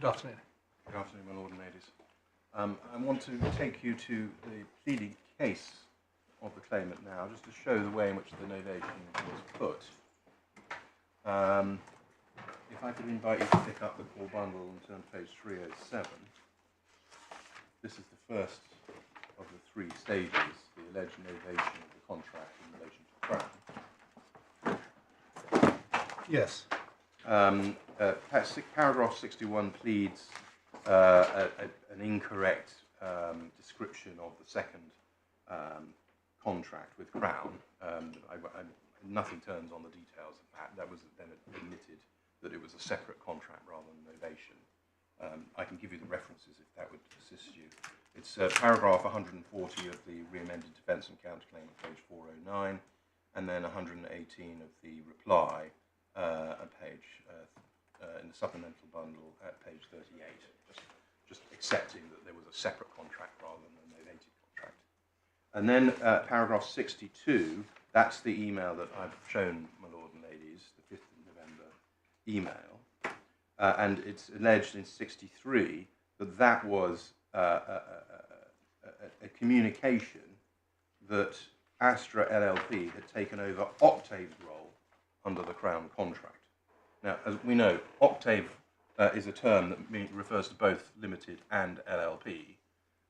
Good afternoon. Good afternoon, my lord and ladies. I want to take you to the pleading case of the claimant now, just to show the way in which the novation was put. If I could invite you to pick up the core bundle and turn to page 307. This is the first of the three stages, the alleged novation of the contract in relation to Crown. Yes. Paragraph 61 pleads an incorrect description of the second contract with Crown. Nothing turns on the details of that. That was then admitted that it was a separate contract rather than novation. I can give you the references if that would assist you. It's paragraph 140 of the re-amended defence and counterclaim at page 409, and then 118 of the reply at page in the supplemental bundle at page 38, just accepting that there was a separate contract rather than a novated contract. And then paragraph 62, that's the email that I've shown, my lord and ladies, the 5th of November email, and it's alleged in 63 that that was a communication that Astra LLP had taken over Octave's role under the Crown contract. Now, as we know, Octave is a term that refers to both limited and LLP,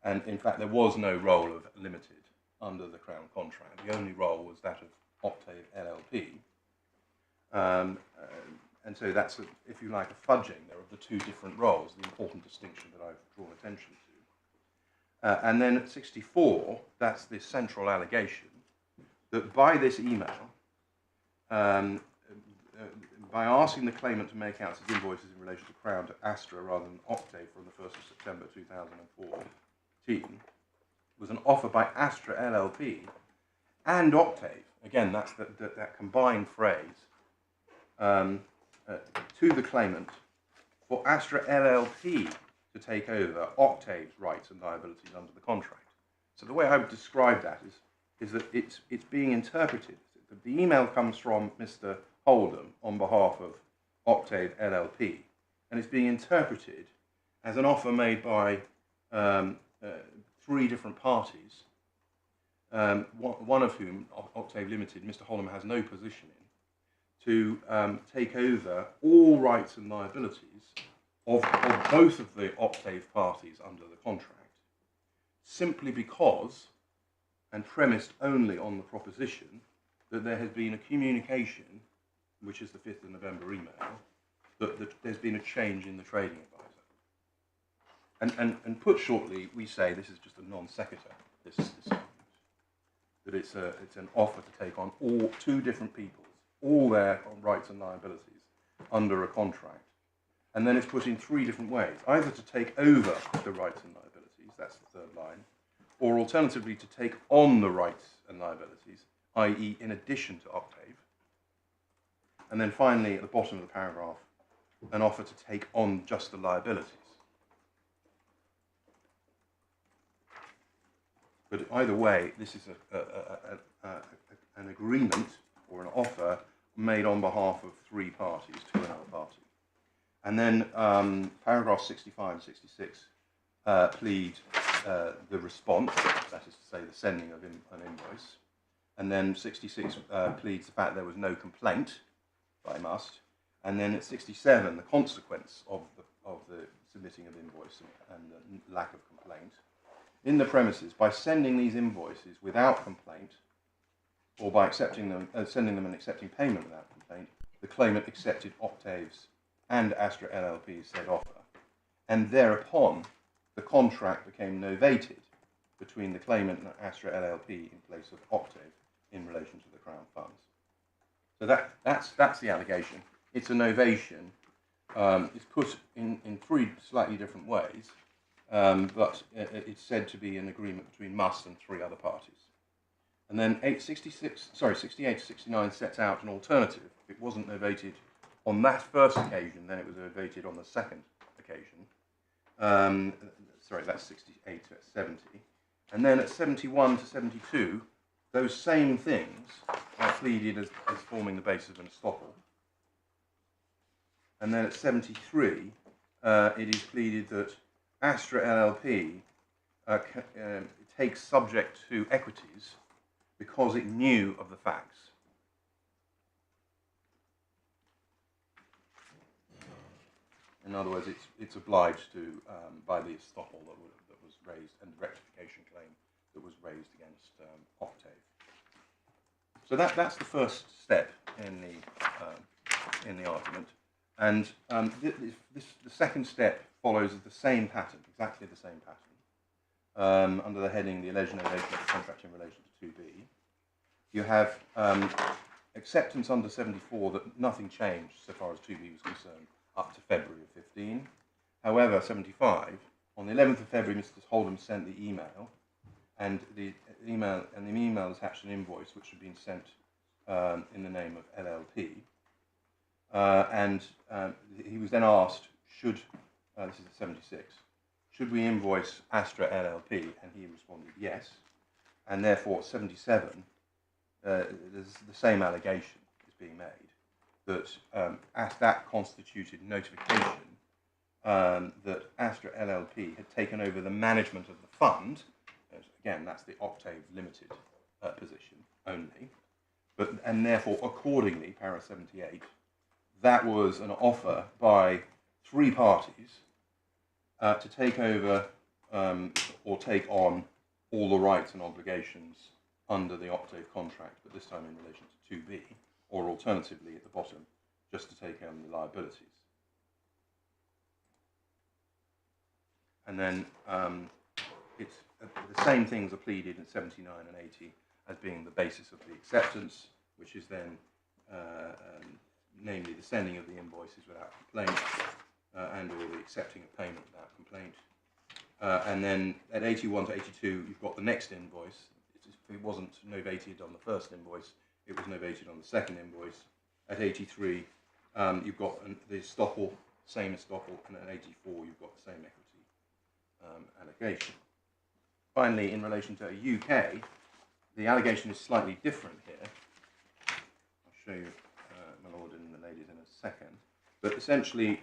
and in fact there was no role of limited under the Crown contract. The only role was that of Octave LLP, and so that's, if you like, a fudging there of the two different roles, the important distinction that I've drawn attention to. And then at 64, that's the central allegation, that by this email, by asking the claimant to make out his invoices in relation to Crown to Astra rather than Octave from the 1st of September 2014, was an offer by Astra LLP and Octave, again that's that combined phrase, to the claimant for Astra LLP to take over Octave's rights and liabilities under the contract. So the way I would describe that is that it's being interpreted. The email comes from Mr. Holdham on behalf of Octave LLP, and it's being interpreted as an offer made by three different parties, one of whom, Octave Limited, Mr. Holdham has no position in, to take over all rights and liabilities of both of the Octave parties under the contract, simply because, and premised only on the proposition, that there has been a communication, which is the 5th of November email, that there's been a change in the trading advisor. And put shortly, we say this is just a non sequitur, this argument, that it's an offer to take on two different people's, all their rights and liabilities under a contract. And then it's put in three different ways, either to take over the rights and liabilities, that's the third line, or alternatively to take on the rights and liabilities, i.e. in addition to Octave. And then finally, at the bottom of the paragraph, an offer to take on just the liabilities. But either way, this is an agreement or an offer made on behalf of three parties to another party. And then paragraphs 65 and 66 plead the response, that is to say the sending of an invoice. And then 66 pleads the fact there was no complaint by Musst. And then at 67, the consequence of the submitting of invoice and the lack of complaint. In the premises, by sending these invoices without complaint, or by accepting them, sending them and accepting payment without complaint, the claimant accepted Octave's and Astra LLP's said offer, and thereupon the contract became novated between the claimant and Astra LLP in place of Octave in relation to the Crown funds. So that's the allegation. It's a novation. It's put in three slightly different ways, but it's said to be an agreement between Musst and three other parties. And then 68 to 69 sets out an alternative. If it wasn't novated on that first occasion, then it was novated on the second occasion. That's 68 to 70. And then at 71 to 72, those same things are pleaded as forming the basis of an estoppel. And then at 73, it is pleaded that Astra LLP takes subject to equities because it knew of the facts. In other words, it's obliged to, by the estoppel that was raised and the rectification claim that was raised against Octave. So that's the first step in the argument, and the second step follows the same pattern, exactly the same pattern, under the heading "The alleged novation of the contract in relation to 2B." You have acceptance under 74 that nothing changed so far as 2B was concerned up to February of 15. However, 75, on the 11th of February, Mr. Holdham sent the email, and the email attached an invoice which had been sent in the name of LLP, and he was then asked, should, this is 76, should we invoice Astra LLP? And he responded yes, and therefore 77, there's the same allegation is being made, that that constituted notification that Astra LLP had taken over the management of the fund. Again, that's the Octave Limited position only, and therefore accordingly, para 78, that was an offer by three parties to take over or take on all the rights and obligations under the Octave contract, but this time in relation to 2B, or alternatively at the bottom, just to take on the liabilities. And then it's the same things are pleaded in 79 and 80 as being the basis of the acceptance, which is then namely the sending of the invoices without complaint and or the accepting of payment without complaint. And then at 81 to 82, you've got the next invoice. It wasn't novated on the first invoice, it was novated on the second invoice. At 83, you've got the estoppel, same estoppel, and at 84, you've got the same equity allegation. Finally, in relation to UK, the allegation is slightly different here. I'll show you, my lord and the ladies, in a second. But essentially,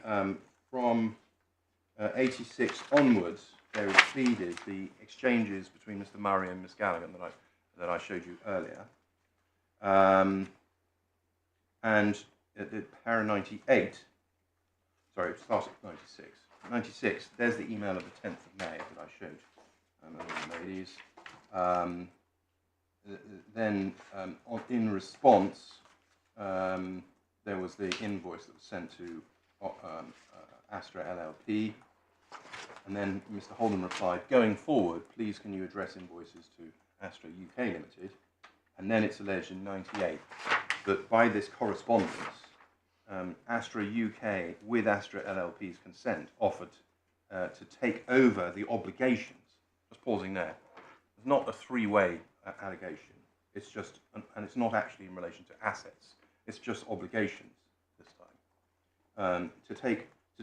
from 86 onwards, there is pleaded the exchanges between Mr. Murray and Miss Gallagher that I showed you earlier. And at para 98, sorry, it starts at 96. 96, there's the email of the 10th of May that I showed the ladies. Then, in response, there was the invoice that was sent to Astra LLP. And then Mr. Holdham replied, going forward, please can you address invoices to Astra UK Limited? And then it's alleged in 98 that by this correspondence, Astra UK, with Astra LLP's consent, offered to take over the obligations. Just pausing there. It's not a three-way allegation. It's just, and it's not actually in relation to assets. It's just obligations this time. To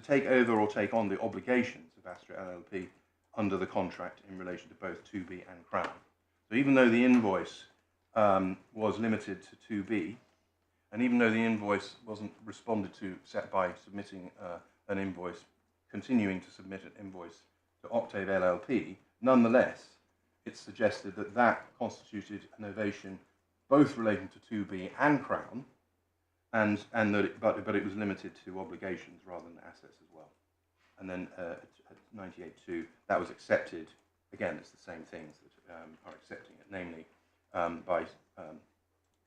take over or take on the obligations of Astra LLP under the contract in relation to both 2B and Crown. So even though the invoice was limited to 2B, and even though the invoice wasn't responded to set by submitting an invoice, continuing to submit an invoice to Octave LLP, nonetheless, it suggested that that constituted a novation both relating to 2B and Crown, and that but it was limited to obligations rather than assets as well. And then at 98.2, that was accepted. Again, it's the same things that are accepting it, namely by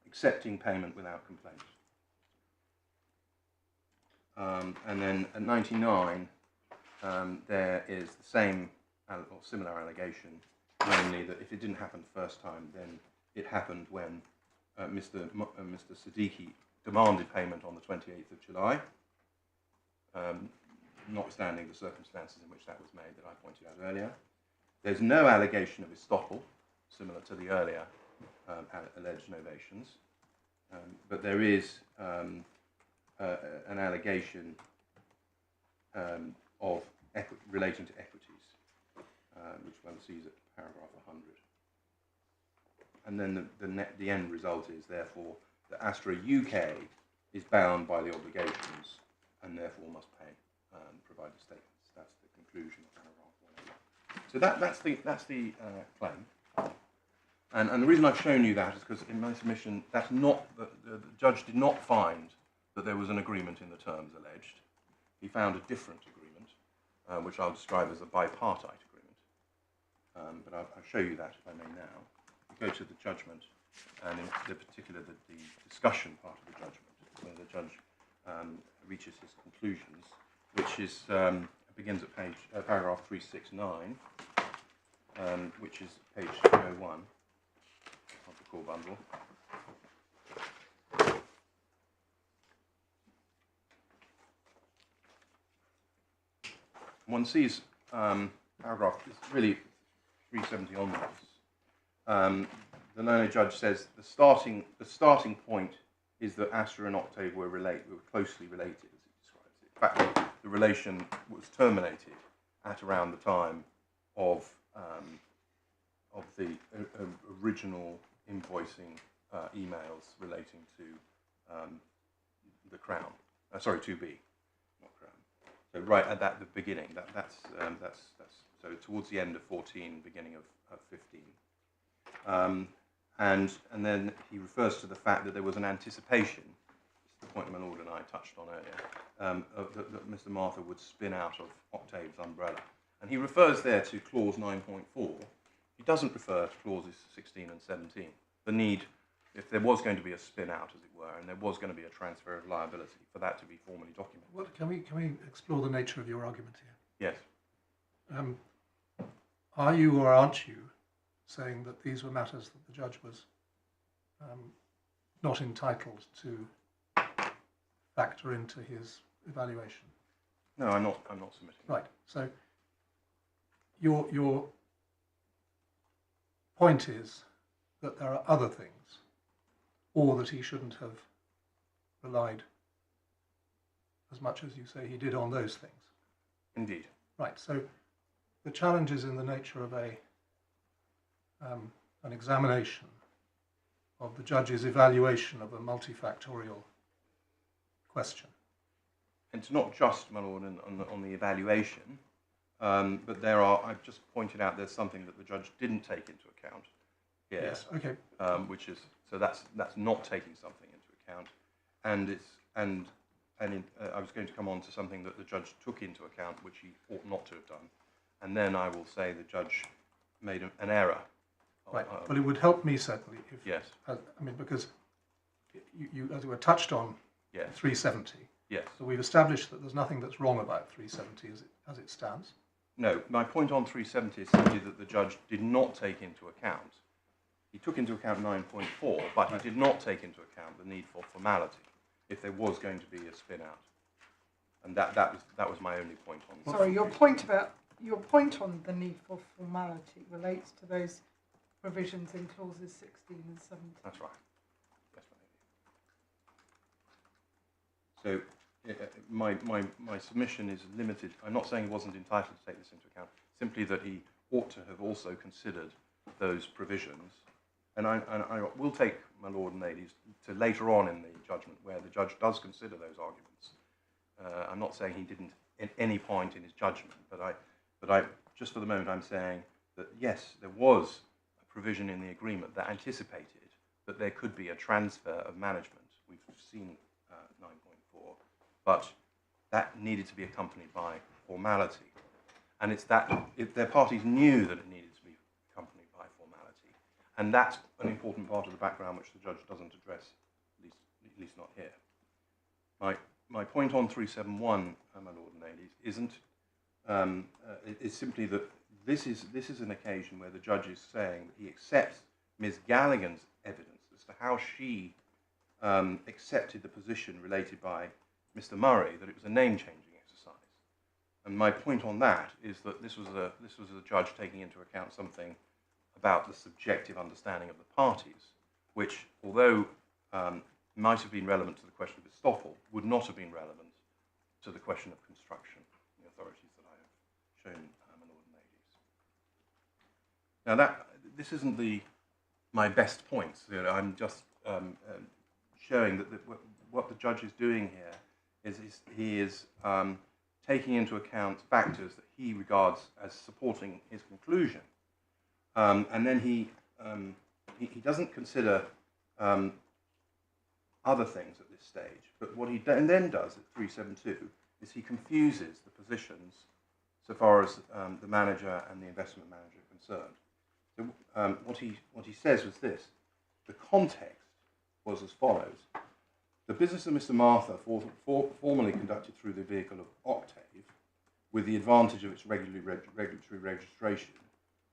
accepting payment without complaint. And then at 99, there is the same or similar allegation, namely that if it didn't happen the first time, then it happened when Mr. Siddiqui demanded payment on the 28th of July, notwithstanding the circumstances in which that was made that I pointed out earlier. There's no allegation of estoppel, similar to the earlier alleged novations, but there is an allegation of relating to equities, which one sees at paragraph 100. And then the end result is, therefore, that Astra UK is bound by the obligations and therefore must pay. provided statements. That's the conclusion of paragraph 1. So that's the claim. And the reason I've shown you that is because in my submission, that's not the judge did not find that there was an agreement in the terms alleged. He found a different agreement, which I'll describe as a bipartite agreement. But I'll show you that, if I may now. We go to the judgment, and in particular the discussion part of the judgment, where the judge reaches his conclusions, which is begins at paragraph 369, which is page 301 of the core bundle. One sees paragraph, it's really 370 onwards. The learned judge says the starting point is that Astra and Octave were closely related, as he describes it. In fact, the relation was terminated at around the time of the original invoicing emails relating to the Crown. Sorry, 2B, not Crown. So right at the beginning, that's so towards the end of 14, beginning of 15. And then he refers to the fact that there was an anticipation, the point my Lord and I touched on earlier, that Mr. Martha would spin out of Octave's umbrella. And he refers there to clause 9.4. He doesn't refer to clauses 16 and 17. The need, if there was going to be a spin out, as it were, and there was going to be a transfer of liability, for that to be formally documented. Well, can we explore the nature of your argument here? Yes. Are you or aren't you saying that these were matters that the judge was not entitled to factor into his evaluation? No, I'm not submitting. Right. So your point is that there are other things, or that he shouldn't have relied as much as you say he did on those things. Indeed. Right. So the challenge is in the nature of an examination of the judge's evaluation of a multifactorial question. And it's not just, my Lord, on the evaluation, but I've just pointed out there's something that the judge didn't take into account here. Yes, okay. Which is, so that's not taking something into account. And I was going to come on to something that the judge took into account, which he ought not to have done. And then I will say the judge made an error. Right. Well, it would help me certainly if, yes. I mean, because you as it were, touched on yes. 370. Yes. So we've established that there's nothing that's wrong about 370 as it stands. No, my point on 370 is simply that the judge did not take into account. He took into account 9.4, but he did not take into account the need for formality if there was going to be a spin out. And that was my only point on. Sorry, your point on the need for formality relates to those provisions in clauses 16 and 17. That's right. Yes, so my submission is limited. I'm not saying he wasn't entitled to take this into account, simply that he ought to have also considered those provisions. And I will take, my Lord and ladies, to later on in the judgment where the judge does consider those arguments. I'm not saying he didn't at any point in his judgment, but I just for the moment I'm saying that yes, there was a provision in the agreement that anticipated that there could be a transfer of management. We've seen 9.4, but that needed to be accompanied by formality. And it's that if their parties knew that it needed to be accompanied by formality, and that's an important part of the background which the judge doesn't address, at least not here. My point on 371, my Lord and ladies, isn't is simply that this is an occasion where the judge is saying that he accepts Ms. Galligan's evidence as to how she accepted the position related by Mr. Murray, that it was a name-changing exercise. And my point on that is that this was a judge taking into account something about the subjective understanding of the parties, which, although might have been relevant to the question of estoppel, would not have been relevant to the question of construction, the authorities that I have shown, my Lord and ladies. Now this isn't my best points. You know, I'm just showing that what the judge is doing here is he is taking into account factors that he regards as supporting his conclusion. And then he doesn't consider other things at this stage, but what he then does at 372 is he confuses the positions so far as the manager and the investment manager are concerned. So what he says was this: the context was as follows. The business of Mr. Martha, formerly conducted through the vehicle of Octave, with the advantage of its regulatory registration,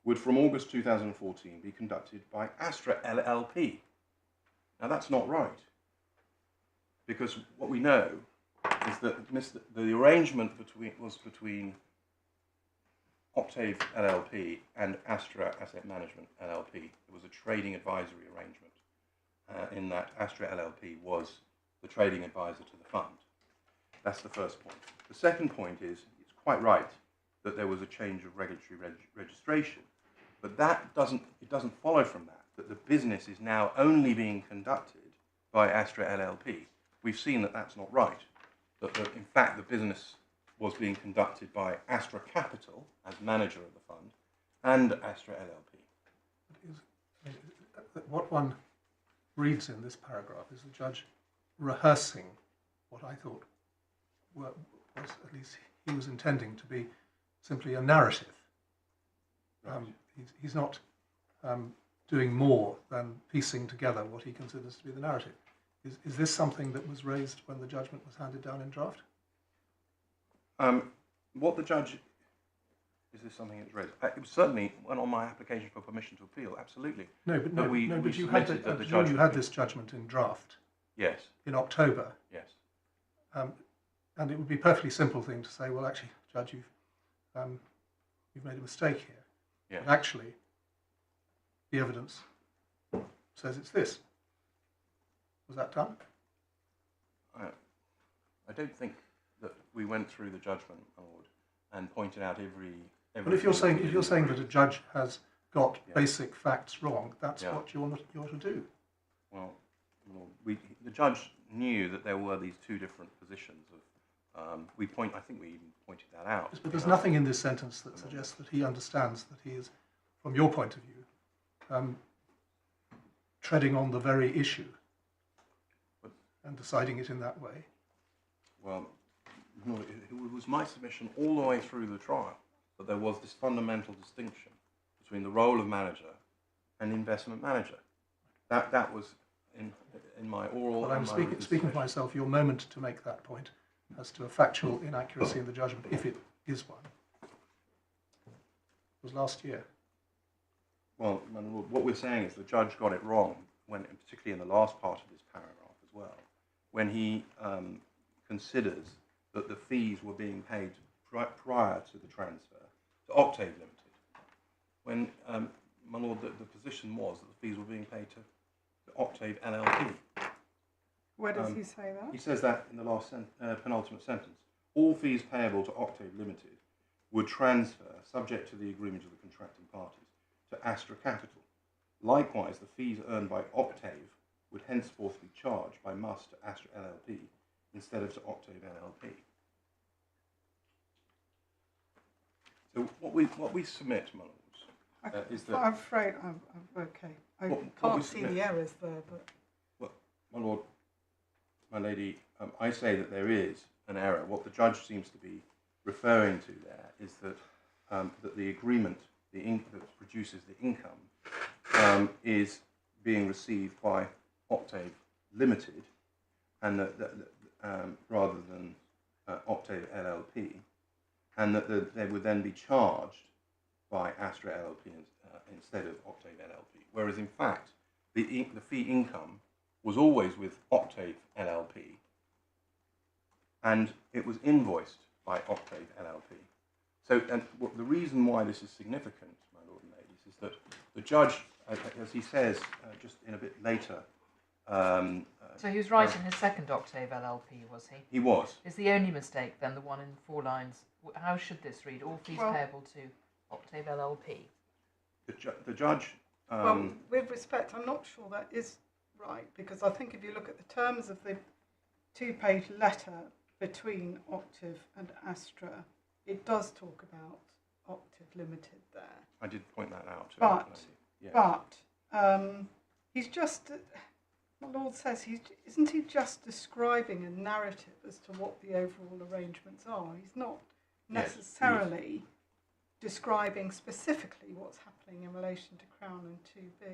would from August 2014 be conducted by Astra LLP. Now that's not right, because what we know is that the arrangement was between Octave LLP and Astra Asset Management LLP. It was a trading advisory arrangement in that Astra LLP was the trading advisor to the fund. That's the first point. The second point is, it's quite right that there was a change of regulatory registration, but it doesn't follow from that the business is now only being conducted by Astra LLP. We've seen that that's not right, that in fact the business was being conducted by Astra Capital as manager of the fund and Astra LLP. What one reads in this paragraph is the judge rehearsing what I thought was, at least he was intending to be, simply a narrative. Right. He's not doing more than piecing together what he considers to be the narrative. Is this something that was raised when the judgment was handed down in draft? What the judge, is this something that was raised? It was certainly went on my application for permission to appeal, absolutely. No, but we you had, submitted that the you had this judgment in draft. Yes. In October. Yes. And it would be a perfectly simple thing to say, well, actually, Judge, you've made a mistake here. Yes. But actually, the evidence says it's this. Was that done? I don't think that we went through the judgment, my lord, and pointed out every. But if you're saying that a judge has got basic facts wrong, that's what you're to do. Well, the judge knew that there were these two different positions of. I think we even pointed that out. Yes, but there's nothing in this sentence that suggests that he understands that he is, from your point of view, treading on the very issue and deciding it in that way. Well, no, it was my submission all the way through the trial that there was this fundamental distinction between the role of manager and investment manager. That was in my oral. Well, I'm speaking for myself. Your moment to make that point as to a factual inaccuracy in the judgment, if it is one, was last year. Well, what we're saying is the judge got it wrong, particularly in the last part of this paragraph as well, when he considers that the fees were being paid prior to the transfer to Octave Limited, when, my lord, the position was that the fees were being paid to Octave LLP. Where does he say that? He says that in the last penultimate sentence. All fees payable to Octave Limited would transfer, subject to the agreement of the contracting parties, to Astra Capital. Likewise, the fees earned by Octave would henceforth be charged by Musst to Astra LLP instead of to Octave LLP. So what we submit, my lords, is that... I'm afraid I'm okay. I can't see the errors there, but... Well, my lord, my lady, I say that there is an error. What the judge seems to be referring to there is that that the agreement, that produces the income, is being received by Octave Limited, and that rather than Octave LLP, and that they would then be charged by Astra LLP instead of Octave LLP. Whereas in fact, the fee income was always with Octave LLP, and it was invoiced by Octave LLP. So, and the reason why this is significant, my lord and ladies, is that the judge, as he says just in a bit later... so he was right in his second Octave LLP, was he? He was. Is the only mistake then the one in 4 lines? How should this read? All fees payable to Octave LLP. The judge... well, with respect, I'm not sure that is right, because I think if you look at the terms of the 2-page letter between Octave and Astra, it does talk about Octave Limited there. I did point that out. But he's just, my Lord says, isn't he just describing a narrative as to what the overall arrangements are? He's not necessarily describing specifically what's happening in relation to Crown and 2B.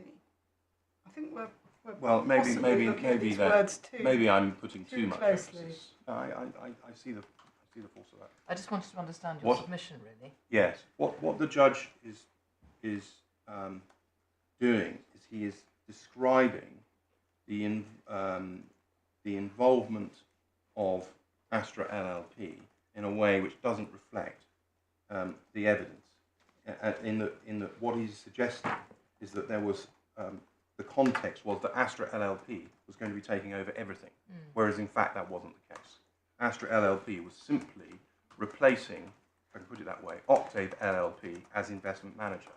I think we're well, maybe maybe I'm putting too much closely. emphasis. I see the force of that. I just wanted to understand your submission, really. Yes. What the judge is doing is he is describing the involvement of Astra LLP in a way which doesn't reflect the evidence. In that what he's suggesting is that there was the context was that Astra LLP was going to be taking over everything, whereas in fact that wasn't the case. Astra LLP was simply replacing, if I can put it that way, Octave LLP as investment manager.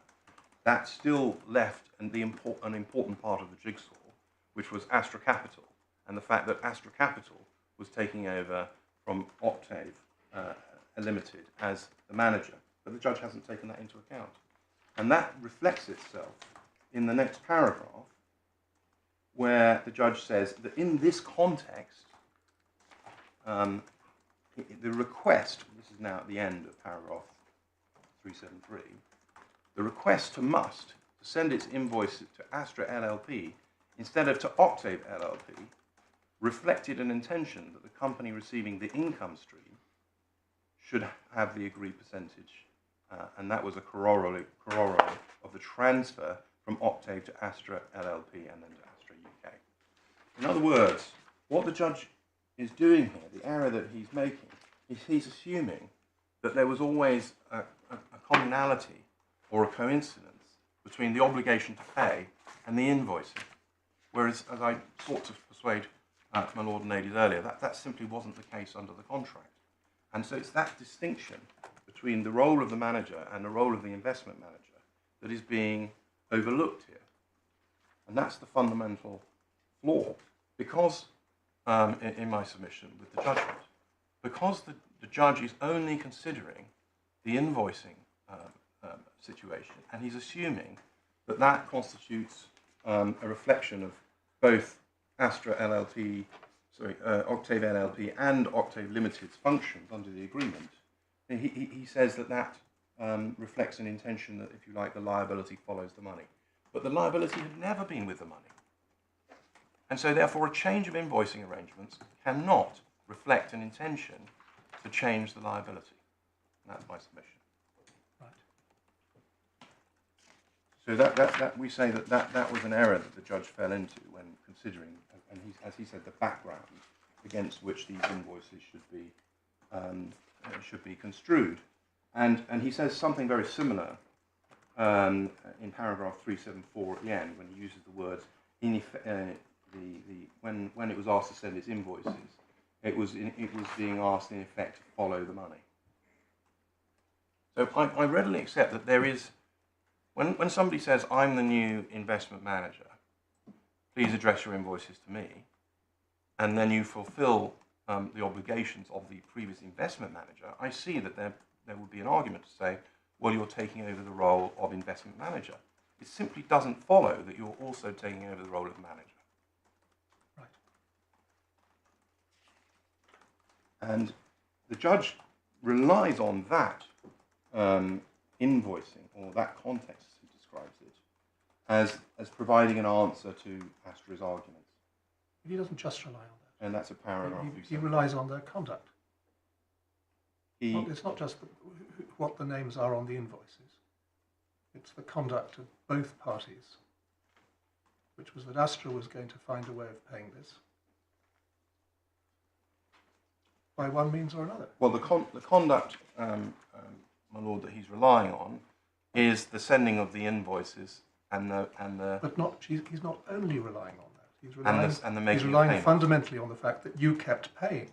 That still left an important part of the jigsaw, which was Astra Capital, and the fact that Astra Capital was taking over from Octave Limited as the manager. But the judge hasn't taken that into account. And that reflects itself in the next paragraph, where the judge says that in this context, the request, this is now at the end of paragraph 373, the request to Musst to send its invoices to Astra LLP instead of to Octave LLP reflected an intention that the company receiving the income stream should have the agreed percentage, and that was a corollary of the transfer from Octave to Astra LLP and then to Astra UK. In other words, what the judge is doing here, the error that he's making, is he's assuming that there was always a commonality or a coincidence between the obligation to pay and the invoicing. Whereas, as I sought to persuade my lord and ladies earlier, that simply wasn't the case under the contract. And so it's that distinction between the role of the manager and the role of the investment manager that is being overlooked here. And that's the fundamental flaw. Because, in my submission with the judgment, because the judge is only considering the invoicing situation, and he's assuming that that constitutes a reflection of both Astra LLP, Octave LLP and Octave Limited's functions under the agreement, he says that reflects an intention that, if you like, the liability follows the money. But the liability had never been with the money. And so, therefore, a change of invoicing arrangements cannot reflect an intention to change the liability. And that's my submission. So that we say that was an error that the judge fell into when considering, and as he said, the background against which these invoices should be construed, and he says something very similar in paragraph 374 at the end when he uses the words when it was asked to send its invoices, it was being asked in effect to follow the money. So I readily accept that there is. When somebody says, I'm the new investment manager, please address your invoices to me, and then you fulfill the obligations of the previous investment manager, I see that there would be an argument to say, well, you're taking over the role of investment manager. It simply doesn't follow that you're also taking over the role of manager. Right. And the judge relies on that invoicing, or that context, as he describes it, as providing an answer to Astra's arguments. He doesn't just rely on that. And that's a paragraph. He relies on their conduct. It's not just what the names are on the invoices. It's the conduct of both parties, which was that Astra was going to find a way of paying this by one means or another. Well, the conduct, my lord, that he's relying on is the sending of the invoices and the. But he's not only relying on that. He's relying fundamentally on the fact that you kept paying.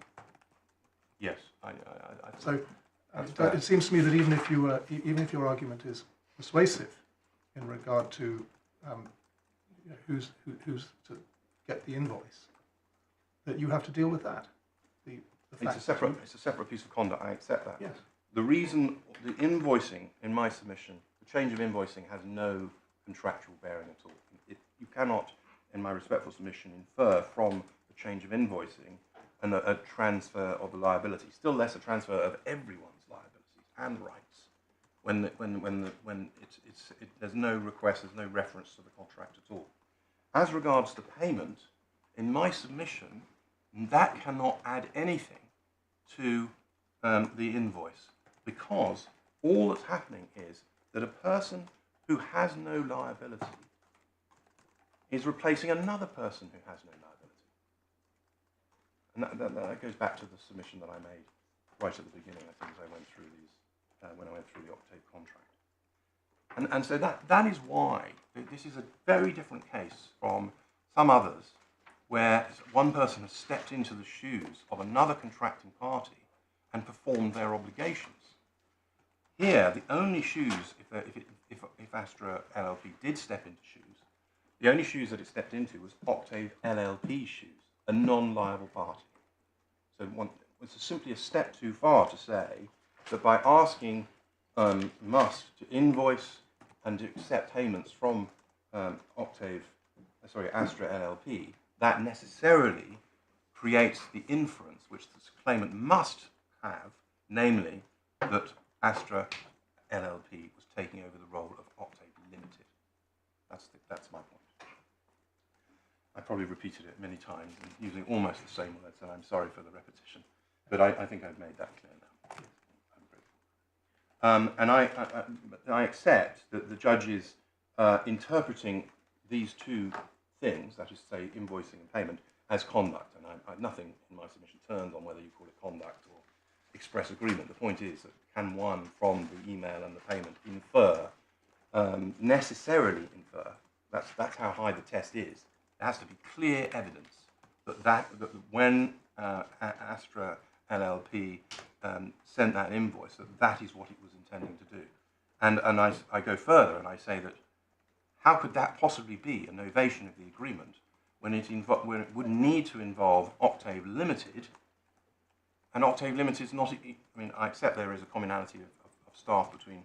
Yes, so it seems to me that even if your argument is persuasive in regard to who's to get the invoice, that you have to deal with that. the fact. It's a separate piece of conduct. I accept that. Yes. The reason the invoicing in my submission, the change of invoicing has no contractual bearing at all. You cannot, in my respectful submission, infer from the change of invoicing and a transfer of the liability, still less a transfer of everyone's liabilities and rights, when there's no request, there's no reference to the contract at all. As regards the payment, in my submission, that cannot add anything to the invoice, because all that's happening is that a person who has no liability is replacing another person who has no liability. And that goes back to the submission that I made right at the beginning, I think, as I went through these, when I went through the Octave contract. And so that is why this is a very different case from some others where one person has stepped into the shoes of another contracting party and performed their obligations. Here, the only shoes, if Astra LLP did step into shoes, the only shoes that it stepped into was Octave LLP's shoes, a non-liable party. So it's simply a step too far to say that by asking Musst to invoice and to accept payments from Astra LLP, that necessarily creates the inference which the claimant must have, namely that Astra LLP was taking over the role of Octave Limited. That's my point. I probably repeated it many times and using almost the same words, and I'm sorry for the repetition, but I think I've made that clear now. And I accept that the judge is interpreting these two things, that is to say invoicing and payment, as conduct, and nothing in my submission turns on whether you call it conduct or express agreement. The point is that can one, from the email and the payment, infer, necessarily infer, that's how high the test is. There has to be clear evidence that when Astra LLP sent that invoice, that is what it was intending to do. And I go further and I say that how could that possibly be a novation of the agreement when it would need to involve Octave Limited, and Octave Limited is not, I mean, I accept there is a commonality of staff between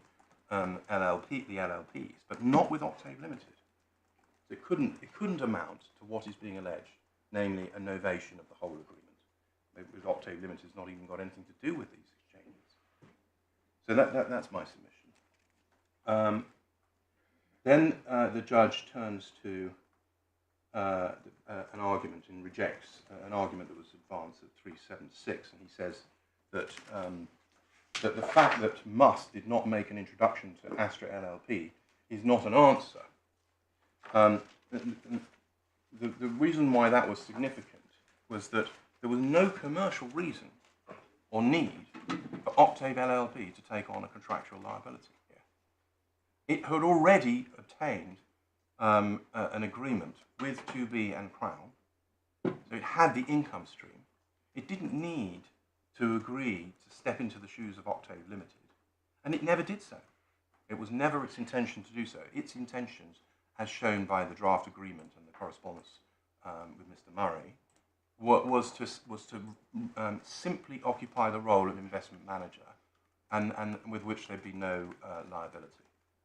the LLPs, but not with Octave Limited. So it couldn't amount to what is being alleged, namely a novation of the whole agreement. With Octave Limited, has not even got anything to do with these exchanges. So that's my submission. Then the judge turns to an argument and rejects an argument that was advanced at 376, and he says that that the fact that Musst did not make an introduction to Astra LLP is not an answer. The reason why that was significant was that there was no commercial reason or need for Octave LLP to take on a contractual liability here. It had already obtained an agreement with 2B and Crown, so it had the income stream. It didn't need to agree to step into the shoes of Octave Limited, and it never did so. It was never its intention to do so. Its intentions, as shown by the draft agreement and the correspondence with Mr. Murray, was to simply occupy the role of investment manager, and with which there'd be no liability.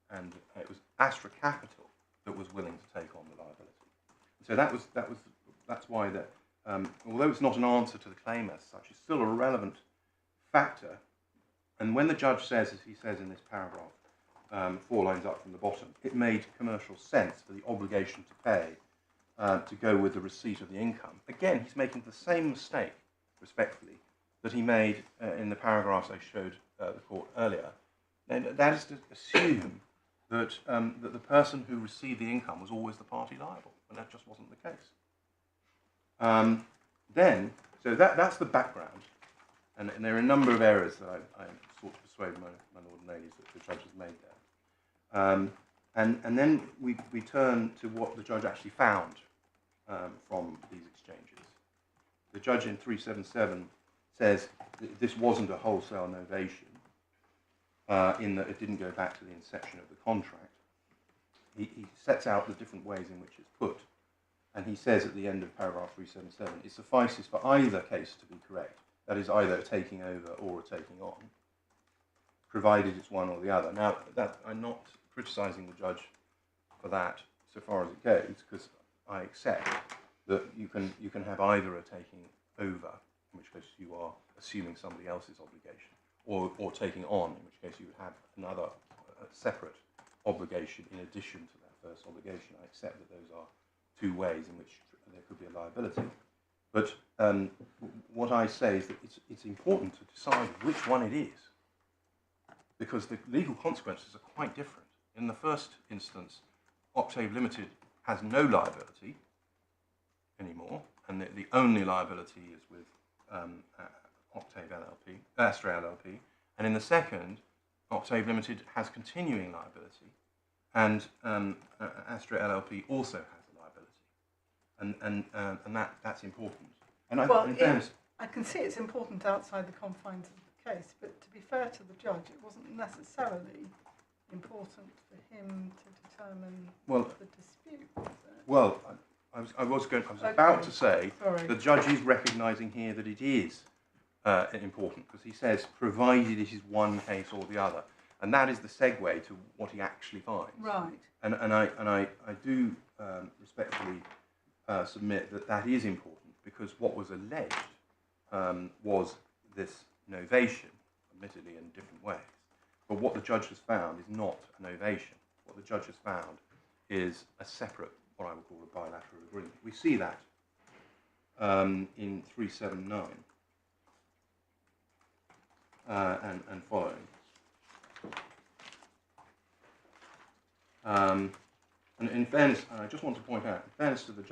And it was Astra Capital that was willing to take on the liability. So that's why that, although it's not an answer to the claim as such, it's still a relevant factor. And when the judge says, as he says in this paragraph, 4 lines up from the bottom, it made commercial sense for the obligation to pay to go with the receipt of the income. Again, he's making the same mistake, respectfully, that he made in the paragraphs I showed the court earlier. And that is to assume that, that the person who received the income was always the party liable, and that just wasn't the case. So that's the background, and there are a number of errors that I sought to persuade my lord and ladies that the judge has made there. And then we turn to what the judge actually found from these exchanges. The judge in 377 says that this wasn't a wholesale novation, in that it didn't go back to the inception of the contract. He sets out the different ways in which it's put, and he says at the end of paragraph 377, it suffices for either case to be correct that is either a taking over or a taking on, provided it's one or the other. Now, I'm not criticising the judge for that so far as it goes, because I accept that you can have either a taking over, in which case you are assuming somebody else's obligation, or taking on, in which case you would have another separate obligation in addition to that first obligation. I accept that those are two ways in which there could be a liability. But what I say is that it's important to decide which one it is, because the legal consequences are quite different. In the first instance, Octave Limited has no liability anymore, and the only liability is with Octave LLP, Astra LLP. And in the second, Octave Limited has continuing liability, and Astra LLP also has a liability, and that's important. And I can see it's important outside the confines of the case, but to be fair to the judge, it wasn't necessarily important for him to determine the dispute, was it? Well, I was about to say Sorry. the judge is recognising here that it is important, because he says provided it is one case or the other, and that is the segue to what he actually finds. Right. And I do respectfully submit that is important, because what was alleged was this novation, admittedly in different ways. But what the judge has found is not a novation. What the judge has found is a separate, what I would call a bilateral agreement. We see that in 379 and following. And in fairness, I just want to point out, in fairness to the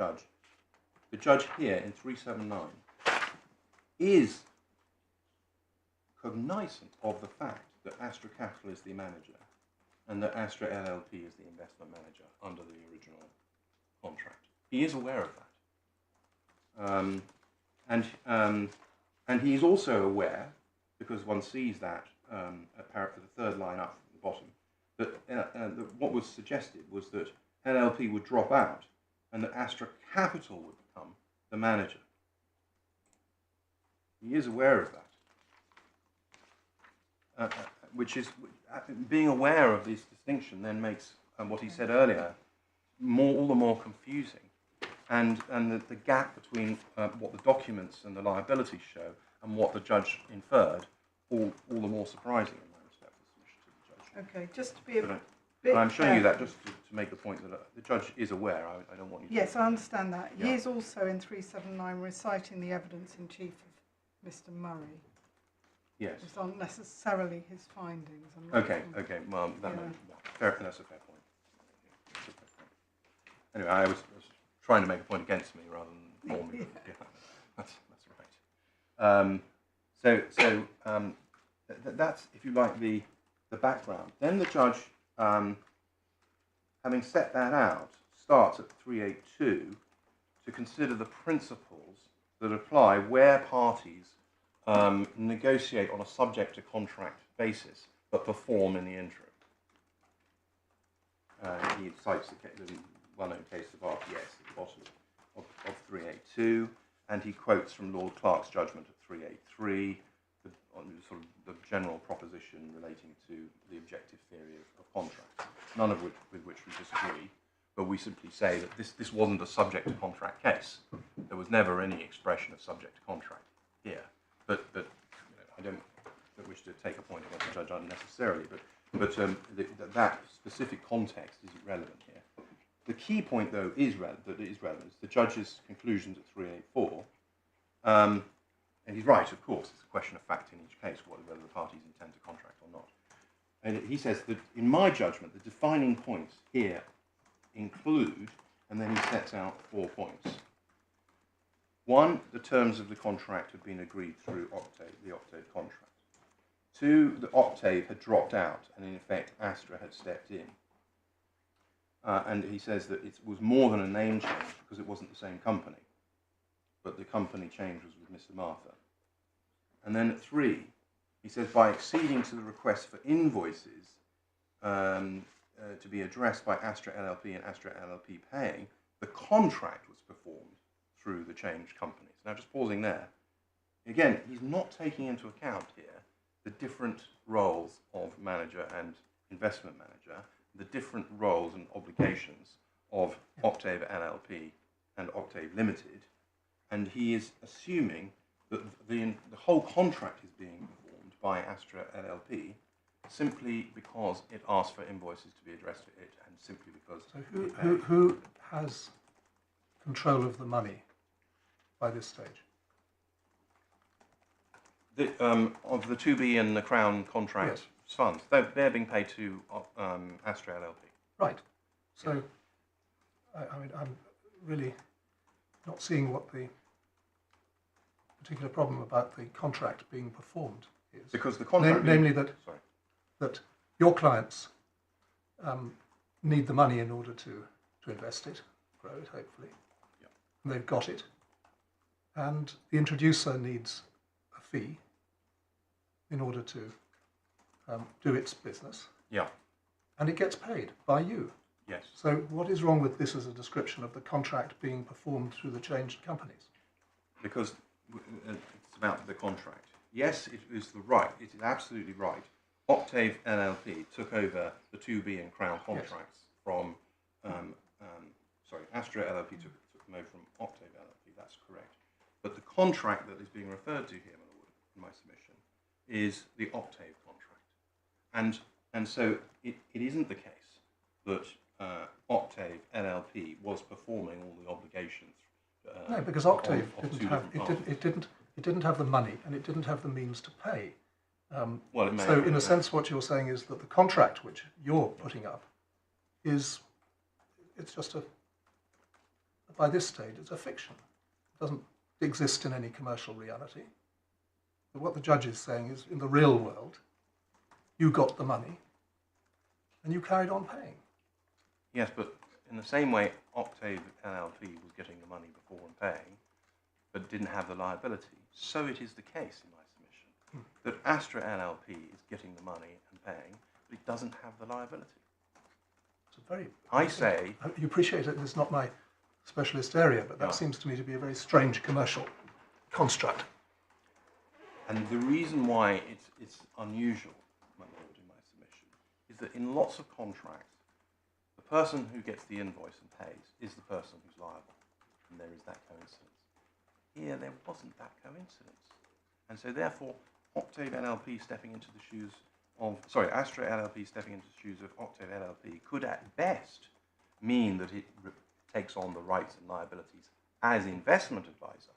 judge here in 379 is cognizant of the fact that Astra Capital is the manager and that Astra LLP is the investment manager under the original contract. He is aware of that. And he is also aware, because one sees that at the third line up at the bottom, that what was suggested was that LLP would drop out and that Astra Capital would become the manager. He is aware of that. Which is, being aware of this distinction then makes what he said earlier all the more confusing, and the gap between what the documents and the liabilities show and what the judge inferred all the more surprising in my respect to the judge. Okay, just to be a bit But I'm showing you careful. that just to make the point that the judge is aware. I don't want you to... Yes, I understand that. Yeah. He is also in 379 reciting the evidence in chief of Mr Murray. Yes. These aren't necessarily his findings. Okay, well, that's a fair point. Anyway, I was trying to make a point against me rather than for me. Yeah, that's right. That's, if you like, the background. Then the judge, having set that out, starts at 382 to consider the principles that apply where parties negotiate on a subject to contract basis but perform in the interim. He cites the well-known case of RTS at the bottom of 382, and he quotes from Lord Clark's judgment at 383, on sort of the general proposition relating to the objective theory of contracts, none of which with which we disagree, but we simply say that this wasn't a subject to contract case. There was never any expression of subject to contract here. But I don't wish to take a point against the judge unnecessarily, but that specific context isn't relevant here. The key point, though, is relevant is the judge's conclusions at 384, and he's right, of course. It's a question of fact in each case, whether the parties intend to contract or not. And he says that, in my judgment, the defining points here include, and then he sets out 4 points. 1, the terms of the contract had been agreed through the Octave contract. 2, the Octave had dropped out, and in effect Astra had stepped in. And he says that it was more than a name change because it wasn't the same company, but the company change was with Mr. Martha. And then at 3, he says by acceding to the request for invoices to be addressed by Astra LLP and Astra LLP paying, the contract was performed through the changed companies. Now, just pausing there, Again, he's not taking into account here the different roles of manager and investment manager, the different roles and obligations of Octave LLP and Octave Limited, and he is assuming that the whole contract is being performed by Astra LLP simply because it asks for invoices to be addressed to it, and simply because... So who has control of the money by this stage? Of the 2B and the Crown contract funds, they're being paid to Astra LLP. Right. So, I mean, I'm really not seeing what the particular problem about the contract being performed is. Because the contract... namely that your clients need the money in order to invest it, grow it, hopefully. Yeah. And they've got it. And the introducer needs a fee in order to do its business. Yeah. And it gets paid by you. Yes. So what is wrong with this as a description of the contract being performed through the changed companies? Because it's about the contract. Yes, it is absolutely right. Octave LLP took over the 2B and Crown contracts from, Astra LLP took them over from Octave LLP, that's correct. But the contract that is being referred to here, my lord, in my submission, is the Octave contract. And so it isn't the case that Octave LLP was performing all the obligations. No, because Octave didn't have the money, and it didn't have the means to pay. So in a sense what you're saying is that the contract which you're putting up it's just by this stage it's a fiction. It doesn't exist in any commercial reality. But what the judge is saying is, in the real world, you got the money and you carried on paying. Yes, but in the same way Octave LLP was getting the money before and paying, but didn't have the liability, so it is the case in my submission that Astra LLP is getting the money and paying, but it doesn't have the liability. You appreciate it, it's not my specialist area, but that seems to me to be a very strange commercial construct. And the reason why it's unusual, my lord, in my submission, is that in lots of contracts, the person who gets the invoice and pays is the person who's liable, and there is that coincidence. Here, there wasn't that coincidence. And so therefore, Octave LLP stepping into the shoes of, Astra LLP stepping into the shoes of Octave LLP could at best mean that it takes on the rights and liabilities as investment advisor.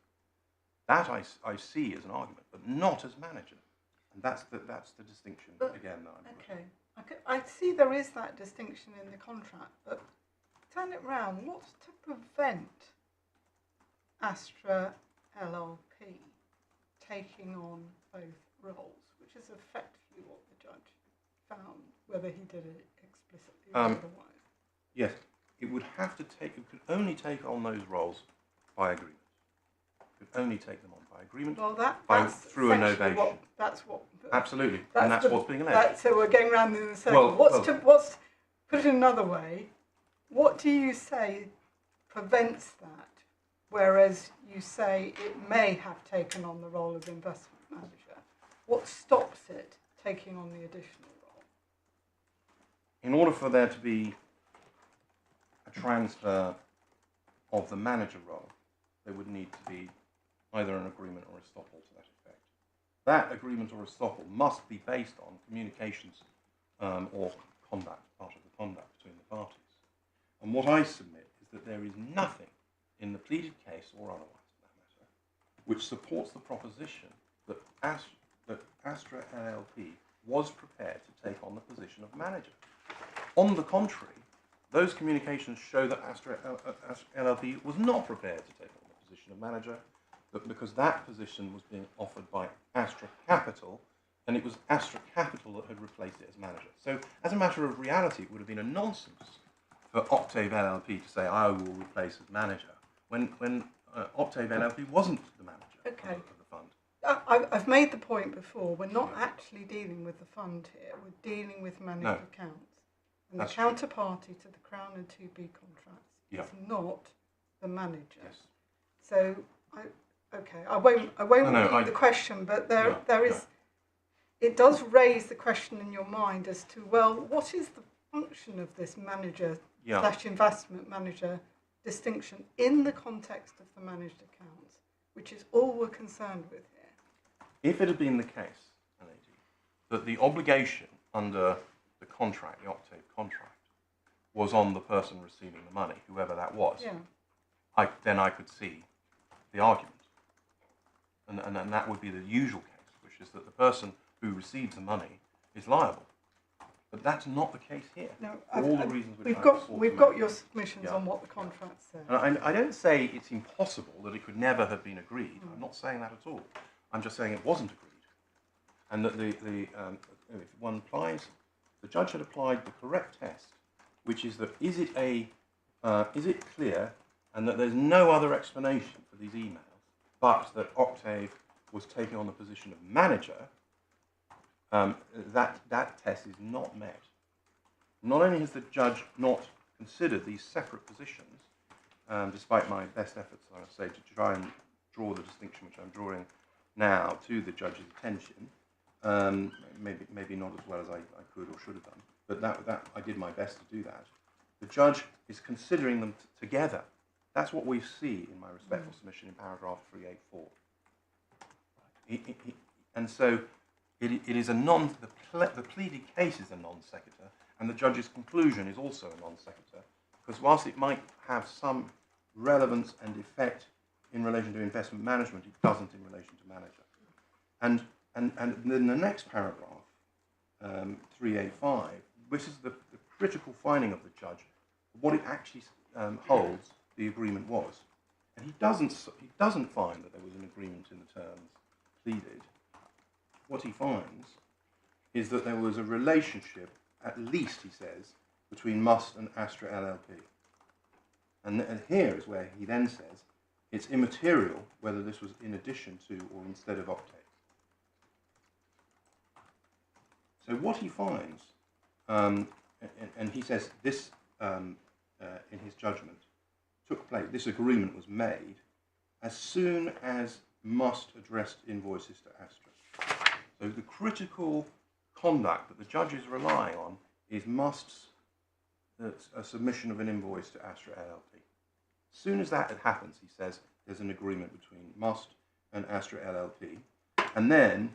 That I see as an argument, but not as manager. And that's the distinction, again, that I'm okay. I see there is that distinction in the contract, but turn it round. What's to prevent Astra LLP taking on both roles, which is effectively what the judge found, whether he did it explicitly or otherwise? Yes, it would have to take, it could only take on those roles by agreement. It could only take them on by agreement, well, through a novation. Absolutely, and that's what's being alleged. So we're going round in a circle. What's put it another way, what do you say prevents that, whereas you say it may have taken on the role of investment manager? What stops it taking on the additional role? In order for there to be a transfer of the manager role, there would need to be either an agreement or estoppel to that effect. That agreement or estoppel must be based on communications or conduct, part of the conduct between the parties. And what I submit is that there is nothing in the pleaded case or otherwise for that matter which supports the proposition that Astra LLP was prepared to take on the position of manager. On the contrary, those communications show that Astra LLP was not prepared to take on the position of manager, but because that position was being offered by Astra Capital, and it was Astra Capital that had replaced it as manager. So, as a matter of reality, it would have been a nonsense for Octave LLP to say, I will replace as manager, when Octave LLP wasn't the manager of the fund. I've made the point before, we're not actually dealing with the fund here, we're dealing with managed accounts. And the counterparty to the Crown and 2B contracts is not the manager. Yes. So Okay, I won't repeat the question, but there is. It does raise the question in your mind as to, well, what is the function of this manager / investment manager distinction in the context of the managed accounts, which is all we're concerned with here. If it had been the case, lady, that the obligation under the contract, the Octave contract, was on the person receiving the money, whoever that was, then I could see the argument. And that would be the usual case, which is that the person who receives the money is liable. But that's not the case here. No, for all the reasons which we've got your submissions on what the contract says. And I don't say it's impossible that it could never have been agreed. I'm not saying that at all. I'm just saying it wasn't agreed, and that if one applies, the judge had applied the correct test, which is that is it clear, and that there's no other explanation for these emails, but that Octave was taking on the position of manager. That test is not met. Not only has the judge not considered these separate positions, despite my best efforts, I would say, to try and draw the distinction which I'm drawing now to the judge's attention, maybe not as well as I could or should have done, but that I did my best to do that. The judge is considering them together. That's what we see in my respectful submission in paragraph 384. And so it is a the pleaded case is a non sequitur, and the judge's conclusion is also a non sequitur, because whilst it might have some relevance and effect in relation to investment management, it doesn't in relation to manager. And then the next paragraph, 385, which is the critical finding of the judge, what it actually holds the agreement was. And he doesn't find that there was an agreement in the terms pleaded. What he finds is that there was a relationship, at least, he says, between Musst and Astra LLP. And here is where he then says it's immaterial whether this was in addition to or instead of Octave. So what he finds, and he says this in his judgment, took place, this agreement was made as soon as Musst addressed invoices to Astra. So the critical conduct that the judge is relying on is Must's a submission of an invoice to Astra LLP. As soon as that happens, he says there's an agreement between Musst and Astra LLP. And then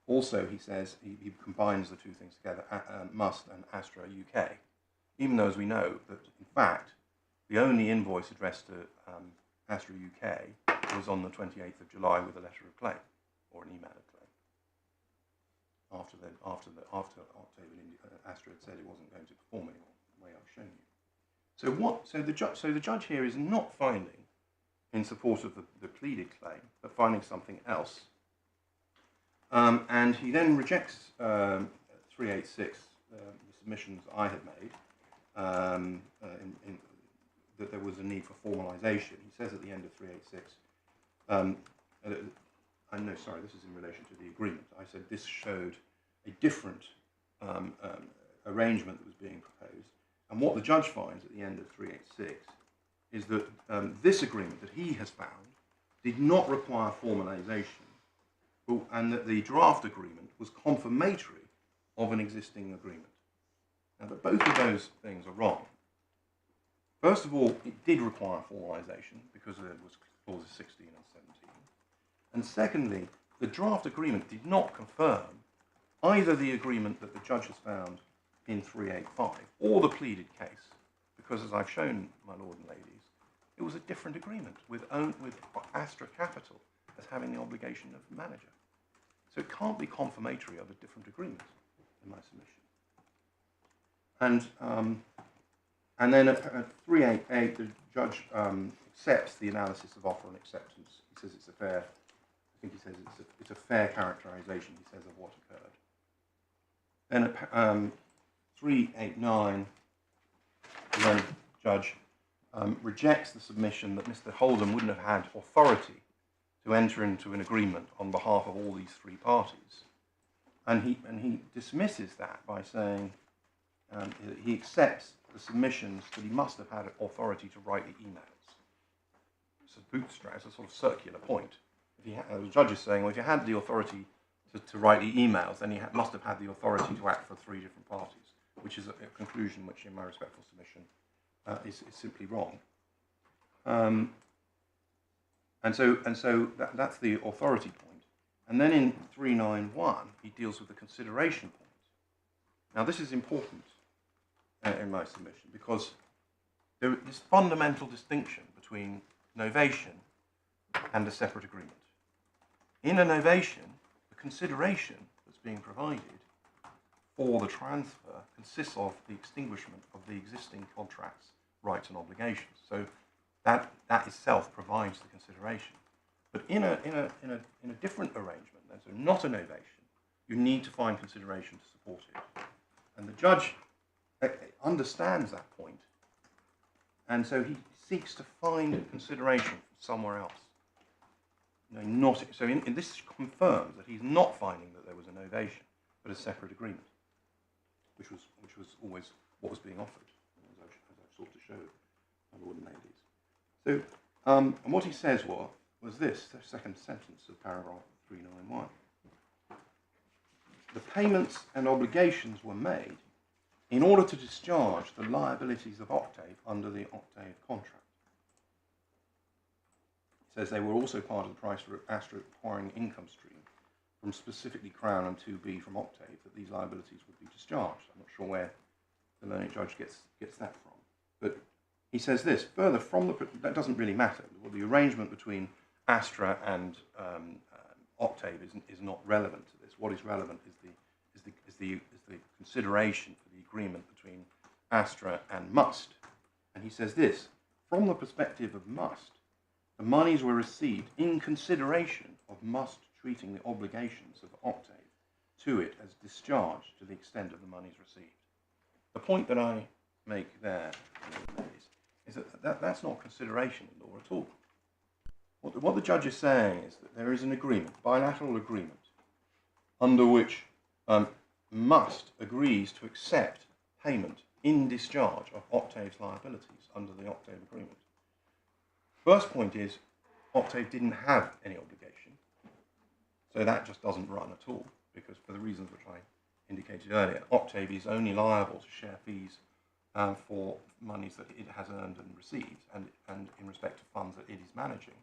also he says he combines the two things together, Musst and Astra UK. Even though, as we know, that in fact the only invoice addressed to Astra UK was on the 28th of July with a letter of claim, or an email of claim, after Octave and Astra had said it wasn't going to perform anymore, the way I've shown you. So the judge here is not finding in support of the pleaded claim, but finding something else. And he then rejects 386, the submissions I had made, that there was a need for formalisation. He says at the end of 386, no, sorry, this is in relation to the agreement. I said this showed a different arrangement that was being proposed. And what the judge finds at the end of 386 is that this agreement that he has found did not require formalisation, and that the draft agreement was confirmatory of an existing agreement. Now, but both of those things are wrong. First of all, it did require formalisation because there was clauses 16 and 17. And secondly, the draft agreement did not confirm either the agreement that the judge has found in 385 or the pleaded case, because as I've shown, my lord and ladies, it was a different agreement with Astra Capital as having the obligation of manager. So it can't be confirmatory of a different agreement in my submission. And then at 388, the judge accepts the analysis of offer and acceptance. He says it's a fair, I think he says it's a fair characterisation, he says, of what occurred. Then at 389, the judge rejects the submission that Mr. Holden wouldn't have had authority to enter into an agreement on behalf of all these three parties. And he dismisses that by saying he accepts the submissions that he must have had authority to write the emails. It's a bootstrap, it's a sort of circular point. the judge is saying, well, if you had the authority to write the emails, then you must have had the authority to act for 3 different parties, which is a conclusion which, in my respectful submission, is simply wrong. And so that's the authority point. And then in 391, he deals with the consideration point. Now, this is important in my submission because there is this fundamental distinction between novation and a separate agreement. In a novation, the consideration that's being provided for the transfer consists of the extinguishment of the existing contract's rights and obligations. So that itself provides the consideration. But in a different arrangement, so not a novation, you need to find consideration to support it. And the judge understands that point, and so he seeks to find consideration from somewhere else. So in this confirms that he's not finding that there was a novation, but a separate agreement, which was always what was being offered, as I sought to show. I've already made these. So, and what he says was this, the second sentence of paragraph 391. The payments and obligations were made in order to discharge the liabilities of Octave under the Octave contract. It says they were also part of the price for Astra acquiring income stream from specifically Crown and 2B from Octave, that these liabilities would be discharged. I'm not sure where the learned judge gets that from. But he says this, further, that doesn't really matter. Well, the arrangement between Astra and Octave is not relevant to this. What is relevant is the consideration for the agreement between Astra and Musst. And he says this, from the perspective of Musst, the monies were received in consideration of Musst treating the obligations of Octave to it as discharged to the extent of the monies received. The point that I make there is that that's not consideration in law at all. What the judge is saying is that there is an agreement, bilateral agreement, under which Musst agrees to accept payment in discharge of Octave's liabilities under the Octave agreement. First point is, Octave didn't have any obligation, so that just doesn't run at all, because for the reasons which I indicated earlier, Octave is only liable to share fees for monies that it has earned and received, and in respect to funds that it is managing,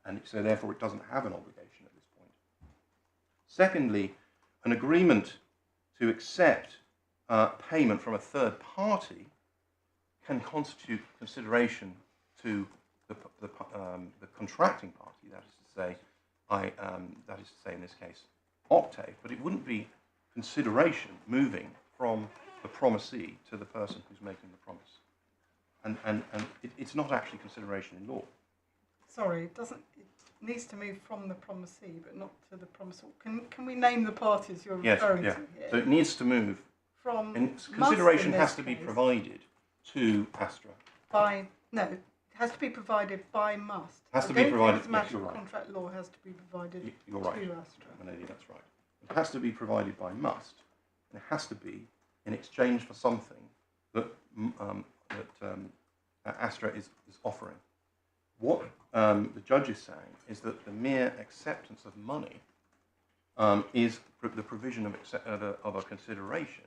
and so therefore it doesn't have an obligation at this point. Secondly, an agreement to accept payment from a third party can constitute consideration to the contracting party, that is to say in this case Octave, but it wouldn't be consideration moving from the promisee to the person who's making the promise, and it's not actually consideration in law. Sorry, it needs to move from the promisee, but not to the promisor. Can we name the parties you're referring to here? So it needs to move from. Consideration has to be provided to Astra. It has to be provided by Musst. Has to be provided. As a matter of contract law, has to be provided to Astra. That's right. It has to be provided by Musst, and it has to be in exchange for something that Astra is offering. What the judge is saying is that the mere acceptance of money is the provision of a consideration,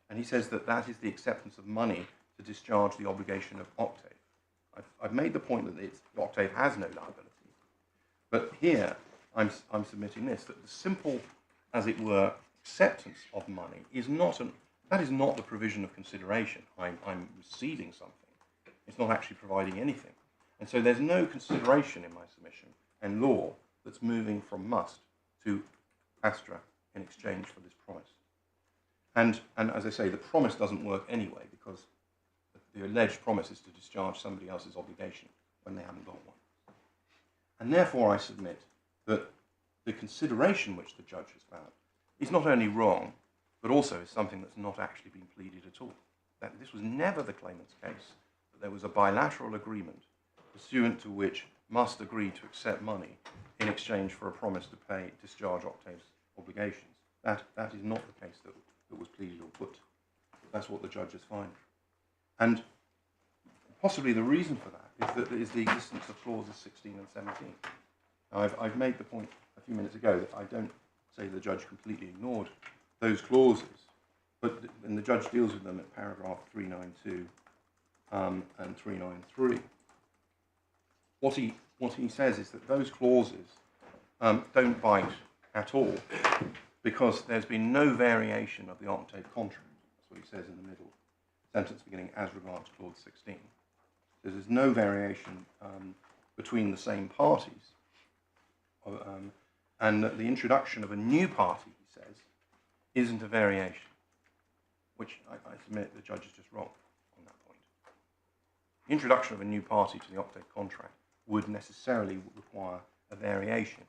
and he says that is the acceptance of money to discharge the obligation of Octave. I've made the point that Octave has no liability, but here I'm submitting this, that the simple, as it were, acceptance of money is not the provision of consideration. I'm receiving something. It's not actually providing anything. And so there's no consideration in my submission and law that's moving from Musst to Astra in exchange for this promise. And as I say, the promise doesn't work anyway, because the alleged promise is to discharge somebody else's obligation when they haven't got one. And therefore I submit that the consideration which the judge has found is not only wrong, but also is something that's not actually been pleaded at all. That this was never the claimant's case, that there was a bilateral agreement pursuant to which Musst agreed to accept money in exchange for a promise to discharge Octave's obligations. That is not the case that was pleaded or put. That's what the judge is finding. And possibly the reason for that is the existence of clauses 16 and 17. I've made the point a few minutes ago that I don't say the judge completely ignored those clauses, and the judge deals with them at paragraph 392 and 393. What he says is that those clauses don't bite at all because there's been no variation of the octave contract. That's what he says in the middle sentence beginning as regards clause 16. So there's no variation between the same parties. And that the introduction of a new party, he says, isn't a variation, which I submit the judge is just wrong on that point. The introduction of a new party to the octave contract would necessarily require a variation,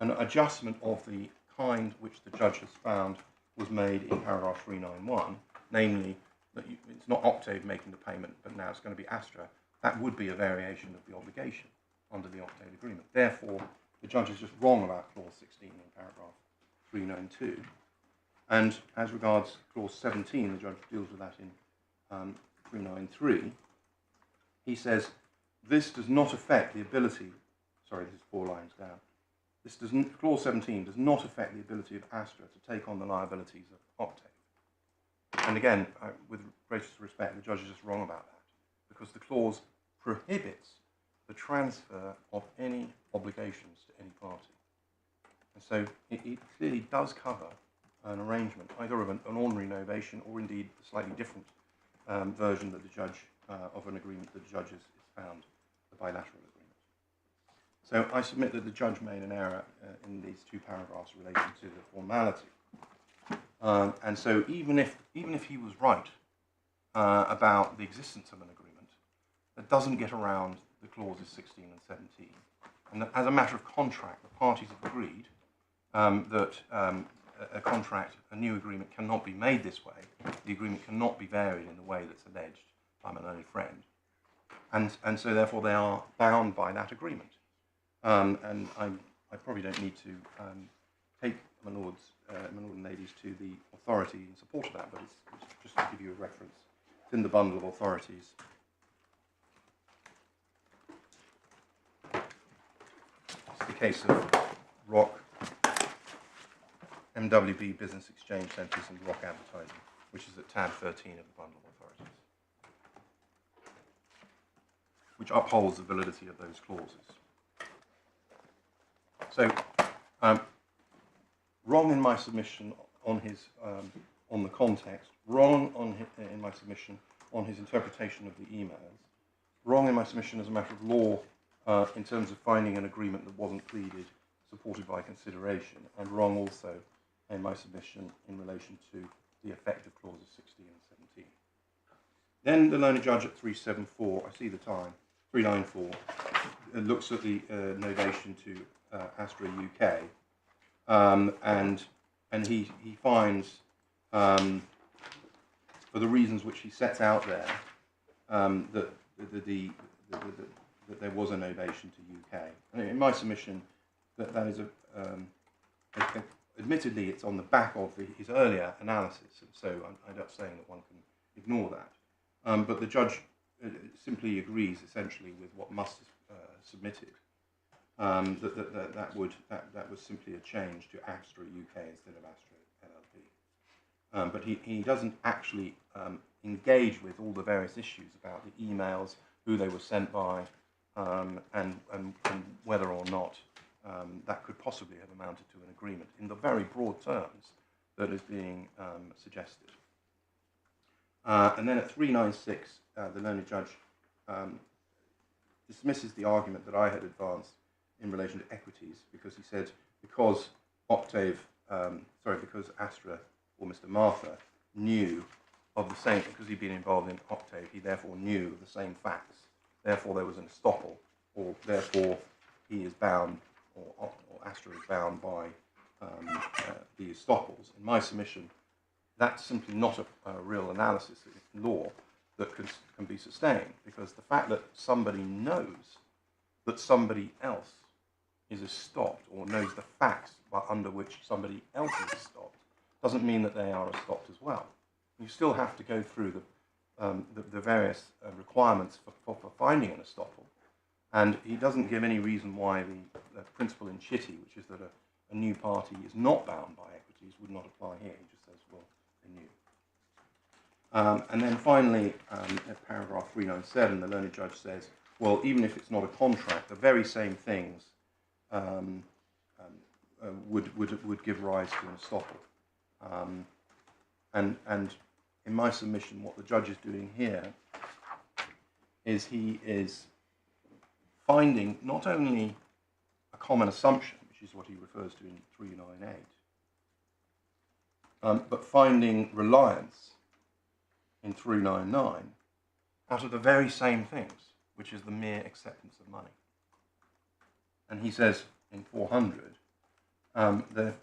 an adjustment of the kind which the judge has found was made in paragraph 391, namely that it's not octave making the payment, but now it's going to be Astra. That would be a variation of the obligation under the octave agreement. Therefore, the judge is just wrong about clause 16 in paragraph 392. And as regards clause 17, the judge deals with that in 393. He says, this does not affect the ability, sorry, this is 4 lines down. Clause 17 does not affect the ability of Astra to take on the liabilities of octave. And again, with greatest respect, the judge is just wrong about that, because the clause prohibits the transfer of any obligations to any party. And so it clearly does cover an arrangement, either of an ordinary novation or indeed a slightly different version that the judge, of an agreement that the judge has found, the bilateral agreement. So I submit that the judge made an error in these 2 paragraphs relating to the formality. And so even if he was right about the existence of an agreement, that doesn't get around the clauses 16 and 17. And that as a matter of contract, the parties have agreed that a contract, a new agreement cannot be made this way. The agreement cannot be varied in the way that's alleged by my learned friend. And so therefore they are bound by that agreement. And I probably don't need to take my lords and ladies to the authority in support of that, but it's just to give you a reference. It's in the bundle of authorities. It's the case of Rock, MWB Business Exchange Centres and Rock Advertising, which is at tab 13 of the bundle of authorities, which upholds the validity of those clauses. So, wrong in my submission on his on the context, wrong in my submission on his interpretation of the emails, wrong in my submission as a matter of law in terms of finding an agreement that wasn't pleaded, supported by consideration, and wrong also in my submission in relation to the effect of clauses 16 and 17. Then the learned judge at 374, I see the time, 394, looks at the novation to Astra UK, and he finds, for the reasons which he sets out there, that there was a novation to UK. And in my submission, that is admittedly it's on the back of his earlier analysis, and so I'm not saying that one can ignore that. But the judge simply agrees essentially with what Musst submitted. That was simply a change to Astra UK instead of Astra LLP. But he doesn't actually engage with all the various issues about the emails, who they were sent by, and whether or not that could possibly have amounted to an agreement in the very broad terms that is being suggested. And then at 396, the learned judge dismisses the argument that I had advanced in relation to equities, because he said because Astra or Mr. Martha knew of the same, because he'd been involved in Octave, he therefore knew of the same facts. Therefore, there was an estoppel, or therefore he is bound, or Astra is bound by the estoppels. In my submission, that's simply not a real analysis in law that can be sustained, because the fact that somebody knows that somebody else is estopped, or knows the facts under which somebody else is estopped, doesn't mean that they are estopped as well. You still have to go through the various requirements for finding an estoppel, And he doesn't give any reason why the principle in Chitty, which is that a new party is not bound by equities, would not apply here. He just says, well, they're new. And then finally, at paragraph 397, the learned judge says, well, even if it's not a contract, the very same things would give rise to an estoppel. And in my submission, what the judge is doing here is he is finding not only a common assumption, which is what he refers to in 398, but finding reliance in 399 out of the very same things, which is the mere acceptance of money. And he says in 400 that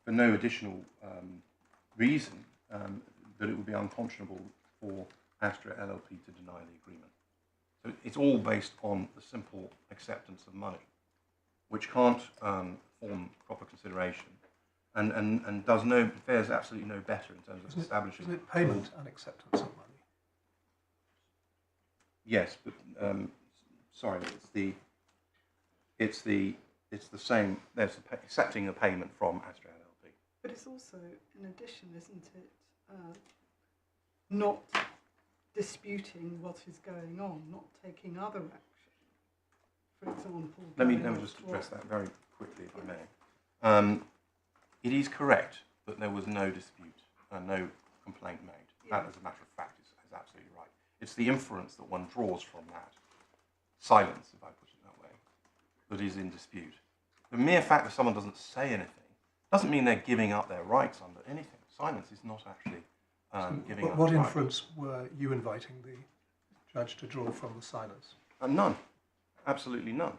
for no additional reason that it would be unconscionable for Astra LLP to deny the agreement. So it's all based on the simple acceptance of money, which can't form proper consideration, and fares absolutely no better in terms of establishing. Isn't it payment and acceptance of money? Yes, but sorry, it's the same. There's accepting a payment from Astra LLP. But it's also, in addition, isn't it, not disputing what is going on, not taking other action. For example, let me just address that very quickly, if I may. It is correct that there was no dispute and no complaint made. Yeah. That, as a matter of fact, is absolutely right. It's the inference that one draws from that silence, if I put it that way, that is in dispute. The mere fact that someone doesn't say anything doesn't mean they're giving up their rights under anything. Silence is not actually giving up. What rights. inference were you inviting the judge to draw from the silence? None. Absolutely none.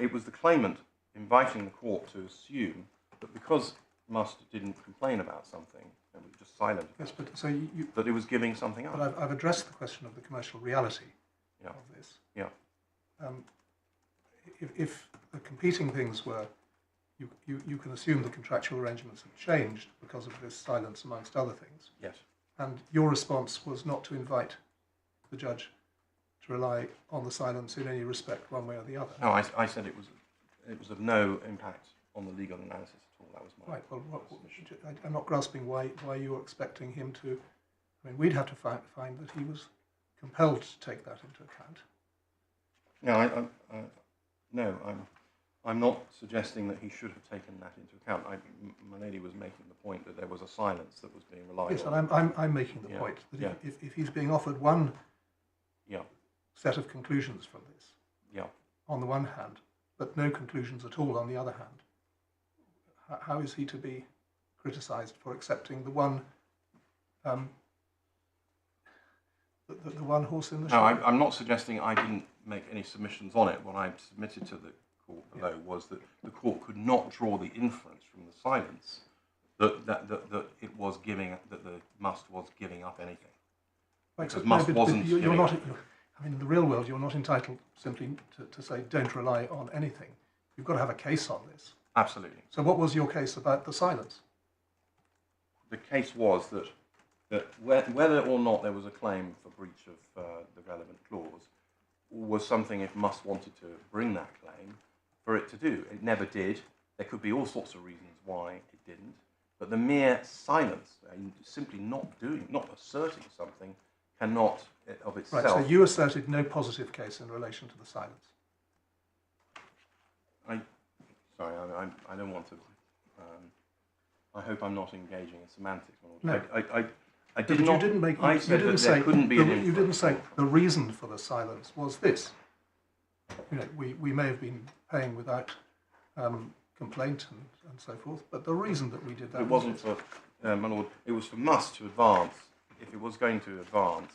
It was the claimant inviting the court to assume that because Musst didn't complain about something and was just silent, Yes, but so you that it was giving something up. but I've addressed the question of the commercial reality Yeah. of this. Yeah. If the competing things were, you can assume the contractual arrangements have changed because of this silence, amongst other things. Yes. And your response was not to invite the judge to rely on the silence in any respect, one way or the other. No, I said it was of no impact on the legal analysis at all. That was my Right. Well, submission. I'm not grasping why you were expecting him to. I mean, we'd have to find that he was compelled to take that into account. No, I'm not suggesting that he should have taken that into account. My lady was making the point that there was a silence that was being relied Yes, on. and I'm making the point that if he's being offered one set of conclusions from this, on the one hand, but no conclusions at all on the other hand, how is he to be criticised for accepting the one the one horse in the show? No, I'm not suggesting I didn't make any submissions on it. What I submitted to the court below was that the court could not draw the inference from the silence that it was giving, that the Musst was giving up anything. Right, Because so, Musst but wasn't you're giving not. up. I mean, in the real world, you're not entitled simply to say don't rely on anything. You've got to have a case on this. Absolutely. So, what was your case about the silence? The case was that whether or not there was a claim for breach of the relevant clause was something if Musst wanted to bring that claim for it to do. It never did. There could be all sorts of reasons why it didn't. But the mere silence, simply not asserting something, cannot of itself. Right, so you asserted no positive case in relation to the silence. I don't want to. I hope I'm not engaging in semantics. No. I did not. You didn't make. I You said didn't that say. there couldn't be an You didn't inference. say the reason for the silence was this. You know, we may have been paying without complaint and so forth, but the reason that we did that It wasn't for, my lord. It was for Musst to advance. If it was going to advance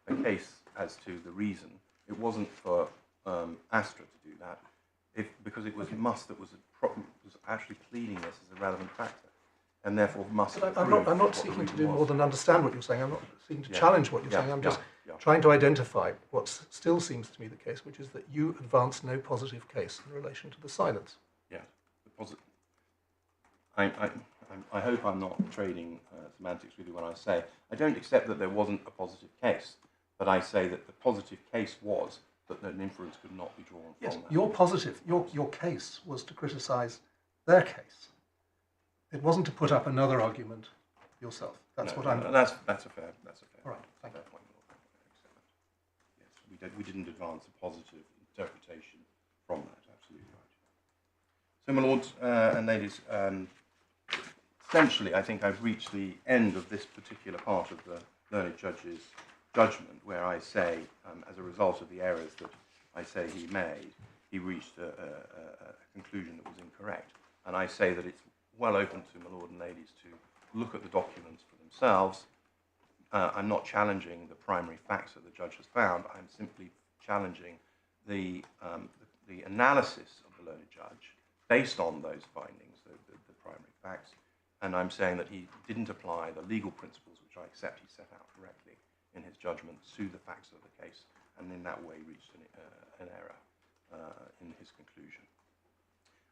a case as to the reason, it wasn't for Astra to do that. Because it was Musst that was actually pleading this as a relevant factor, and therefore Musst. But I'm not seeking to do more than understand what you're saying. I'm not seeking to challenge what you're saying. I'm just trying to identify what still seems to me the case, which is that you advance no positive case in relation to the silence. Yeah, I hope I'm not trading semantics with you when I say I don't accept that there wasn't a positive case, but I say that the positive case was that an inference could not be drawn Yes, from that. you're positive. Your case was to criticise their case. It wasn't to put up another argument yourself. That's No, what I'm. no, that's a fair. All right, thank fair you. point. Yes, we didn't advance a positive interpretation from that. Absolutely right. So, my lords and ladies, essentially, I think I've reached the end of this particular part of the learned judge's judgment, where I say, as a result of the errors that I say he made, he reached a conclusion that was incorrect. And I say that it's well open to my lord and ladies to look at the documents for themselves. I'm not challenging the primary facts that the judge has found. I'm simply challenging the analysis of the learned judge based on those findings, the primary facts. And I'm saying that he didn't apply the legal principles, which I accept he set out correctly in his judgment, to the facts of the case, and in that way reached an error in his conclusion.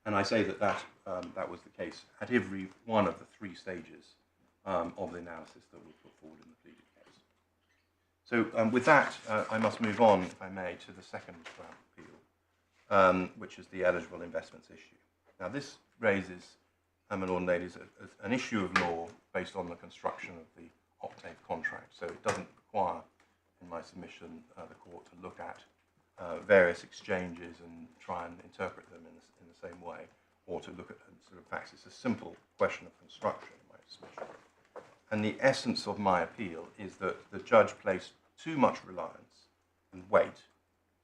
And I say that that was the case at every one of the three stages of the analysis that was put forward in the pleaded case. So with that, I must move on, if I may, to the second ground appeal, which is the eligible investments issue. Now this raises, my lord and ladies, an issue of law based on the construction of the octave contract. So it doesn't require, in my submission, the court to look at various exchanges and try and interpret them in the same way, or to look at sort of facts. It's a simple question of construction, in my submission. And the essence of my appeal is that the judge placed too much reliance and weight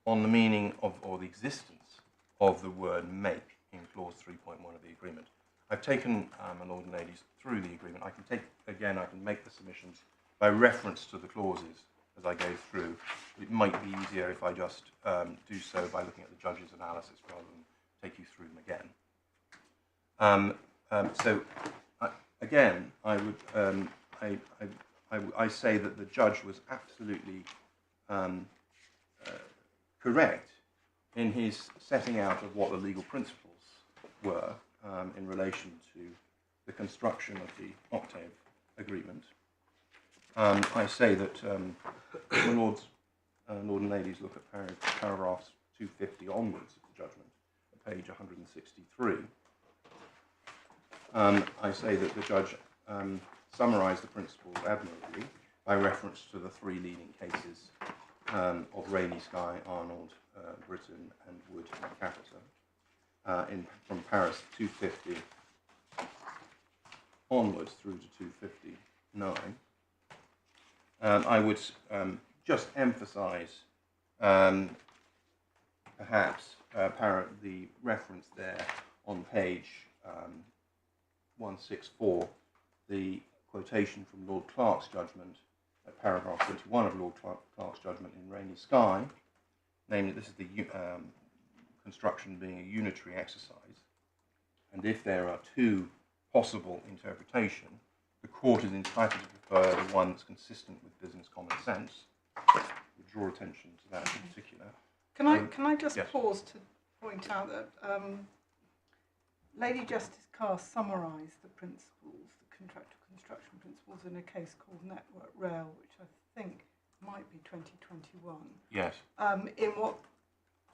on the meaning of, or the existence of the word make in clause 3.1 of the agreement. I've taken, my lord and ladies, through the agreement. I can make the submissions by reference to the clauses as I go through. It might be easier if I just do so by looking at the judge's analysis rather than take you through them again. Again, I would I say that the judge was absolutely correct in his setting out of what the legal principles were in relation to the construction of the octave agreement. I say that the lords and ladies look at paragraphs 250 onwards of the judgment, at page 163. I say that the judge summarised the principles admirably by reference to the three leading cases of Rainy Sky, Arnold, Britain, and Wood and Capita, from Paris 250 onwards through to 259. I would just emphasise, perhaps, the reference there on page 164, the quotation from Lord Clark's judgment at paragraph 21 of Lord Clark's judgment in Rainy Sky, namely this is the construction being a unitary exercise, and if there are two possible interpretations, the court is entitled to prefer the one that's consistent with business common sense. We'll draw attention to that in particular. Can I just yes. pause to point out that Lady Justice Carr summarised the principles, the contractual construction principles, in a case called Network Rail, which I think might be 2021. Yes. In what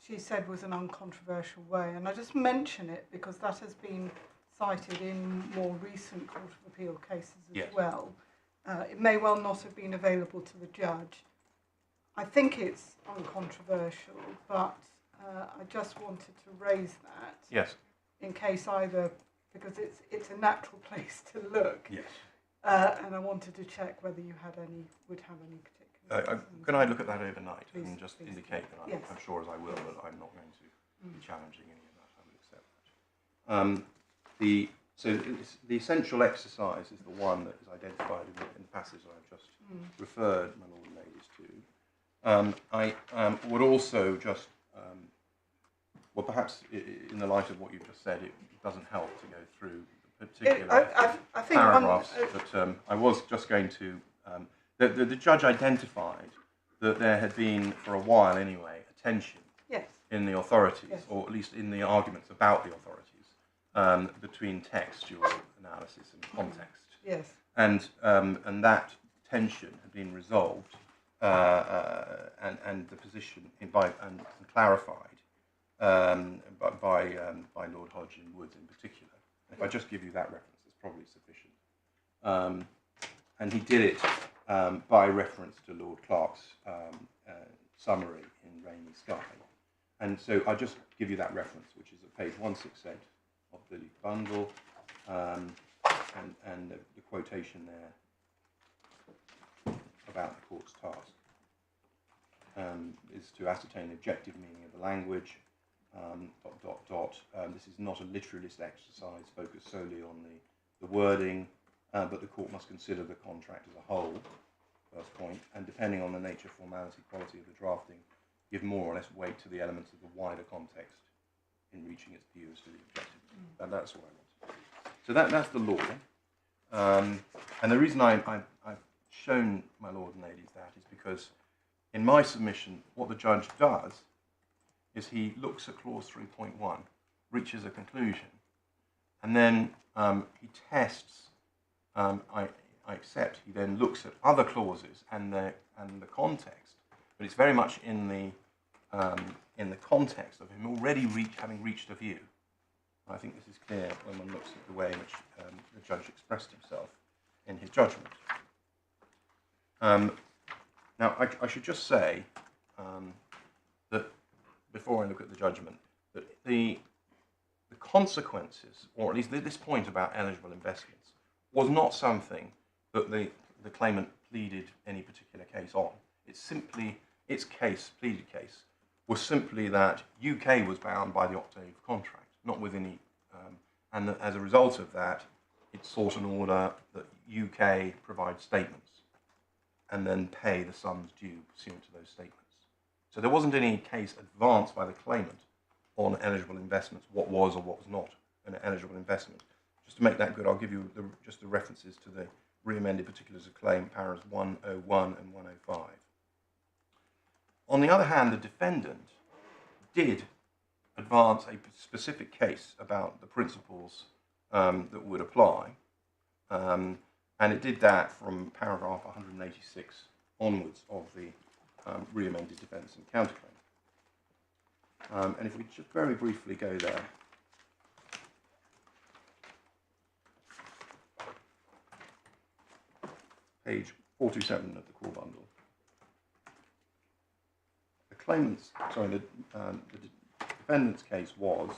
she said was an uncontroversial way, and I just mention it because that has been cited in more recent Court of Appeal cases as yes. well. It may well not have been available to the judge. I think it's uncontroversial, but I just wanted to raise that. Yes. In case either, because it's a natural place to look. Yes. And I wanted to check whether you would have any particular. Can I look at that overnight and just please. indicate that Yes. I'm sure as I will that I'm not going to be challenging any of that. I would accept that. So the essential exercise is the one that is identified in the passage that I've just referred my lord and ladies to. I would also just, well, perhaps in the light of what you've just said, it doesn't help to go through the particular I think paragraphs, but I was just going to. The judge identified that there had been, for a while anyway, a tension in the authorities, or at least in the arguments about the authorities, between textual analysis and context. Yes. And that tension had been resolved and the position and clarified by Lord Hodge and Woods in particular. If I just give you that reference, it's probably sufficient. And he did it by reference to Lord Clarke's summary in Rainy Sky. And so I'll just give you that reference, which is at page 168 of the bundle, and the quotation there about the court's task is to ascertain the objective meaning of the language, ... This is not a literalist exercise focused solely on the wording, but the court must consider the contract as a whole, first point, and depending on the nature, formality, quality of the drafting, give more or less weight to the elements of the wider context in reaching its view as to the objective. And that's what I want. So that's the law. And the reason I've shown, my lord and ladies, that is because in my submission, what the judge does is he looks at clause 3.1, reaches a conclusion, and then he tests, I accept, he then looks at other clauses and the context, but it's very much in the context of him already having reached a view. And I think this is clear when one looks at the way in which the judge expressed himself in his judgment. Now, I should just say that before I look at the judgment, that the consequences, or at least this point about eligible investments, was not something that the claimant pleaded any particular case on. It's simply, its case, pleaded case, was simply that UK was bound by the octave contract, not with any, and that as a result of that, it sought an order that UK provide statements and then pay the sums due pursuant to those statements. So there wasn't any case advanced by the claimant on eligible investments, what was or what was not an eligible investment. Just to make that good, I'll give you just the references to the re-amended particulars of claim, paras 101 and 105. On the other hand, the defendant did advance a specific case about the principles that would apply, and it did that from paragraph 186 onwards of the re-amended defence and counterclaim. And if we just very briefly go there, page 427 of the core bundle. The claimant's, sorry, the defendant's case was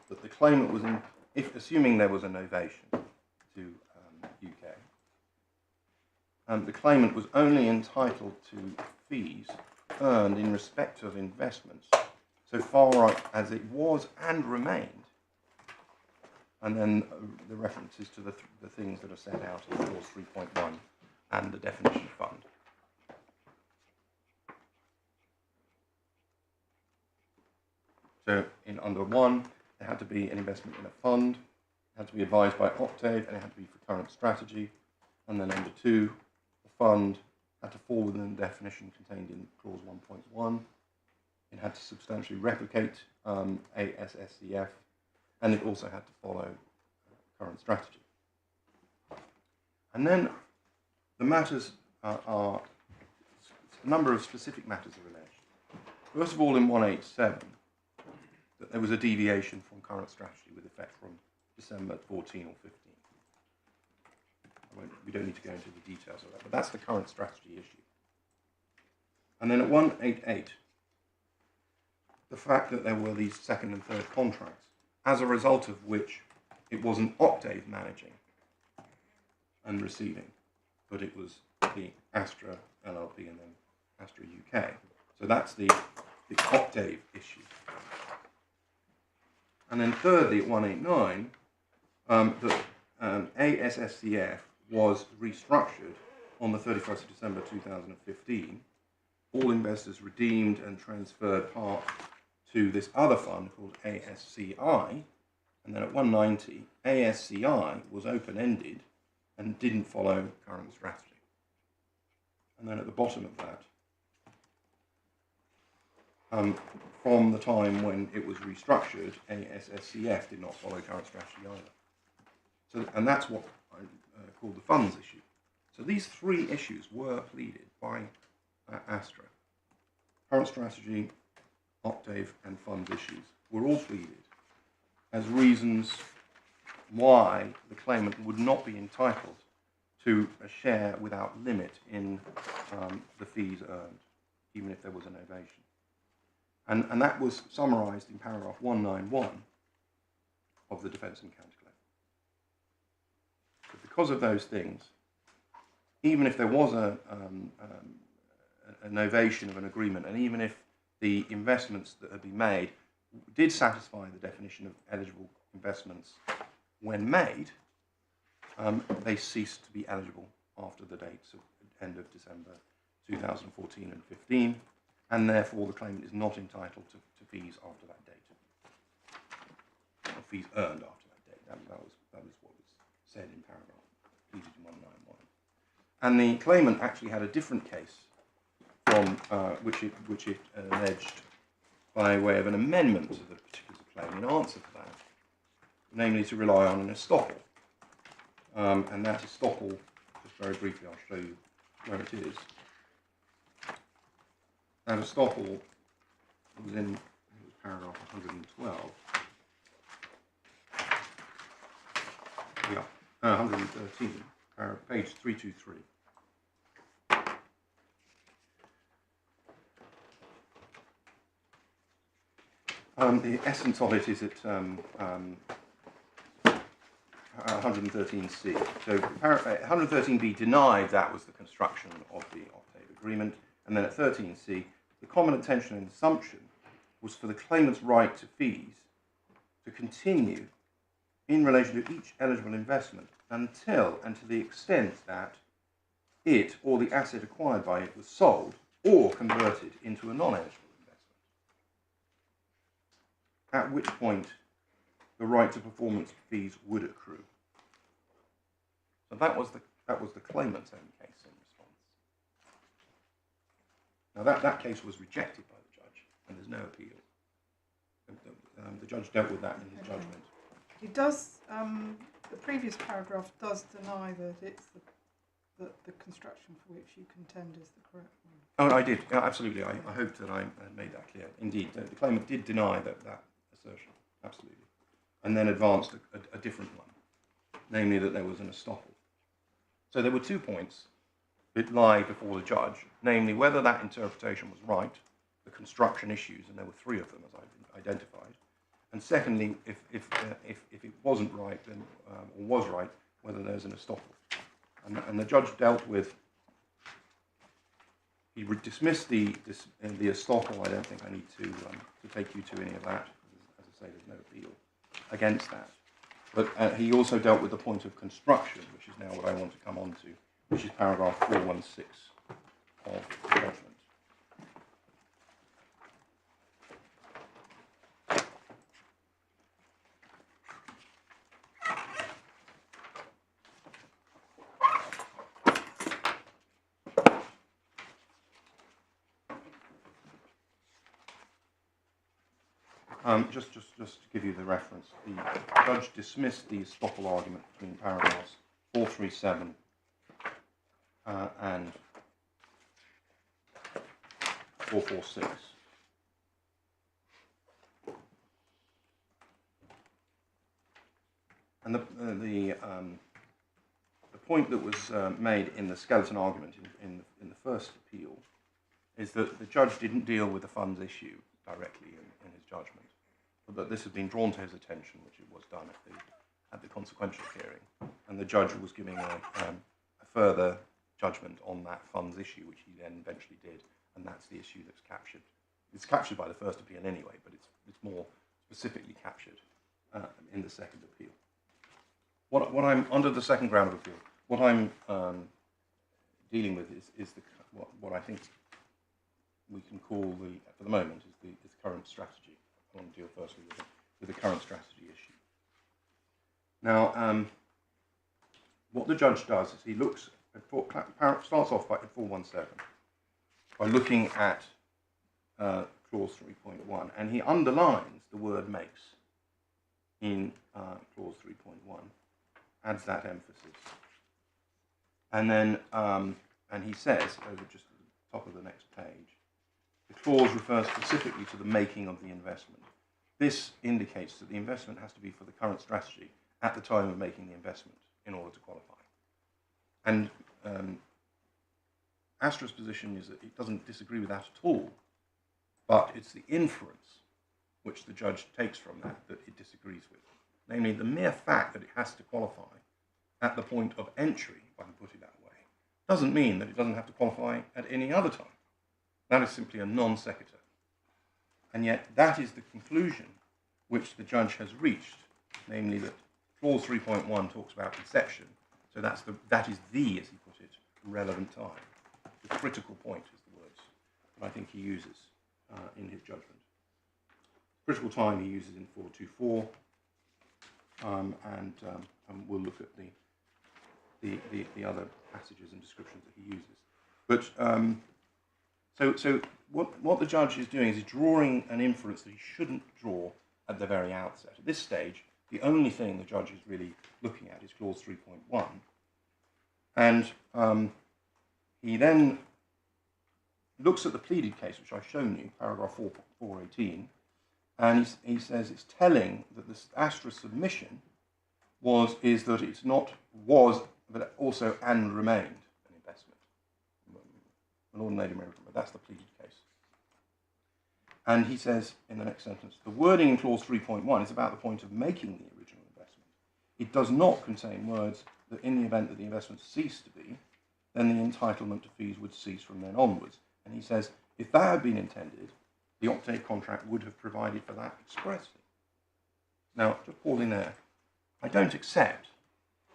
that the claimant was in, assuming there was a novation to UK, the claimant was only entitled to fees earned in respect of investments so far as it was and remained. And then the references to the things that are set out in clause 3.1 and the definition fund. So in under 1, there had to be an investment in a fund, it had to be advised by Octave, and it had to be for current strategy. And then under 2, the fund had to fall within the definition contained in clause 1.1. It had to substantially replicate ASSCF, and it also had to follow current strategy. And then the matters are a number of specific matters are alleged. First of all, in 187, that there was a deviation from current strategy with effect from December 14 or 15. We don't need to go into the details of that, but that's the current strategy issue. And then at 188, the fact that there were these second and third contracts, as a result of which it wasn't Octave managing and receiving, but it was the Astra LLP and then Astra UK. So that's the Octave issue. And then thirdly, at 189, that ASSCF was restructured on the 31st of December 2015. All investors redeemed and transferred part to this other fund called ASCI. And then at 190, ASCI was open-ended and didn't follow current strategy. And then at the bottom of that, from the time when it was restructured, ASSCF did not follow current strategy either. So, and that's what I call the funds issue. So these three issues were pleaded by Astra. Current strategy, octave, and funds issues were all pleaded as reasons why the claimant would not be entitled to a share without limit in the fees earned, even if there was a novation. And that was summarised in paragraph 191 of the defence and counterclaim. But because of those things, even if there was a novation of an agreement, and even if the investments that had been made did satisfy the definition of eligible investments when made, they ceased to be eligible after the dates of end of December 2014 and 15, and therefore the claimant is not entitled to fees after that date, or fees earned after that date. That was what was said in paragraph pleaded in 191. And the claimant actually had a different case from which it alleged by way of an amendment to the particular claim in answer to that, namely to rely on an estoppel. And that estoppel, just very briefly, I'll show you where it is. That estoppel was in paragraph 112. Yeah, 113, page 323. The essence of it is at 113C. So 113B denied that was the construction of the octave agreement, and then at 13C, the common intention and assumption was for the claimant's right to fees to continue in relation to each eligible investment until and to the extent that it or the asset acquired by it was sold or converted into a non-eligible investment, at which point the right to performance fees would accrue. So that was the claimant's own case in response. Now that case was rejected by the judge, and there's no appeal. The judge dealt with that in his judgment. He does. The previous paragraph does deny that it's the construction for which you contend is the correct one. Oh, I did. Yeah, absolutely. I hope that I made that clear. Indeed, the claimant did deny that assertion. Absolutely. And then advanced a different one, namely that there was an estoppel. So there were 2 points that lie before the judge, namely whether that interpretation was right, the construction issues, and there were 3 of them as I've identified, and secondly, if it wasn't right, then or was right, whether there's an estoppel. And the judge dealt with. He dismissed the estoppel. I don't think I need to take you to any of that. As I say, there's no appeal against that. But he also dealt with the point of construction, which is now what I want to come on to, which is paragraph 416 of the judgment. Just to give you the reference, the judge dismissed the estoppel argument between paragraphs 437 and 446. And the point that was made in the skeleton argument in the first appeal is that the judge didn't deal with the funds issue directly in his judgment, but that this had been drawn to his attention, which it was done at the consequential hearing, and the judge was giving a further judgment on that funds issue, which he then eventually did, and that's the issue that's captured. It's captured by the first appeal anyway, but it's more specifically captured in the second appeal. What I'm under the second ground of appeal, what I'm dealing with is what I think we can call for the moment is the current strategy. I want to deal firstly with the current strategy issue. Now, what the judge does is he looks at starts off at 417 by looking at clause 3.1, and he underlines the word makes in clause 3.1, adds that emphasis, and then and he says, those are just the top of the next page, the clause refers specifically to the making of the investment. This indicates that the investment has to be for the current strategy at the time of making the investment in order to qualify. And Astra's position is that it doesn't disagree with that at all, but it's the inference which the judge takes from that that it disagrees with. Namely, the mere fact that it has to qualify at the point of entry, if I can put it that way, doesn't mean that it doesn't have to qualify at any other time. That is simply a non sequitur. And yet that is the conclusion which the judge has reached, namely that clause 3.1 talks about inception, so that is the, as he put it, relevant time. The critical point is the words that I think he uses in his judgment. Critical time he uses in 424, and we'll look at the other passages and descriptions that he uses. But so what the judge is doing is he's drawing an inference that he shouldn't draw at the very outset. At this stage, the only thing the judge is really looking at is clause 3.1. And he then looks at the pleaded case, which I've shown you, paragraph 418, and he says it's telling that the Astra submission is that it's not was, but also and remained an investment. An ordinary American, but that's the pleaded case. And he says in the next sentence, the wording in clause 3.1 is about the point of making the original investment. It does not contain words that in the event that the investment ceased to be, then the entitlement to fees would cease from then onwards. And he says, if that had been intended, the octave contract would have provided for that expressly. Now, just pausing there, I don't accept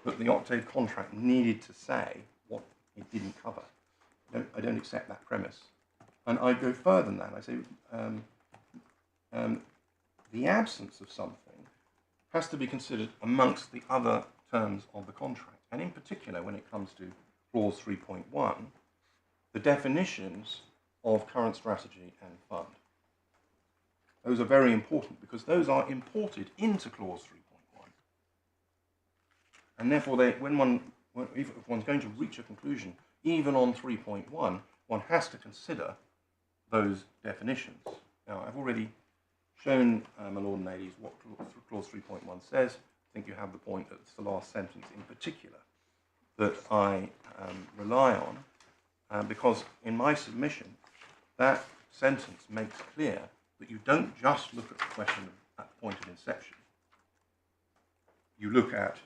that the octave contract needed to say what it didn't cover. I don't accept that premise. And I go further than that. I say the absence of something has to be considered amongst the other terms of the contract. And in particular, when it comes to clause 3.1, the definitions of current strategy and fund. Those are very important because those are imported into clause 3.1. And therefore, if one's going to reach a conclusion, even on 3.1, one has to consider those definitions. Now, I've already shown, my lord and ladies, what clause 3.1 says. I think you have the point that it's the last sentence in particular that I rely on, because in my submission, that sentence makes clear that you don't just look at the question at the point of inception. You look at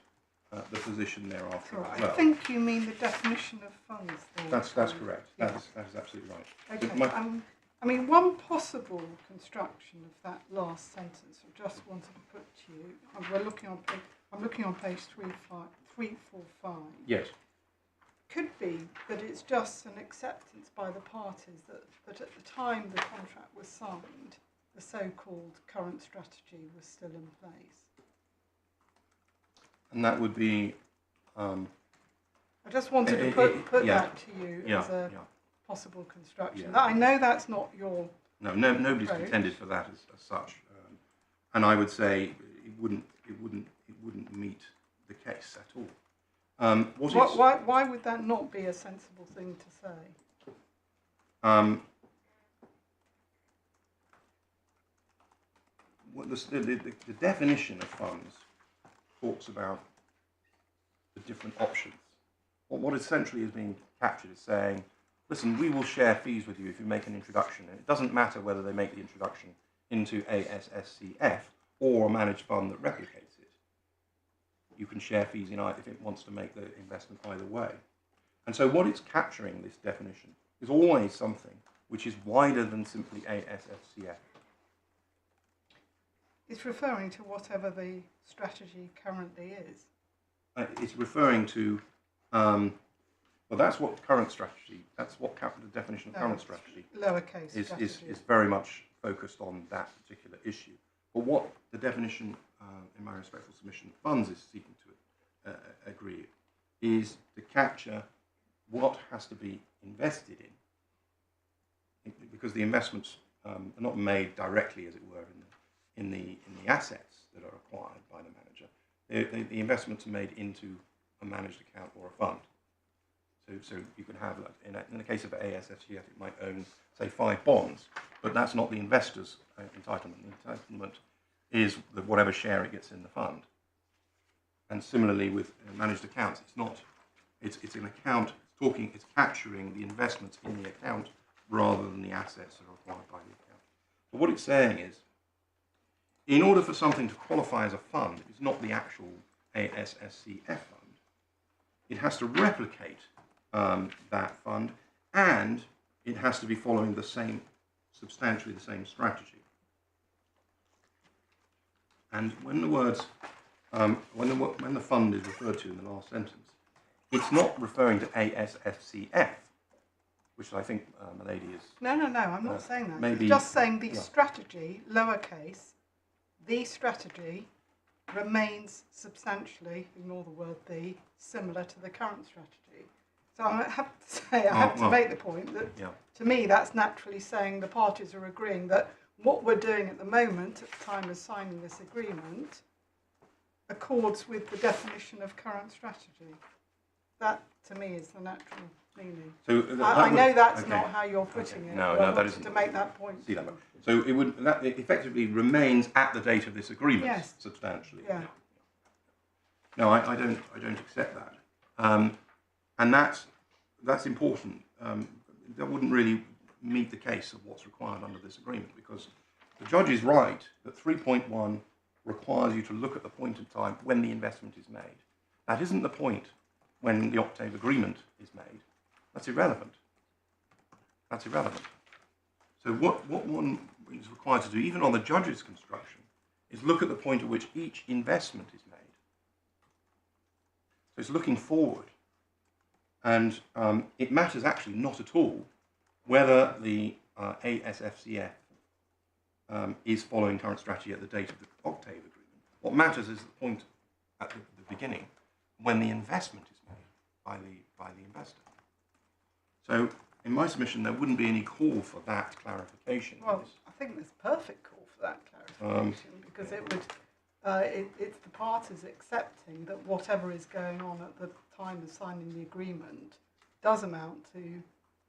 the position thereafter as well. I think you mean the definition of funds. That's correct. Yeah. That is absolutely right. Okay. So I mean, one possible construction of that last sentence I just wanted to put to you. I'm looking on page 345. Yes. Could be that it's just an acceptance by the parties that at the time the contract was signed, the so-called current strategy was still in place. And that would be... I just wanted to put yeah. that to you as a possible construction. Yeah. I know that's not your... Nobody's approach. Contended for that as such. And I would say it wouldn't meet the case at all. Why would that not be a sensible thing to say? The definition of funds talks about the different options. What essentially is being captured is saying, listen, we will share fees with you if you make an introduction. And it doesn't matter whether they make the introduction into ASSCF or a managed fund that replicates it. You can share fees in either if it wants to make the investment either way. And so what it's capturing, this definition, is always something which is wider than simply ASFCF. It's referring to whatever the strategy currently is. It's referring to, well, that's what current strategy, that's what the definition of current strategy Lowercase is very much focused on that particular issue. But what the definition, in my respectful submission, funds is seeking to agree is to capture what has to be invested in, because the investments are not made directly, as it were, in the assets that are acquired by the manager. The investments are made into a managed account or a fund. So you could have, like, in the case of ASFCF, it might own, say, 5 bonds, but that's not the investor's entitlement. The entitlement is whatever share it gets in the fund. And similarly with managed accounts, it's not. It's an account. It's capturing the investments in the account rather than the assets that are required by the account. But what it's saying is, in order for something to qualify as a fund, it's not the actual ASFCF fund. It has to replicate that fund, and it has to be following substantially the same strategy. And when the words, when the fund is referred to in the last sentence, it's not referring to ASFCF, which I think Milady is. No, I'm not saying that. Maybe, it's just saying the strategy, lowercase, the strategy remains substantially, ignore the word the, similar to the current strategy. So I have to say, I have to make the point that, to me, that's naturally saying the parties are agreeing that what we're doing at the moment, at the time of signing this agreement, accords with the definition of current strategy. That, to me, is the natural meaning. So I know that's not how you're putting it. No, that isn't. To make that point. See that. So it effectively remains at the date of this agreement, substantially. Yeah. No, I don't accept that. And that's important. That wouldn't really meet the case of what's required under this agreement, because the judge is right that 3.1 requires you to look at the point in time when the investment is made. That isn't the point when the Octave agreement is made. That's irrelevant. That's irrelevant. So what one is required to do, even on the judge's construction, is look at the point at which each investment is made. So it's looking forward. And it matters actually not at all whether the ASFCF is following current strategy at the date of the Octave agreement. What matters is the point at the beginning when the investment is made by the investor. So in my submission, there wouldn't be any call for that clarification. Well, I think there's perfect call for that clarification, because it would, it's the parties accepting that whatever is going on at the time of signing the agreement does amount to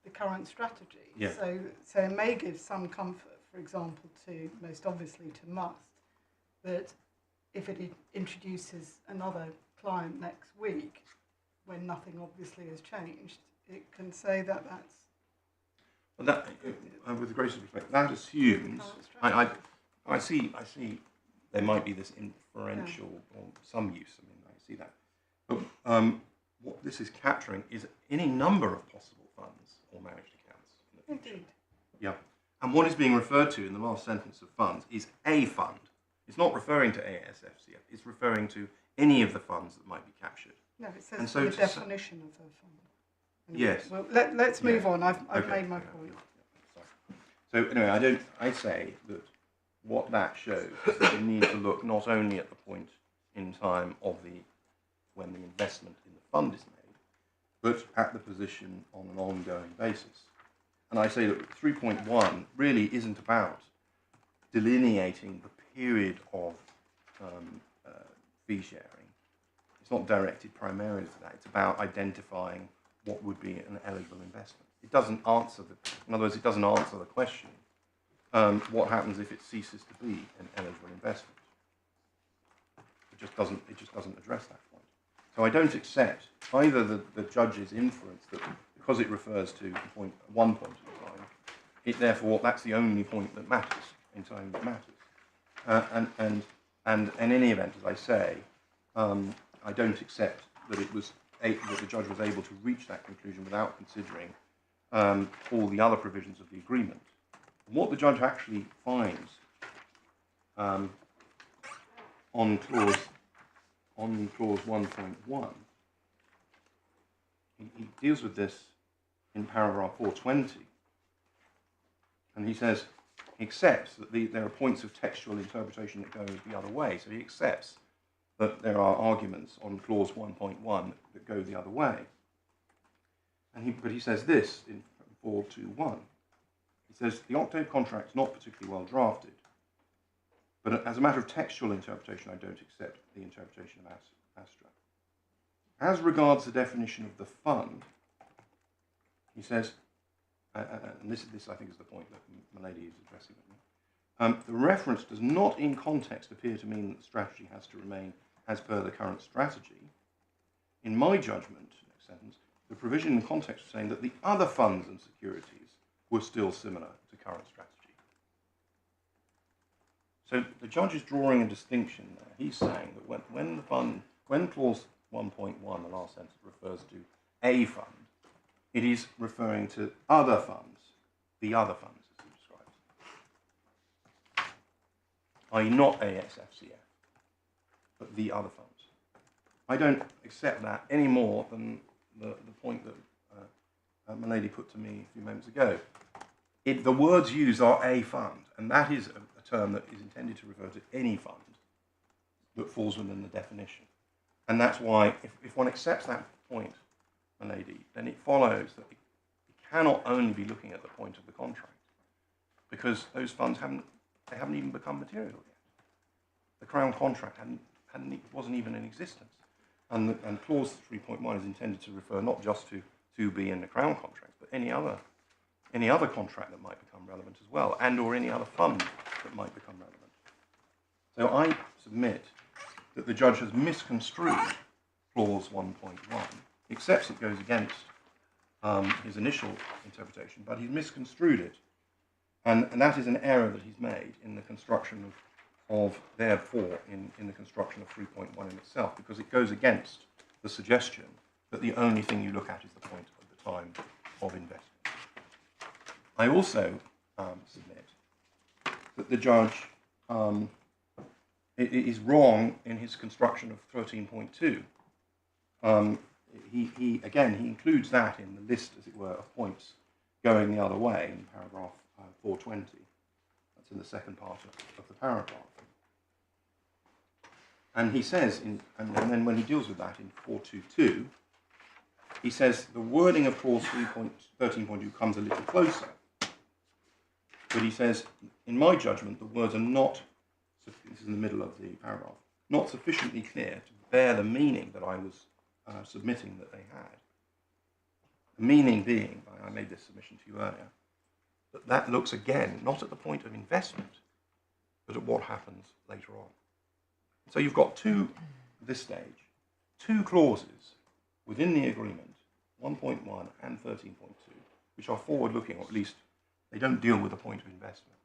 the current strategy. Yeah. So it may give some comfort, for example, to, most obviously to Musst, that if it introduces another client next week, when nothing obviously has changed, it can say that that's... Well, that, with the greatest respect, that assumes... I see there might be this inferential or some use, I mean, I see that. But what this is capturing is any number of possible funds or managed accounts in the future. Indeed. Yeah. And what is being referred to in the last sentence of funds is a fund. It's not referring to ASFCF. It's referring to any of the funds that might be captured. No, it says the definition of a fund. Yes. Well, let's move on. I've made my point. So anyway, I say that what that shows is that you need to look not only at the point in time of when the investment in the fund is made, but at the position on an ongoing basis. And I say that 3.1 really isn't about delineating the period of fee sharing. It's not directed primarily to that. It's about identifying what would be an eligible investment. It doesn't answer in other words, it doesn't answer the question, what happens if it ceases to be an eligible investment? It just doesn't address that point. So I don't accept either the judge's inference that because it refers to one point in time, therefore that's the only point that matters in time that matters. And in any event, as I say, I don't accept that that the judge was able to reach that conclusion without considering all the other provisions of the agreement. What the judge actually finds on clause 1.1, he deals with this in paragraph 420, and he says he accepts that there are points of textual interpretation that go the other way. So he accepts that there are arguments on clause 1.1 that go the other way. But he says this in 421. He says the Octave contract is not particularly well drafted, but as a matter of textual interpretation, I don't accept the interpretation of Astra. As regards the definition of the fund, He says, and this I think is the point that Milady is addressing. The reference does not in context appear to mean that the strategy has to remain as per the current strategy. In my judgment, next sentence, the provision in the context is saying that the other funds and securities were still similar to current strategy. So the judge is drawing a distinction there. He's saying that when clause 1.1, the last sentence, refers to a fund, it is referring to other funds, the other funds as he describes, i.e. not ASFCF, but the other funds. I don't accept that any more than the point that Milady put to me a few moments ago. The words used are a fund, and that is a term that is intended to refer to any fund that falls within the definition. And that's why, if one accepts that point, Milady, then it follows that it cannot only be looking at the point of the contract, because those funds haven't even become material yet. The Crown contract wasn't even in existence. And clause 3.1 is intended to refer not just to 2B in the Crown contract, but any other contract that might become relevant as well, and or any other fund that might become relevant. So I submit that the judge has misconstrued clause 1.1, accepts it goes against his initial interpretation, but he's misconstrued it. And that is an error that he's made in the construction of therefore, in the construction of 3.1 in itself, because it goes against the suggestion that the only thing you look at is the point of the time of investment. I also submit that the judge is wrong in his construction of 13.2. He includes that in the list, as it were, of points going the other way in paragraph 420. That's in the second part of the paragraph. And he says, and then when he deals with that in 422, he says the wording of clause 13.2 comes a little closer. But he says, in my judgment, the words are not, this is in the middle of the paragraph, not sufficiently clear to bear the meaning that I was submitting that they had. The meaning being, I made this submission to you earlier, that looks again not at the point of investment, but at what happens later on. So you've got at this stage, two clauses within the agreement, 1.1 and 13.2, which are forward-looking, or at least they don't deal with the point of investment.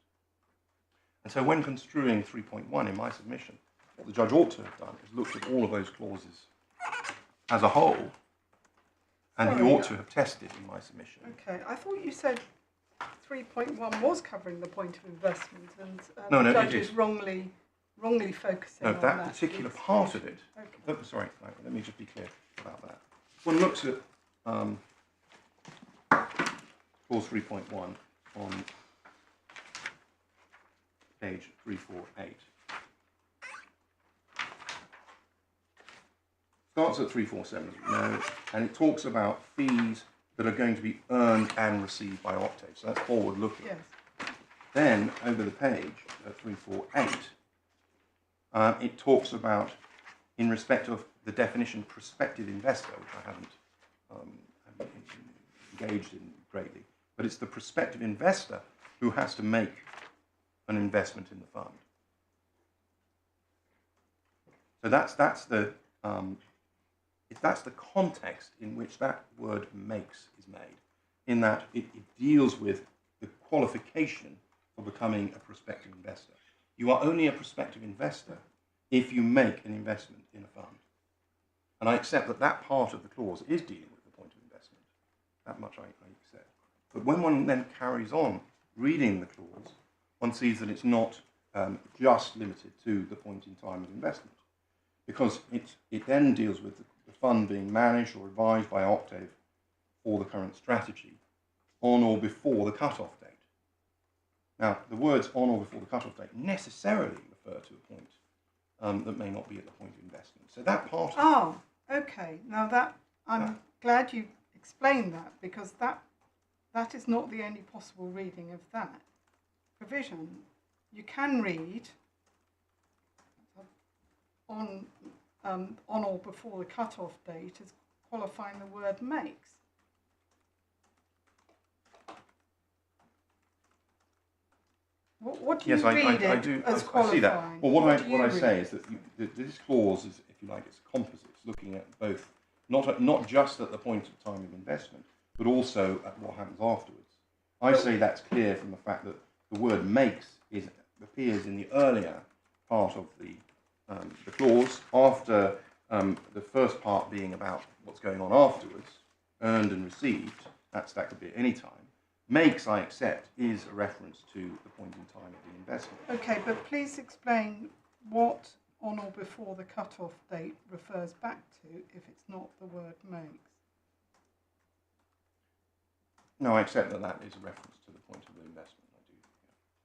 And so when construing 3.1 in my submission, what the judge ought to have done is looked at all of those clauses as a whole, and he ought to have tested in my submission. Okay, I thought you said 3.1 was covering the point of investment, and the judge is wrongly focusing on that. No, that particular part of it. Okay. Sorry, let me just be clear about that. One looks at clause 3.1 on page 348. Starts at 347, as we know, and it talks about fees that are going to be earned and received by Octave. So that's forward-looking. Yes. Then, over the page, at 348, it talks about, in respect of the definition prospective investor, which I haven't engaged in greatly, but it's the prospective investor who has to make an investment in the fund. So that's the context in which that word makes is made, in that it deals with the qualification for becoming a prospective investor. You are only a prospective investor if you make an investment in a fund. And I accept that that part of the clause is dealing with the point of investment. That much I accept. But when one then carries on reading the clause, one sees that it's not just limited to the point in time of investment, because it then deals with the fund being managed or advised by Octave for the current strategy on or before the cut-off date. Now, the words on or before the cut-off date necessarily refer to a point that may not be at the point of investment. So that part... Oh, okay. Now I'm glad you explained that, because that is not the only possible reading of that provision. You can read on or before the cut-off date as qualifying the word makes. What do you Yes, read I it do. as I qualifying? see that. Well, what do you I read? say is that this clause is, if you like, it's a composite. It's looking at both, not just at the point of time of investment, but also at what happens afterwards. I say that's clear from the fact that the word makes appears in the earlier part of the clause, after the first part being about what's going on afterwards, earned and received. That could be at any time. Makes, I accept, is a reference to the point in time of the investment. Okay, but please explain what on or before the cut-off date refers back to if it's not the word makes. No, I accept that is a reference to the point of the investment. I do.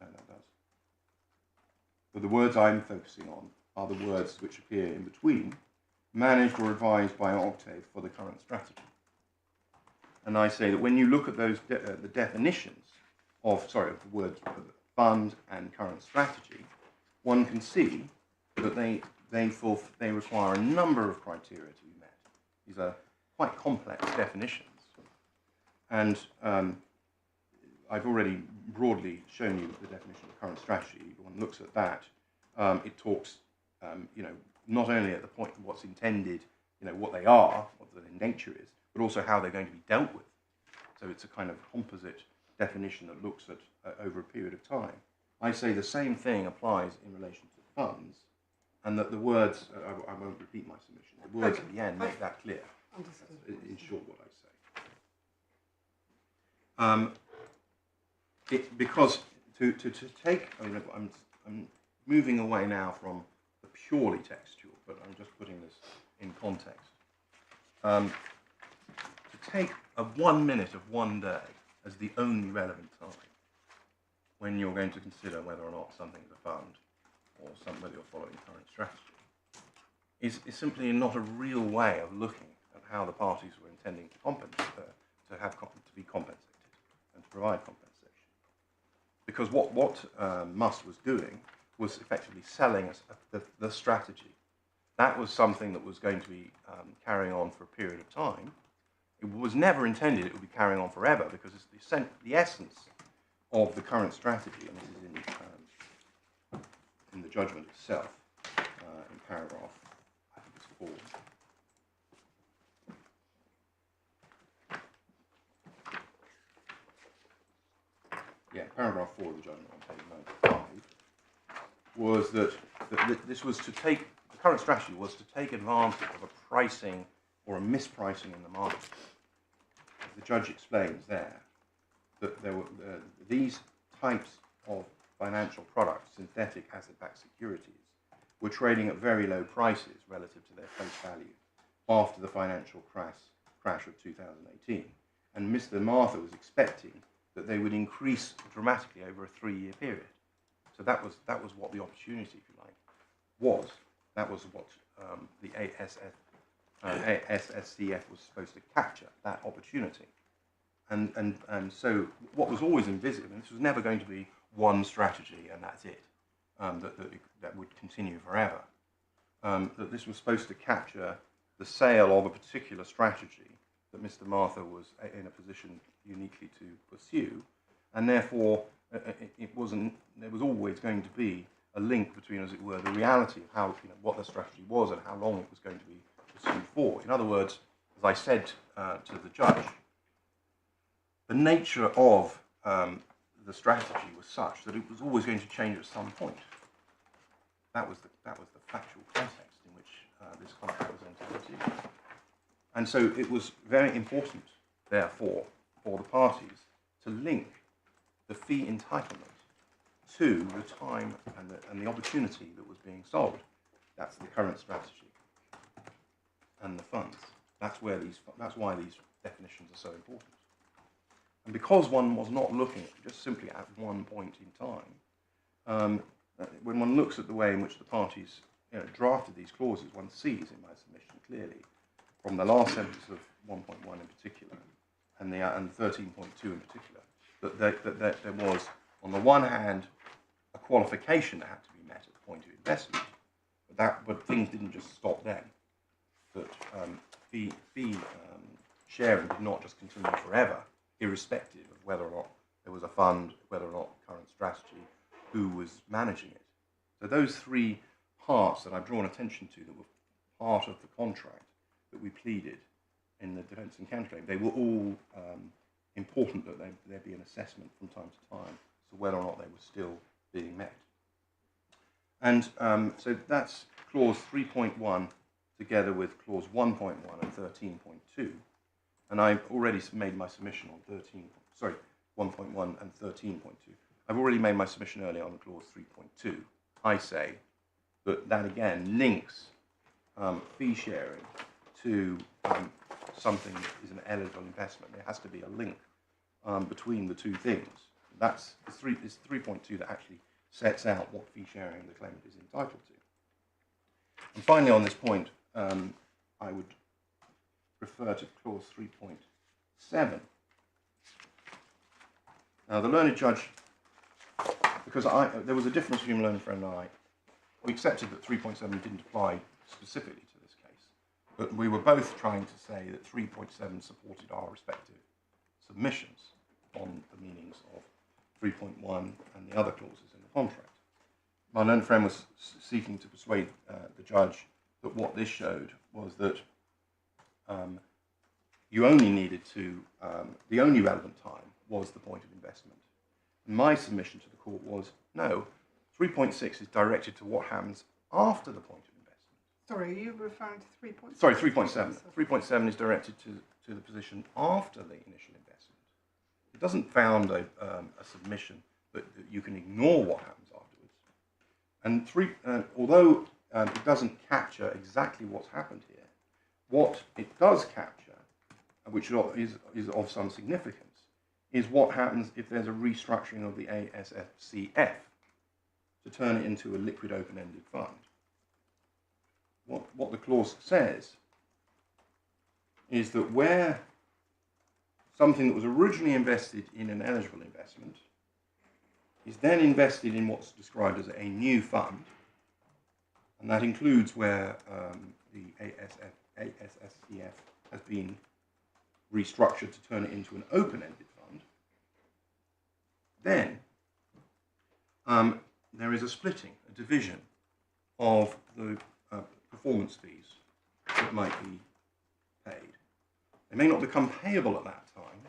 Yeah, that does. But the words I'm focusing on are the words which appear in between, managed or advised by Octave for the current strategy. And I say that when you look at those the definitions of the words fund and current strategy, one can see that they require a number of criteria to be met. These are quite complex definitions. And I've already broadly shown you the definition of current strategy. If one looks at that, it talks, not only at the point of what's intended, what they are, what the nature is, but also how they're going to be dealt with. So it's a kind of composite definition that looks at over a period of time. I say the same thing applies in relation to funds, and that the words, I won't repeat my submission, the words at the end make that clear. Understood. That's in short what I say. Because to take, I'm moving away now from the purely textual, but I'm just putting this in context. To take a 1 minute of one day as the only relevant time when you're going to consider whether or not something is a fund or whether you're following current strategy is simply not a real way of looking at how the parties were intending to be compensated and to provide compensation. Because what Musst was doing was effectively selling us the strategy. That was something that was going to be carrying on for a period of time. It was never intended it would be carrying on forever, because it's the essence of the current strategy, and this is in the judgment itself, in paragraph, I think it's 4. Yeah, paragraph 4 of the judgment on page 95 was that this was to take, the current strategy was to take advantage of a pricing or a mispricing in the market. As the judge explains there, that there were these types of financial products, synthetic asset-backed securities, were trading at very low prices relative to their face value after the financial crash of 2018. And Mr. Martha was expecting that they would increase dramatically over a 3-year period. So that was what the opportunity, if you like, was. That was what the SSCF was supposed to capture, that opportunity. And so what was always invisible, and this was never going to be one strategy and that's it, that would continue forever, that this was supposed to capture the sale of a particular strategy that Mr. Martha was in a position uniquely to pursue, and therefore there was always going to be a link between, as it were, the reality of how, what the strategy was and how long it was going to be pursued for. In other words, as I said to the judge, the nature of the strategy was such that it was always going to change at some point. That was the factual context in which this contract was entered into. And so it was very important, therefore, for the parties to link the fee entitlement to the time and the opportunity that was being sold. That's the current strategy and the funds. That's why these definitions are so important. And because one was not looking just simply at one point in time, when one looks at the way in which the parties drafted these clauses, one sees in my submission clearly, from the last sentence of 1.1 in particular, and 13.2 in particular, that there was, on the one hand, a qualification that had to be met at the point of investment, but things didn't just stop then. That fee sharing did not just continue forever, irrespective of whether or not there was a fund, whether or not current strategy, who was managing it. So those three parts that I've drawn attention to that were part of the contract that we pleaded in the defence and counterclaim, they were all important that there be an assessment from time to time as to whether or not they were still being met. And so that's clause 3.1 together with clause 1.1 and 13.2. And I've already made my submission on 1.1 and 13.2. I've already made my submission earlier on clause 3.2. I say that again links fee sharing to something that is an eligible investment. There has to be a link between the two things. That's 3.2 that actually sets out what fee sharing the claimant is entitled to. And finally, on this point, I would refer to clause 3.7. Now, the learned judge, because there was a difference between learned friend and I, we accepted that 3.7 didn't apply specifically to this case, but we were both trying to say that 3.7 supported our respective submissions on the meanings of 3.1 and the other clauses in the contract. My learned friend was seeking to persuade the judge that what this showed was that you only needed to, the only relevant time was the point of investment. And my submission to the court was, no, 3.6 is directed to what happens after the point of investment. Sorry, are you referring to 3.7? Sorry, 3.7. 3.7 is directed to the position after the initial investment. It doesn't found a submission that you can ignore what happens afterwards. And although it doesn't capture exactly what's happened here, what it does capture, which is of some significance, is what happens if there's a restructuring of the ASFCF to turn it into a liquid open-ended fund. What the clause says is that where something that was originally invested in an eligible investment is then invested in what's described as a new fund, and that includes where the ASFCF has been restructured to turn it into an open-ended fund, then there is a splitting, a division of the performance fees that might be paid. They may not become payable at that time,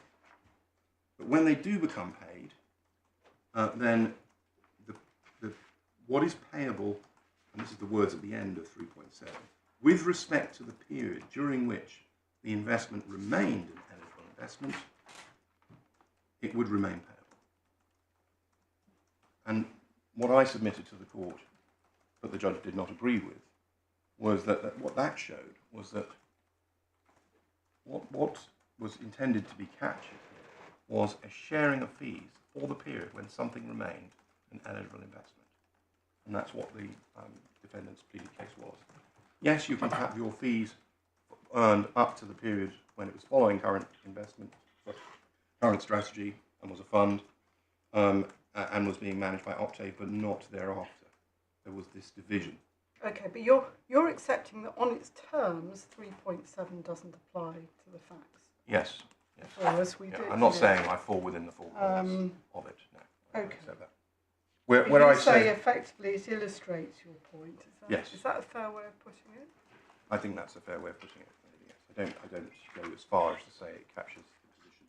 but when they do become paid, then what is payable, and this is the words at the end of 3.7, with respect to the period during which the investment remained an eligible investment, it would remain payable. And what I submitted to the court, but the judge did not agree with, was that what that showed was that what was intended to be captured here was a sharing of fees for the period when something remained an eligible investment. And that's what the defendant's pleaded case was. Yes, you can have your fees earned up to the period when it was following current investment, current strategy, and was a fund, and was being managed by Optave, but not thereafter. There was this division. Okay, but you're accepting that on its terms, 3.7 doesn't apply to the facts. Yes. Yes. Whereas we Yeah, do. I'm not saying I fall within the four corners of it. No. I Okay. accept that. But Where you I say effectively it illustrates your point. Yes. Is that a fair way of putting it? I think that's a fair way of putting it. Yes. I don't go as far as to say it captures the position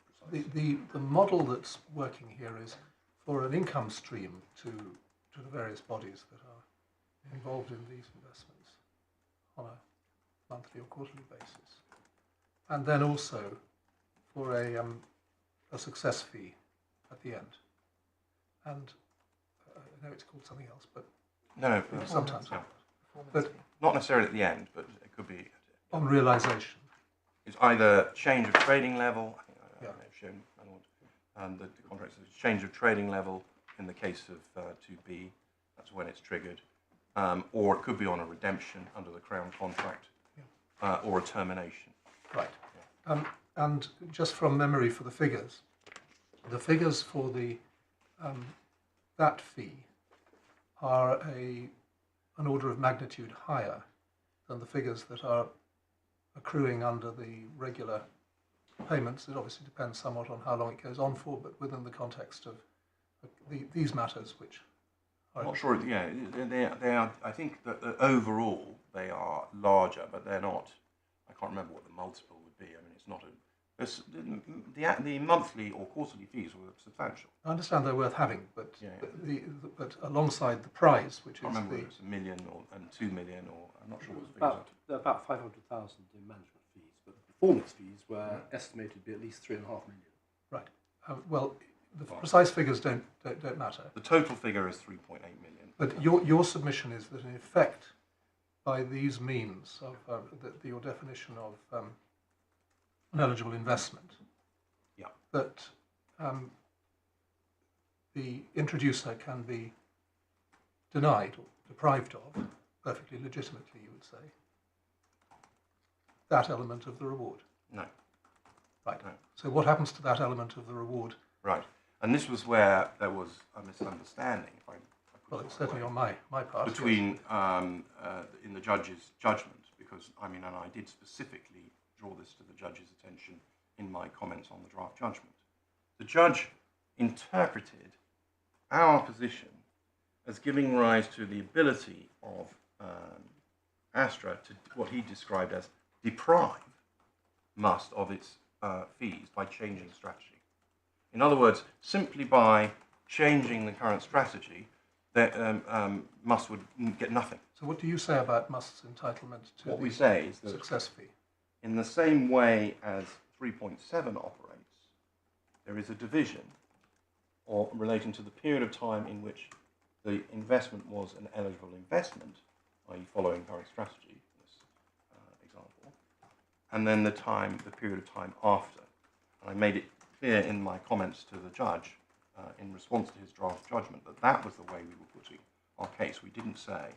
precisely. The model that's working here is for an income stream to the various bodies that are involved in these investments on a monthly or quarterly basis, and then also for a success fee at the end. And I know it's called something else, but No, sometimes no. But Not necessarily at the end, but it could be. on realisation. It's either change of trading level. I think I may have shown and the contract says change of trading level in the case of 2B. That's when it's triggered, or it could be on a redemption under the Crown contract, or a termination. Right. And just from memory for the figures for the that fee are an order of magnitude higher than the figures that are accruing under the regular payments. It obviously depends somewhat on how long it goes on for, but within the context of these matters, which I'm not sure. Yeah, they are. I think that overall they are larger, but they're not. I can't remember what the multiple would be. I mean, it's not a. The monthly or quarterly fees were substantial. I understand they're worth having, but Yeah. but alongside the prize, which I is remember the it was $1 million and 2 million, or I'm not sure what the figures About, about 500,000 in management fees, but the performance fees were estimated to be at least 3.5 million. right. Well, the precise figures don't matter. The total figure is 3.8 million. But your submission is that in effect, by these means of your definition of an eligible investment, Yeah. that the introducer can be denied or deprived of, perfectly legitimately, you would say, that element of the reward. No. Right. No. So what happens to that element of the reward? Right. And this was where there was a misunderstanding, if I put Well, it it's that certainly way, on my part. between in the judge's judgment, because I mean, and I did specifically draw this to the judge's attention in my comments on the draft judgment. The judge interpreted our position as giving rise to the ability of Astra to what he described as deprive Musst of its fees by changing strategy. In other words, simply by changing the current strategy, that Musst would get nothing. So what do you say about Must's entitlement to What the we say is that success fee? in the same way as 3.7 operates, there is a division or relating to the period of time in which the investment was an eligible investment, i.e. following current strategy, in this example, and then the period of time after. And I made it clear in my comments to the judge in response to his draft judgment that that was the way we were putting our case. We didn't say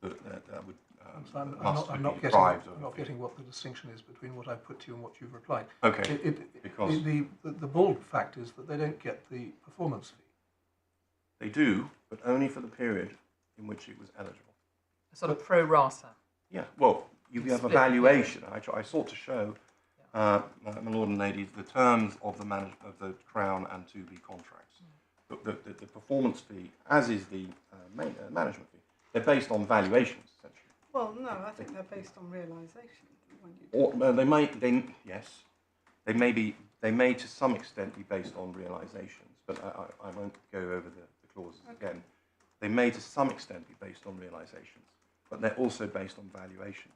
that would So I'm Musst not would be deprived of. I'm not getting what the distinction is between what I put to you and what you've replied. Okay, because the bald fact is that they don't get the performance fee. they do, but only for the period in which it was eligible. A sort of pro rata. Yeah, well, you have a Split. valuation. I sought to show, my lord and ladies, the terms of the Crown and 2B contracts. The performance fee, as is the management fee, they're based on valuations, essentially. Well, no, I think they're based on realisation. Or they may to some extent be based on realisations, but I won't go over the clauses again. They may to some extent be based on realisations, but they're also based on valuations.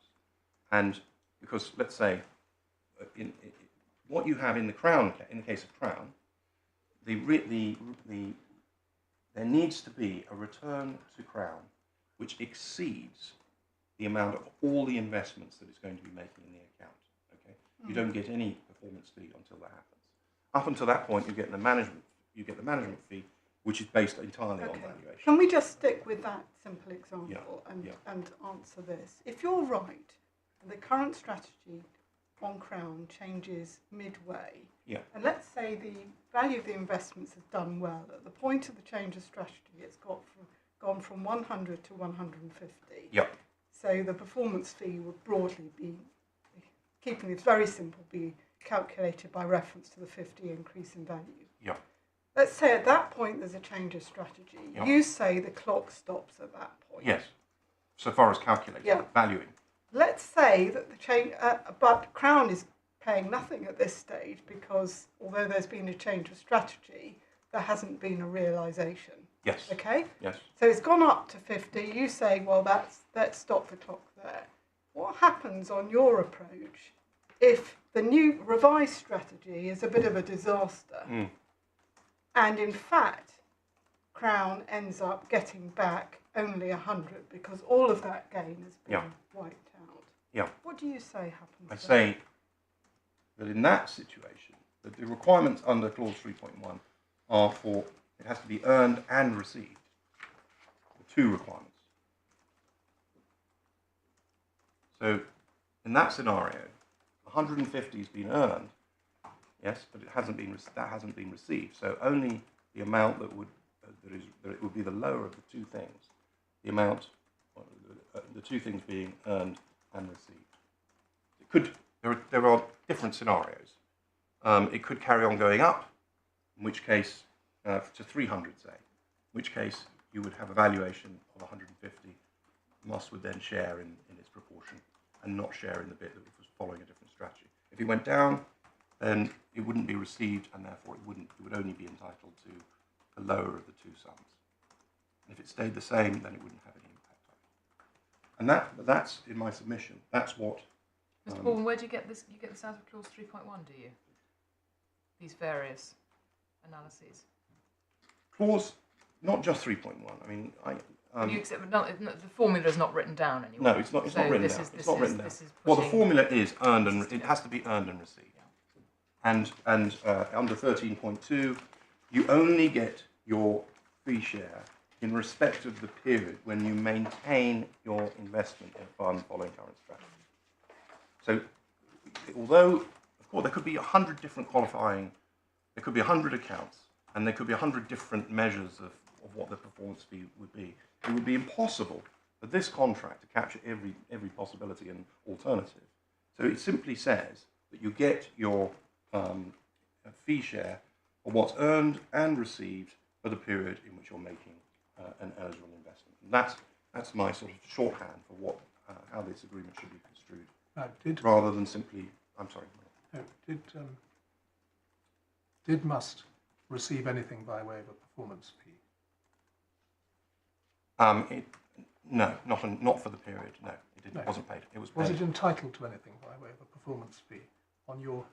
And because, let's say, in what you have in the Crown, in the case of Crown, there needs to be a return to Crown which exceeds the amount of all the investments that it's going to be making in the account. Okay, you don't get any performance fee until that happens. Up until that point, you get the management fee, which is based entirely on valuation. Can we just stick with that simple example Yeah. and answer this? If you're right, the current strategy on Crown changes midway, and let's say the value of the investments has done well, at the point of the change of strategy, it's gone from 100 to 150. Yep. So the performance fee would broadly be, keeping it very simple, be calculated by reference to the 50 increase in value. Yeah. Let's say at that point there's a change of strategy. Yeah. You say the clock stops at that point. Yes. So far as calculating, valuing. Let's say that the change, but Crown is paying nothing at this stage because although there's been a change of strategy, there hasn't been a realisation. Yes. Okay? Yes. So it's gone up to 50. You say, well, let's stop the clock there. What happens on your approach if the new revised strategy is a bit of a disaster? And in fact, Crown ends up getting back only 100 because all of that gain has been wiped out. Yeah. What do you say happens? I say that in that situation, that the requirements under clause 3.1 are for it has to be earned and received. The two requirements. So in that scenario, 150 has been earned, yes, but it hasn't been received. So only the amount that it would be the lower of the two things, the amount, the two things being earned and received. There are different scenarios. It could carry on going up, in which case to 300, say, in which case you would have a valuation of 150. Musst would then share in its proportion and not share in the bit that was following a different strategy. If it went down, then it wouldn't be received, and therefore it would only be entitled to the lower of the two sums. And if it stayed the same, then it wouldn't have any impact on it. And that's in my submission. That's what. Mr. Baldwin, where do you get this? You get this out of clause 3.1, do you? These various analyses. Clause, not just 3.1. I mean, You accept, the formula is not written down anyway. No, it's not. It's not written down. It's not written down. Well, the formula is earned and it has to be earned and received. Yeah. And under 13.2, you only get your fee share in respect of the period when you maintain your investment in a fund following current strategy. So, although of course there could be 100 different qualifying, there could be 100 accounts, and there could be 100 different measures of what the performance fee would be. It would be impossible for this contract to capture every possibility and alternative. So it simply says that you get your fee share for what's earned and received for the period in which you're making an eligible investment. And that's my sort of shorthand for what how this agreement should be construed, rather than simply. I'm sorry. No, did Musst receive anything by way of a performance fee? No, not for the period. No, it didn't. No. It wasn't paid. It was paid. Was it entitled to anything by way of a performance fee on your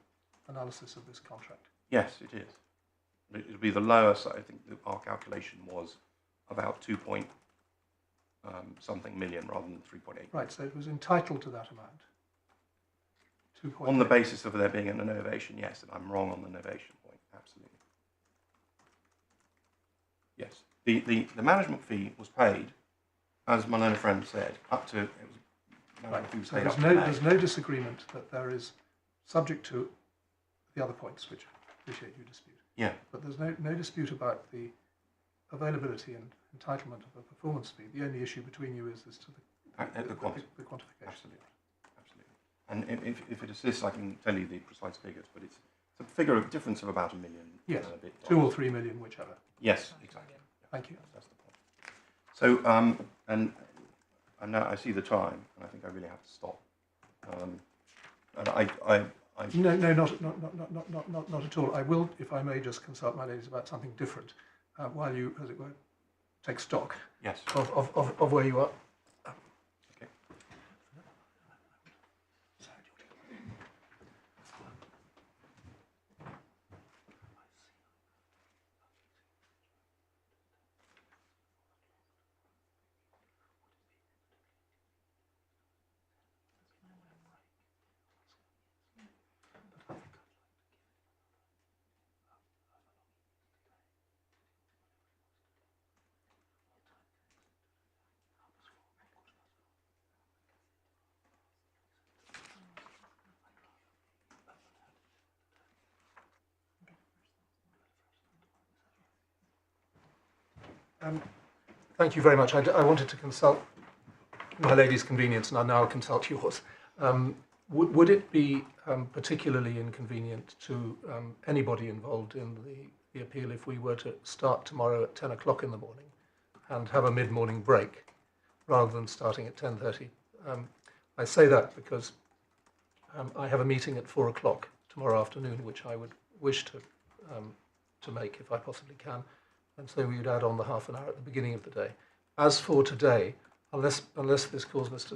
analysis of this contract? Yes, it is. It would be the lowest. I think our calculation was about 2 point something million rather than 3.8. Right, so it was entitled to that amount. 2.8. On the basis of there being an novation, yes, and I'm wrong on the novation point. Absolutely. Yes. The management fee was paid, as my learned friend said, up to, it was, right. So paid there's no disagreement that there is, subject to the other points, which I appreciate you dispute. Yeah. But there's no dispute about the availability and entitlement of a performance fee. The only issue between you is as to the quantification. Absolutely. Absolutely. And if it assists, I can tell you the precise figures, but it's a figure of difference of about $1 million. Yes, a bit. 2 or 3 million, whichever. Yes, exactly. Thank you. That's the point. So, and now I see the time, and I think I really have to stop. And I No, not at all. I will, if I may, just consult my ladies about something different while you, as it were, take stock yes. of where you are. Okay. Thank you very much. I wanted to consult my lady's convenience, and I'll now consult yours. Would it be particularly inconvenient to anybody involved in the appeal if we were to start tomorrow at 10 o'clock in the morning and have a mid-morning break rather than starting at 10:30? I say that because I have a meeting at 4 o'clock tomorrow afternoon, which I would wish to make if I possibly can. And so we would add on the half an hour at the beginning of the day. As for today, unless this causes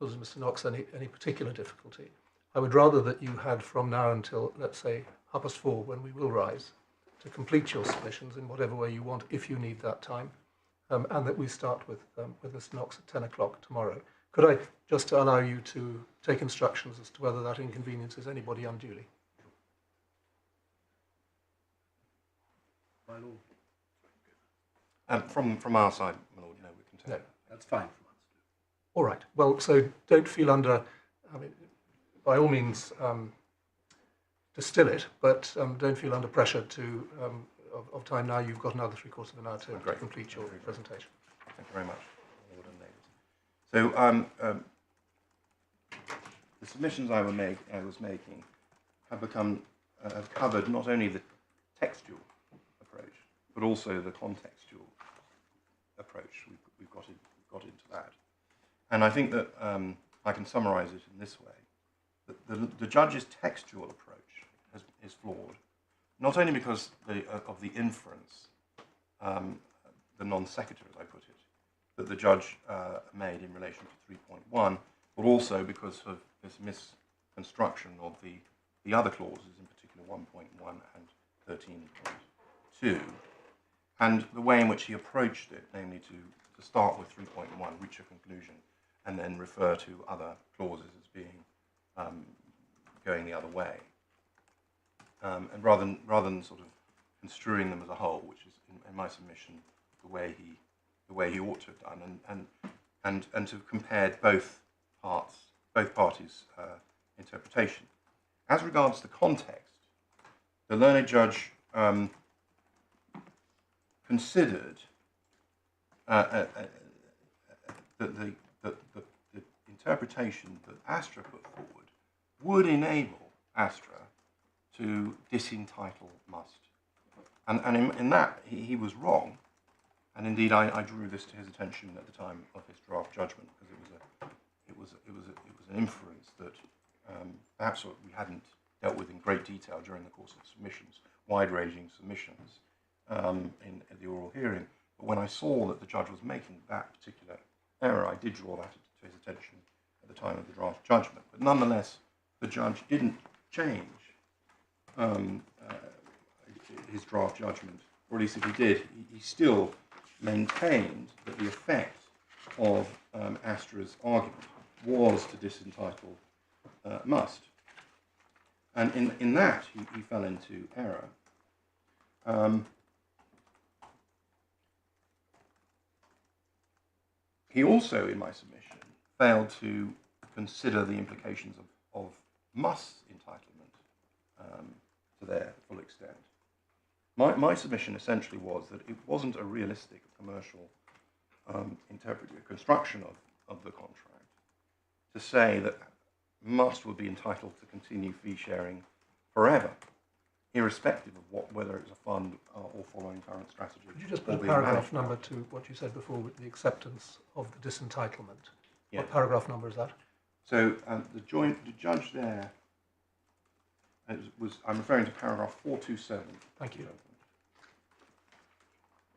Mr. Knox any particular difficulty, I would rather that you had from now until, let's say, 4:30, when we will rise, to complete your submissions in whatever way you want, if you need that time, and that we start with Mr. Knox at 10 o'clock tomorrow. Could I just allow you to take instructions as to whether that inconveniences anybody unduly? My lord. From our side, my lord, no, we can take No. that. That's fine for us. All right. Well, so don't feel under, I mean, by all means, distill it, but don't feel under pressure of time now. You've got another 3/4 of an hour to complete your presentation. Thank you very much, Lord and ladies. So the submissions I was making have covered not only the textual approach, but also the contextual approach. We've got into that. And I think that I can summarise it in this way. That the judge's textual approach is flawed, not only because of the inference, the non sequitur, as I put it, that the judge made in relation to 3.1, but also because of this misconstruction of the other clauses, in particular 1.1 and 13.2, and the way in which he approached it, namely to start with 3.1, reach a conclusion, and then refer to other clauses as being going the other way, and rather than sort of construing them as a whole, which is in my submission the way he ought to have done, and to have compared both parties' interpretation. As regards the context, the learned judge considered that the interpretation that Astra put forward would enable Astra to disentitle Musst. And in that, he was wrong. And indeed, I drew this to his attention at the time of his draft judgment, because it was an inference that perhaps we hadn't dealt with in great detail during the course of submissions, wide-ranging submissions in the oral hearing. But when I saw that the judge was making that particular error, I did draw that to his attention at the time of the draft judgment. But nonetheless, the judge didn't change his draft judgment, or at least if he did, he still maintained that the effect of Astra's argument was to disentitle Musst. And in that, he fell into error. He also, in my submission, failed to consider the implications of Must's entitlement to their full extent. My submission essentially was that it wasn't a realistic commercial construction of the contract to say that Musst would be entitled to continue fee sharing forever, irrespective of whether it was a fund or following current strategy. Could you just put a paragraph number to what you said before with the acceptance of the disentitlement? Yeah. What paragraph number is that? So the judge there I'm referring to paragraph 427. Thank you.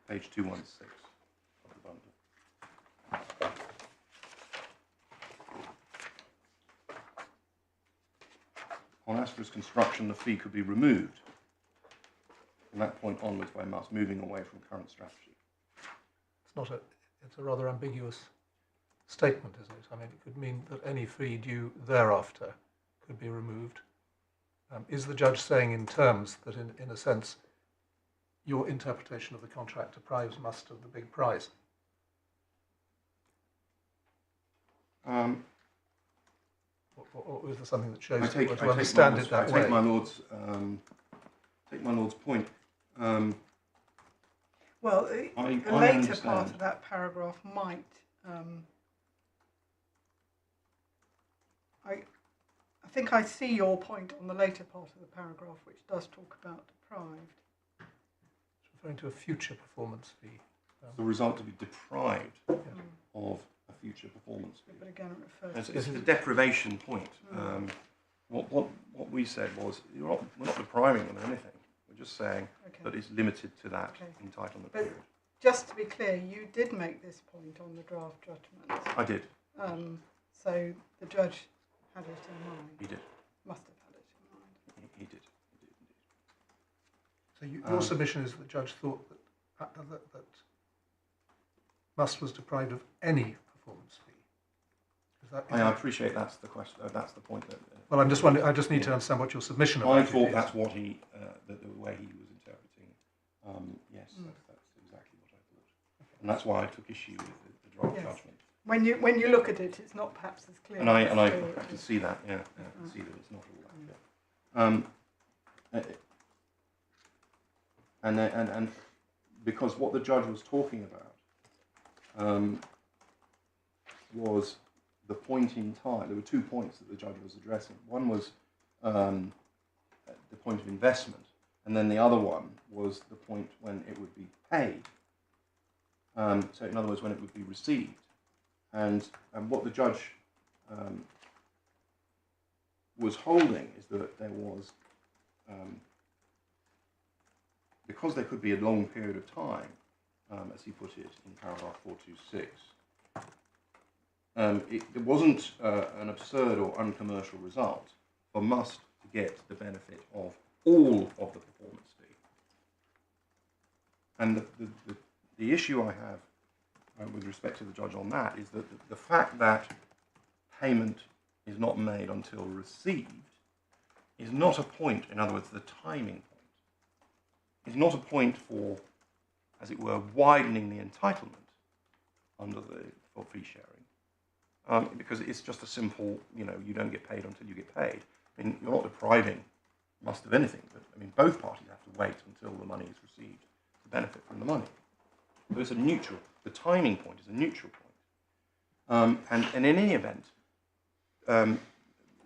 Page 216 of the bundle. On Astra's construction, the fee could be removed from that point onwards by Musst, moving away from current strategy. It's a rather ambiguous statement, isn't it? I mean, it could mean that any fee due thereafter could be removed. Is the judge saying in terms that, in a sense, your interpretation of the contract deprives Musst of the big prize? Or is there something that shows you to understand it that way? I take my Lord's point. Well, the later part of that paragraph might. I think I see your point on the later part of the paragraph, which does talk about deprived. It's referring to a future performance fee. The result to be deprived of a future performance fee. But again, it refers it's the deprivation point. What we said was, we're not depriving them of anything. We're just saying that it's limited to that entitlement period. Just to be clear, you did make this point on the draft judgment. I did. So the judge had it in mind. He did. Must have had it in mind. He did. So your submission is that the judge thought that Musst was deprived of any performance fee. Is that? I appreciate that's the question. That's the point. Well, I'm just wondering. I just need to understand what your submission. I thought that's what the way he was interpreting. Yes, that's exactly what I thought, and that's why I took issue with the draft judgment. When you look at it, it's not perhaps as clear. And I can see that. Yeah, I can see that it's not all that. And because what the judge was talking about was the point in time. There were 2 points that the judge was addressing. One was the point of investment, and then the other one was the point when it would be paid. So in other words, when it would be received. And what the judge was holding is that there was, because there could be a long period of time, as he put it in paragraph 426, it wasn't an absurd or uncommercial result for Musst to get the benefit of all of the performance fee. And the issue I have with respect to the judge on that is that the fact that payment is not made until received is not a point, in other words, the timing point, is not a point for, as it were, widening the entitlement under for fee sharing, because it's just a simple, you don't get paid until you get paid. I mean, you're not depriving Musst of anything, but I mean, both parties have to wait until the money is received to benefit from the money. So it's a neutral, the timing point is a neutral point. And in any event,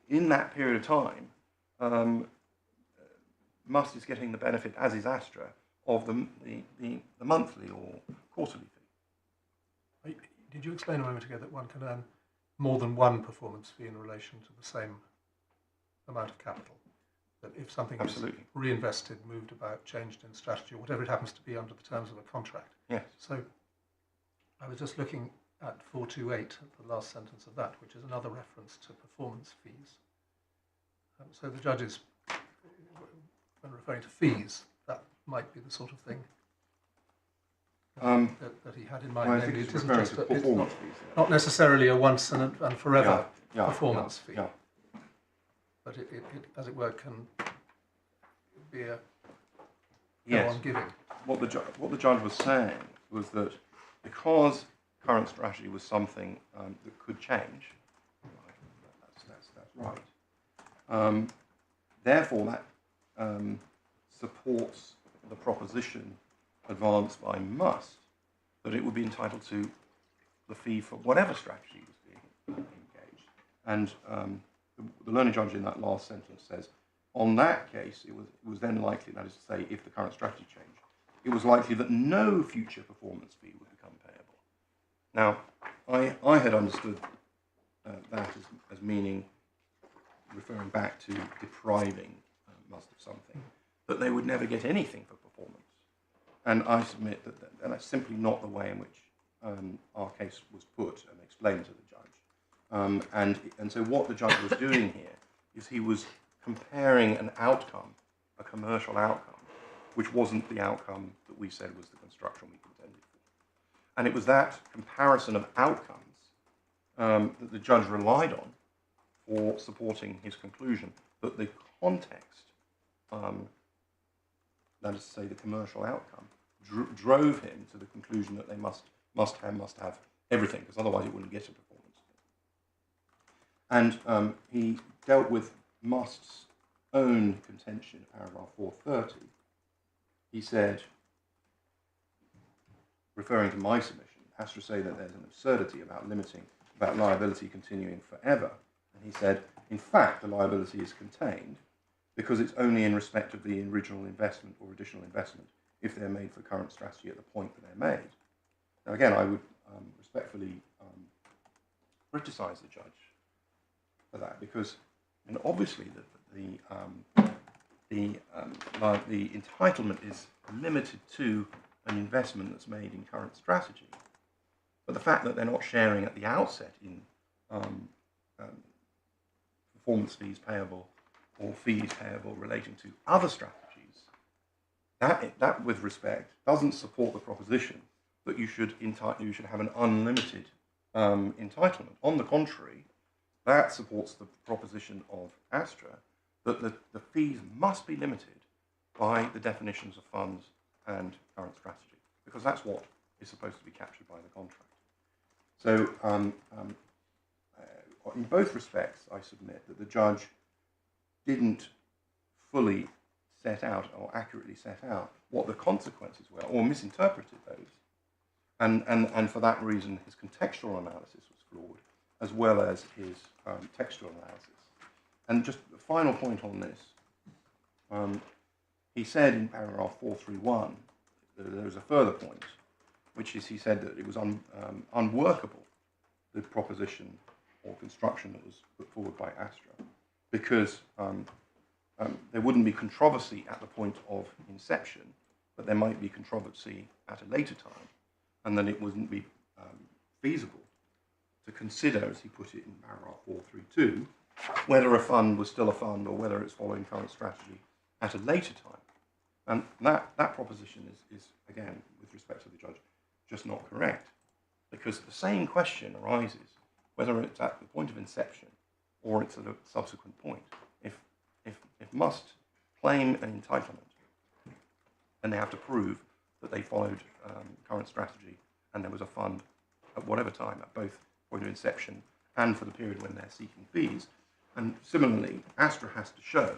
in that period of time, Musst is getting the benefit, as is Astra, of the monthly or quarterly fee. Did you explain a moment ago that one can earn more than one performance fee in relation to the same amount of capital? That if something Absolutely. is reinvested, moved about, changed in strategy, or whatever it happens to be under the terms of a contract. Yes. So I was just looking at 428, the last sentence of that, which is another reference to performance fees. So the judge is, when referring to fees, that might be the sort of thing that he had in mind. I think Maybe it's it isn't referring just to a, it's performance fees. not necessarily a once and forever Yeah, performance fee, yeah. but it, as it were, can be a Yes. go on giving. What the judge was saying was that because current strategy was something that could change, that's right. Therefore, that supports the proposition advanced by Musst that it would be entitled to the fee for whatever strategy was being engaged. And the learned judge in that last sentence says, on that case, it was then likely, that is to say, if the current strategy changed, it was likely that no future performance fee would become payable. Now, I had understood that as meaning, referring back to depriving Musst of something, that they would never get anything for performance. And I submit that that's simply not the way in which our case was put and explained to the judge. And so what the judge was doing here is he was comparing an outcome, a commercial outcome, which wasn't the outcome that we said was the construction we contended for. And it was that comparison of outcomes that the judge relied on for supporting his conclusion that the context, that is to say the commercial outcome, drove him to the conclusion that they must have everything, because otherwise it wouldn't get a performance fee. And he dealt with Must's own contention, paragraph 430. He said, referring to my submission, Astra say that there's an absurdity about liability continuing forever. And he said, in fact, the liability is contained because it's only in respect of the original investment or additional investment if they're made for current strategy at the point that they're made. Now, again, I would respectfully criticise the judge for that, because and obviously the entitlement is limited to an investment that's made in current strategy. But the fact that they're not sharing at the outset in performance fees payable or fees payable relating to other strategies, that with respect doesn't support the proposition that you should have an unlimited entitlement. On the contrary, that supports the proposition of Astra that the fees must be limited by the definitions of funds and current strategy, because that's what is supposed to be captured by the contract. So in both respects, I submit that the judge didn't fully set out or accurately set out what the consequences were, or misinterpreted those. And for that reason, his contextual analysis was flawed, as well as his textual analysis. And just a final point on this, he said in paragraph 431, there was a further point, which is he said that it was unworkable, the proposition or construction that was put forward by Astra, because there wouldn't be controversy at the point of inception, but there might be controversy at a later time, and then it wouldn't be feasible to consider, as he put it in paragraph 432, whether a fund was still a fund or whether it's following current strategy at a later time. And that proposition is, again, with respect to the judge, just not correct, because the same question arises whether it's at the point of inception or it's at a subsequent point. If Musst claim an entitlement, and they have to prove that they followed current strategy and there was a fund at whatever time, at both point of inception and for the period when they're seeking fees. And similarly, Astra has to show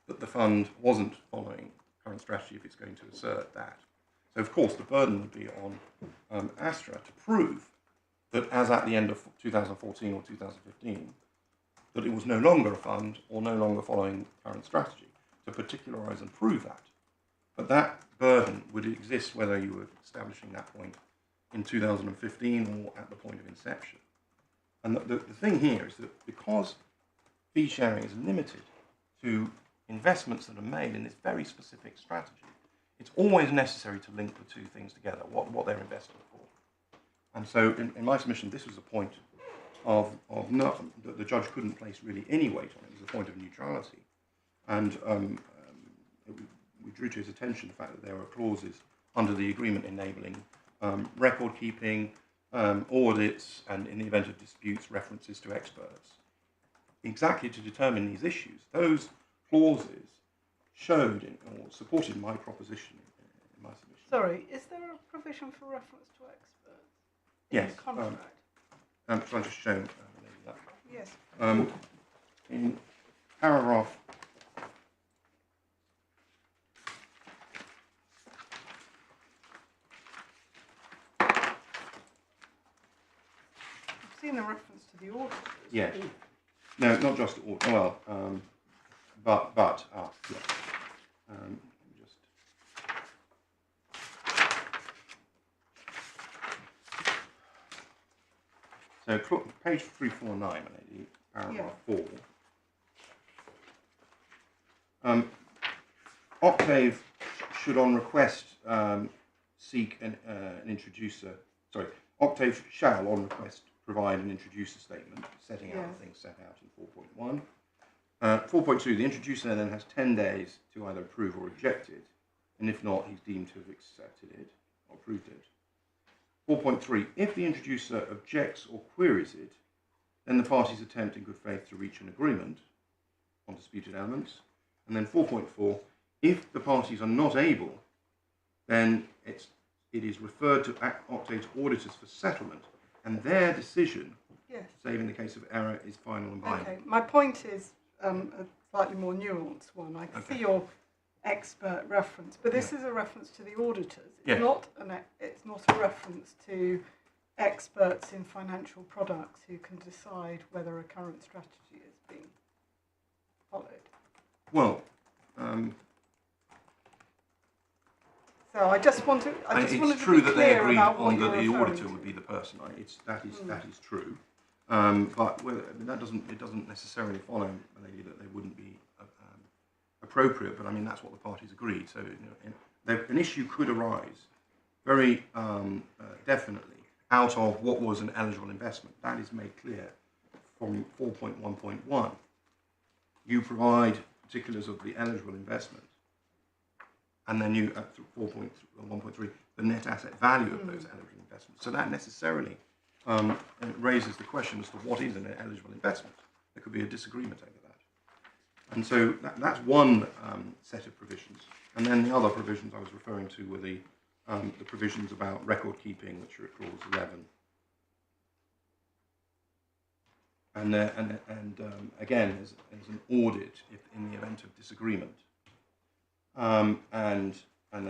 that the fund wasn't following current strategy if it's going to assert that. So, of course, the burden would be on Astra to prove that as at the end of 2014 or 2015, that it was no longer a fund or no longer following current strategy, to particularise and prove that. But that burden would exist whether you were establishing that point in 2015 or at the point of inception. And the thing here is that because fee sharing is limited to investments that are made in this very specific strategy, it's always necessary to link the two things together, what they're investing for. And so in my submission, this was a point that the judge couldn't place really any weight on. It was a point of neutrality. And we drew to his attention the fact that there are clauses under the agreement enabling record keeping, audits, and in the event of disputes, references to experts. Exactly to determine these issues, those clauses showed or supported my proposition in my submission. Sorry, is there a provision for reference to experts in Yes. the contract? Shall I just show that? Yes. In paragraph I've seen the reference to the auditors. yes. No, not just well, but yeah. Just so page 349, lady, paragraph 4. Octave should, on request, seek an introducer. Sorry, Octave shall, on request, provide an introducer statement setting out the things set out in 4.1. 4.2, the introducer then has 10 days to either approve or reject it, and if not, he's deemed to have accepted it or approved it. 4.3, if the introducer objects or queries it, then the parties attempt in good faith to reach an agreement on disputed elements. And then 4.4, if the parties are not able, then it is referred to Octave's auditors for settlement, and their decision, save in the case of error, is final and binding. Okay, my point is a slightly more nuanced one. I can see your expert reference, but this is a reference to the auditors. It's not a reference to experts in financial products who can decide whether a current strategy is being followed. Well, so I just want to. It's true that they agreed on that the auditor would be the person. That is true. But that doesn't necessarily follow, lady, that they wouldn't be appropriate. But I mean, that's what the parties agreed. So an issue could arise very definitely out of what was an eligible investment. That is made clear from 4.1.1. You provide particulars of the eligible investment, and then you at 4.1.3 the net asset value of those eligible investments. So that necessarily raises the question as to what is an eligible investment. There could be a disagreement over that. And so that's one set of provisions. And then the other provisions I was referring to were the provisions about record keeping, which are at clause 11. And again, there's an audit in the event of disagreement. And then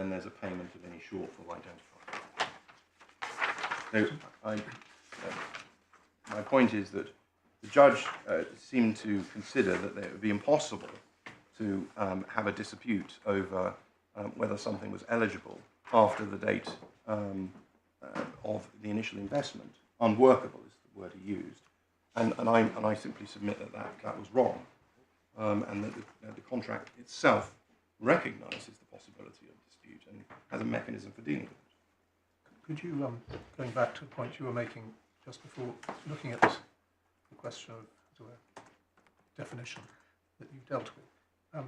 there's a payment of any shortfall identified. So my point is that the judge seemed to consider that it would be impossible to have a dispute over whether something was eligible after the date of the initial investment, unworkable is the word he used, and I simply submit that was wrong, and that the contract itself recognises the possibility of dispute and has a mechanism for dealing with it. Could you, going back to a point you were making just before, looking at the question of definition that you dealt with,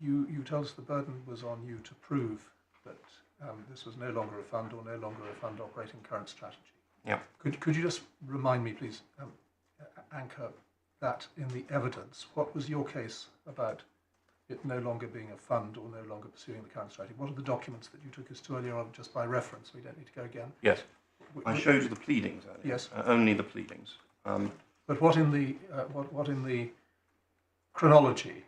you told us the burden was on you to prove that this was no longer a fund or no longer a fund operating current strategy. Yeah. Could you just remind me, please, anchor that in the evidence? What was your case about it no longer being a fund or no longer pursuing the current strategy? What are the documents that you took us to earlier on, just by reference? We don't need to go again. Yes. I showed you the pleadings earlier. Yes. Only the pleadings. But what in the chronology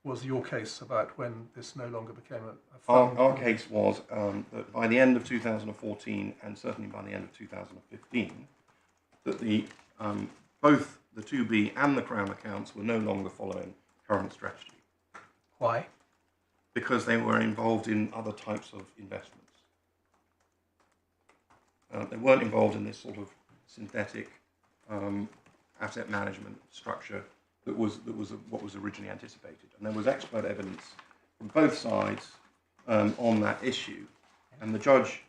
was your case about when this no longer became a fund? Our case was that by the end of 2014, and certainly by the end of 2015, that both the 2B and the Crown accounts were no longer following current strategy. Why? Because they were involved in other types of investments. They weren't involved in this sort of synthetic asset management structure that was what was originally anticipated. And there was expert evidence from both sides on that issue. And the judge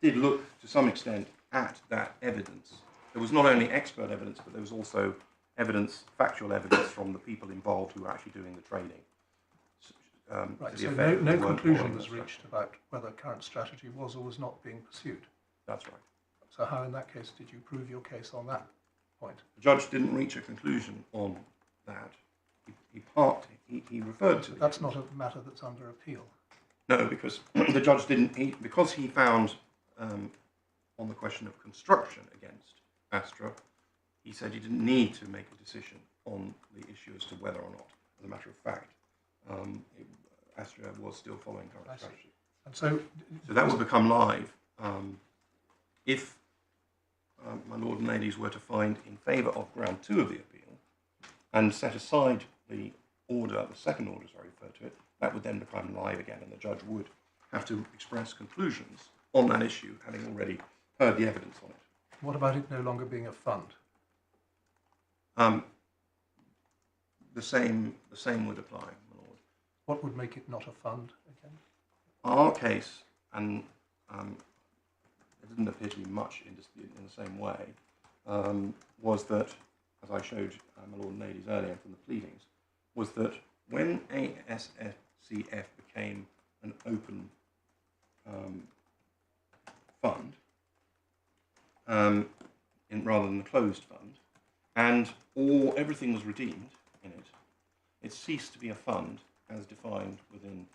did look to some extent at that evidence. There was not only expert evidence, but there was also evidence, factual evidence from the people involved who were actually doing the trading. Right, so no conclusion was reached about whether current strategy was or was not being pursued. That's right. So how in that case did you prove your case on that point? The judge didn't reach a conclusion on that. He referred to it. That's not a matter that's under appeal. No, because the judge didn't, because he found on the question of construction against Astra, he said he didn't need to make a decision on the issue as to whether or not, as a matter of fact, Astra was still following current strategy. And so that will become live if my Lord and Ladies were to find in favour of ground 2 of the appeal and set aside the order, the second order as I referred to it, that would then become live again, and the judge would have to express conclusions on that issue, having already heard the evidence on it. What about it no longer being a fund? The same would apply, my Lord. What would make it not a fund again? Our case, and it didn't appear to be much in the same way, was that, as I showed my Lord and Ladies earlier from the pleadings, was that when ASFCF became an open fund, rather than a closed fund, and everything was redeemed in it, it ceased to be a fund as defined within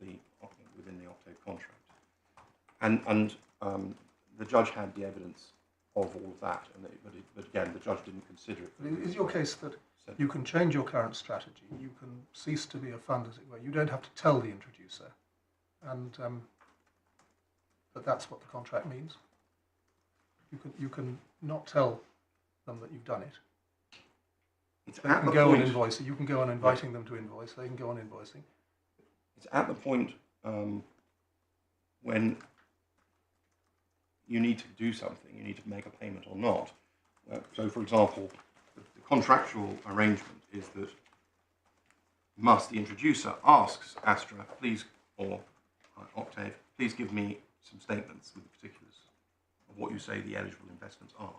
the Octave contract. And the judge had the evidence of all of that, but again, the judge didn't consider it. But is your case that you can change your current strategy, you can cease to be a fund, as it were, you don't have to tell the introducer, and but that's what the contract means? You can not tell them that you've done it. It's They at can the go on point, invoicing. You can go on inviting them to invoice. They can go on invoicing. it's at the point when you need to do something, you need to make a payment or not. So, for example, the contractual arrangement is that the introducer asks Astra, please, or Octave, please give me some statements with the particulars of what you say the eligible investments are.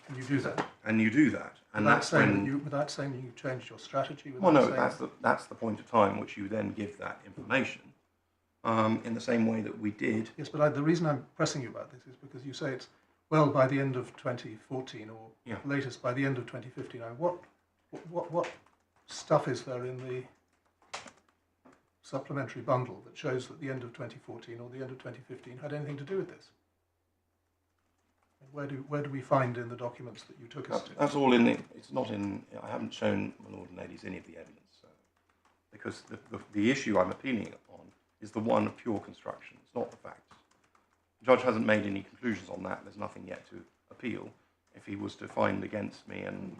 And you do that. And you do that, and Without that's saying when without saying you changed your strategy. well, no, saying that's the point of time which you then give that information. In the same way that we did. Yes, but the reason I'm pressing you about this is because you say it's, well, by the end of 2014 or latest by the end of 2015. What stuff is there in the supplementary bundle that shows that the end of 2014 or the end of 2015 had anything to do with this? Where do we find in the documents that you took us to? That's all in it. It's not in. I haven't shown my Lord and Ladies any of the evidence because the issue I'm appealing on is the one of pure construction. It's not the facts. The judge hasn't made any conclusions on that. There's nothing yet to appeal. If he was to find against me and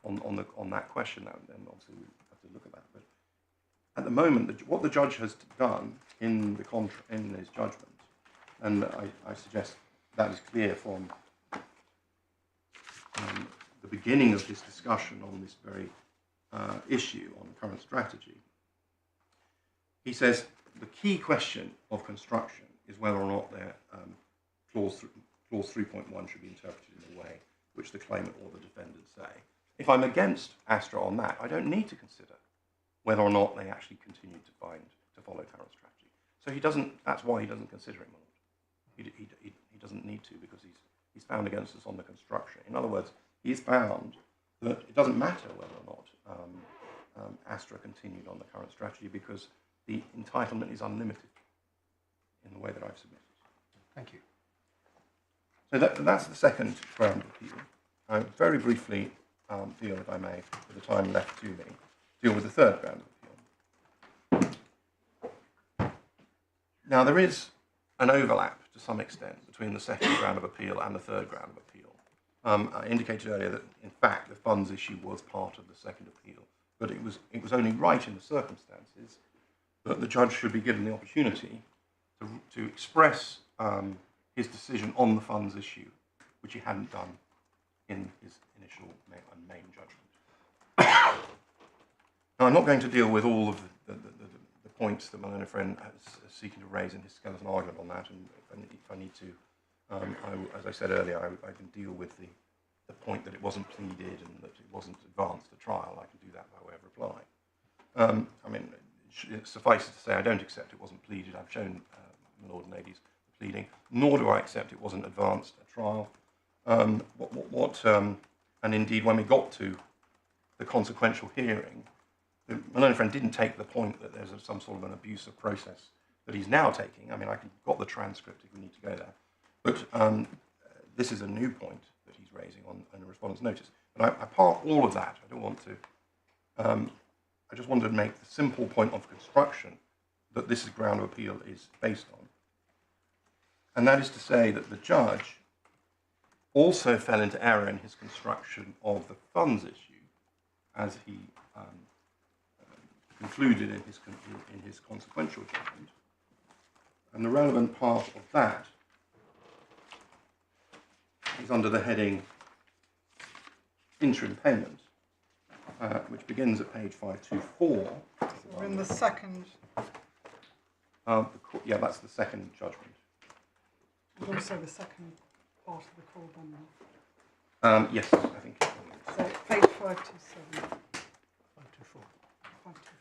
on that question, then obviously we have to look at that. But at the moment, what the judge has done in his judgment, and I suggest that is clear from the beginning of this discussion on this very issue on current strategy. He says the key question of construction is whether or not their clause 3.1 should be interpreted in a way which the claimant or the defendant say. If I'm against Astra on that, I don't need to consider whether or not they actually continue to follow current strategy. So he doesn't. That's why he doesn't consider it, my lord. He doesn't need to, because he's found against us on the construction. In other words, he's found that it doesn't matter whether or not Astra continued on the current strategy, because the entitlement is unlimited in the way that I've submitted. Thank you. So that's the second ground of appeal. Very briefly deal, if I may, with the time left to me, deal with the third ground of appeal. Now, there is an overlap to some extent between the second ground of appeal and the third ground of appeal. I indicated earlier that, in fact, the funds issue was part of the second appeal, but it was only right in the circumstances that the judge should be given the opportunity to express his decision on the funds issue, which he hadn't done in his initial main judgment. Now, I'm not going to deal with all of the points that my learned friend is seeking to raise in his skeleton argument on that, and if I need to, as I said earlier, I can deal with the point that it wasn't pleaded and that it wasn't advanced to trial. I can do that by way of reply. I mean, it suffices to say I don't accept it wasn't pleaded. I've shown my lord and ladies the pleading, nor do I accept it wasn't advanced at trial. And indeed, when we got to the consequential hearing, my learned friend didn't take the point that there's some sort of an abuse of process that he's now taking. I mean, got the transcript if we need to go there. But this is a new point that he's raising on a respondent's notice. But I park all of that. I don't want to. I just wanted to make the simple point of construction that this ground of appeal is based on. And that is to say that the judge also fell into error in his construction of the funds issue, as he concluded in his consequential judgment. And the relevant part of that is under the heading interim payment, which begins at page 524. We're in the second. Yeah, that's the second judgment. And also the second part of the core bundle. Yes, I think. So page 527. 524. 524.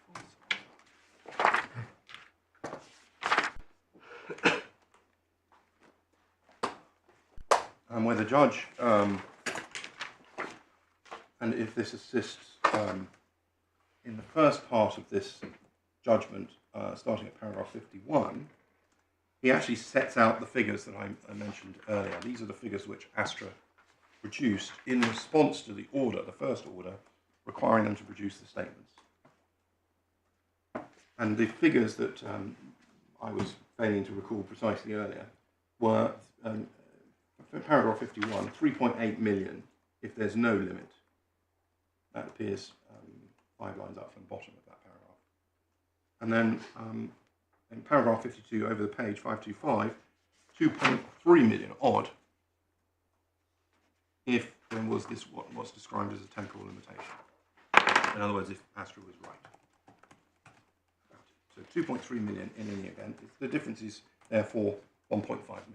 Where the judge, and if this assists in the first part of this judgment, starting at paragraph 51, he actually sets out the figures that I mentioned earlier. These are the figures which Astra produced in response to the order, the first order, requiring them to produce the statements. And the figures that I was failing to recall precisely earlier were, for paragraph 51, 3.8 million if there's no limit. That appears 5 lines up from the bottom of that paragraph. And then in paragraph 52, over the page, 525, 2.3 million odd if there was this what's described as a temporal limitation. In other words, if Astra was right. So 2.3 million in any event. The difference is therefore 1.5 million.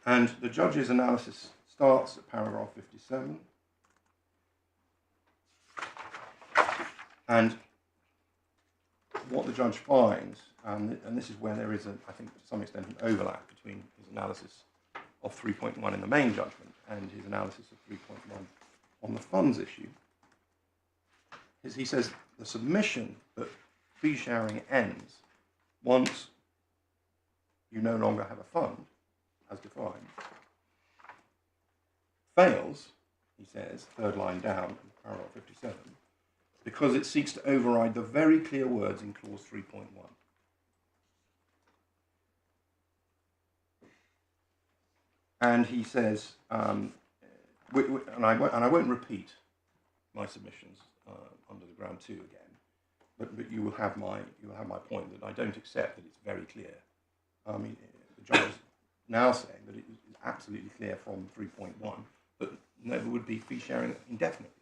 And the judge's analysis starts at paragraph 57. And what the judge finds, and this is where there is, I think, to some extent, an overlap between his analysis of 3.1 in the main judgment and his analysis of 3.1 on the funds issue, is he says the submission that fee sharing ends once you no longer have a fund, as defined, fails, he says, third line down, paragraph 57, because it seeks to override the very clear words in clause 3.1. And he says, and I won't repeat my submissions under the ground 2 again. But you will have my point that I don't accept that it's very clear. I mean, the judge is now saying that it is absolutely clear from 3.1 that there would be fee sharing indefinitely,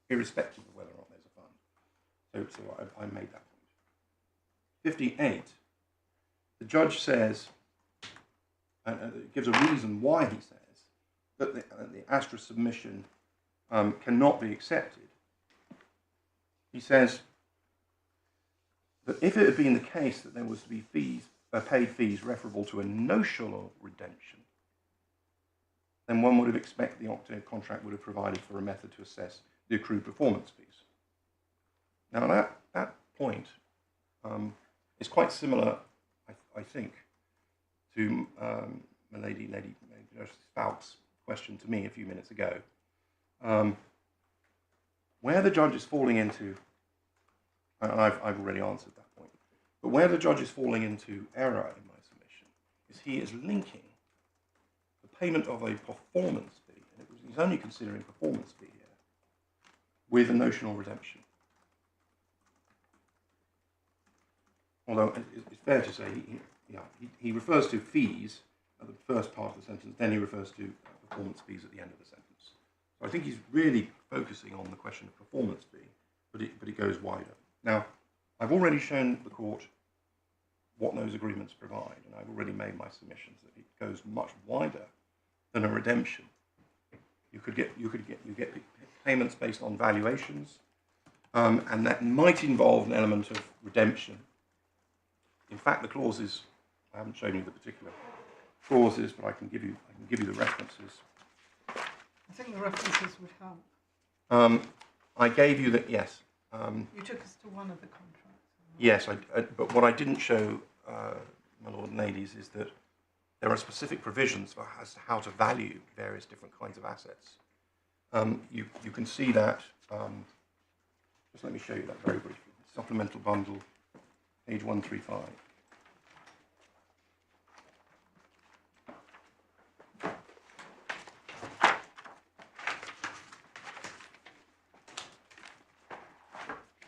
irrespective of whether or not there's a fund. So I made that point. 58. The judge says, and gives a reason why he says that the Astra submission cannot be accepted. He says that if it had been the case that there was to be paid fees referable to a notional redemption, then one would have expected the Octave contract would have provided for a method to assess the accrued performance fees. Now that point is quite similar, I think, to Lady Justice Falk's question to me a few minutes ago, where the judge is falling into, and I've already answered that point, but where the judge is falling into error in my submission is he is linking the payment of a performance fee, and he's only considering performance fee here, with a notional redemption. Although it's fair to say he refers to fees at the first part of the sentence, then he refers to performance fees at the end of the sentence. So I think he's really focusing on the question of performance fee, but it goes wider. Now, I've already shown the court what those agreements provide, and I've already made my submissions that it goes much wider than a redemption. You get payments based on valuations, and that might involve an element of redemption. In fact, the clauses, I haven't shown you the particular clauses, but I can give you the references. I think the references would help. I gave you that, yes. You took us to one of the contracts. Yes, but what I didn't show, my lord and ladies, is that there are specific provisions for as to how to value various different kinds of assets. You can see that, just let me show you that very briefly. Supplemental bundle, page 135.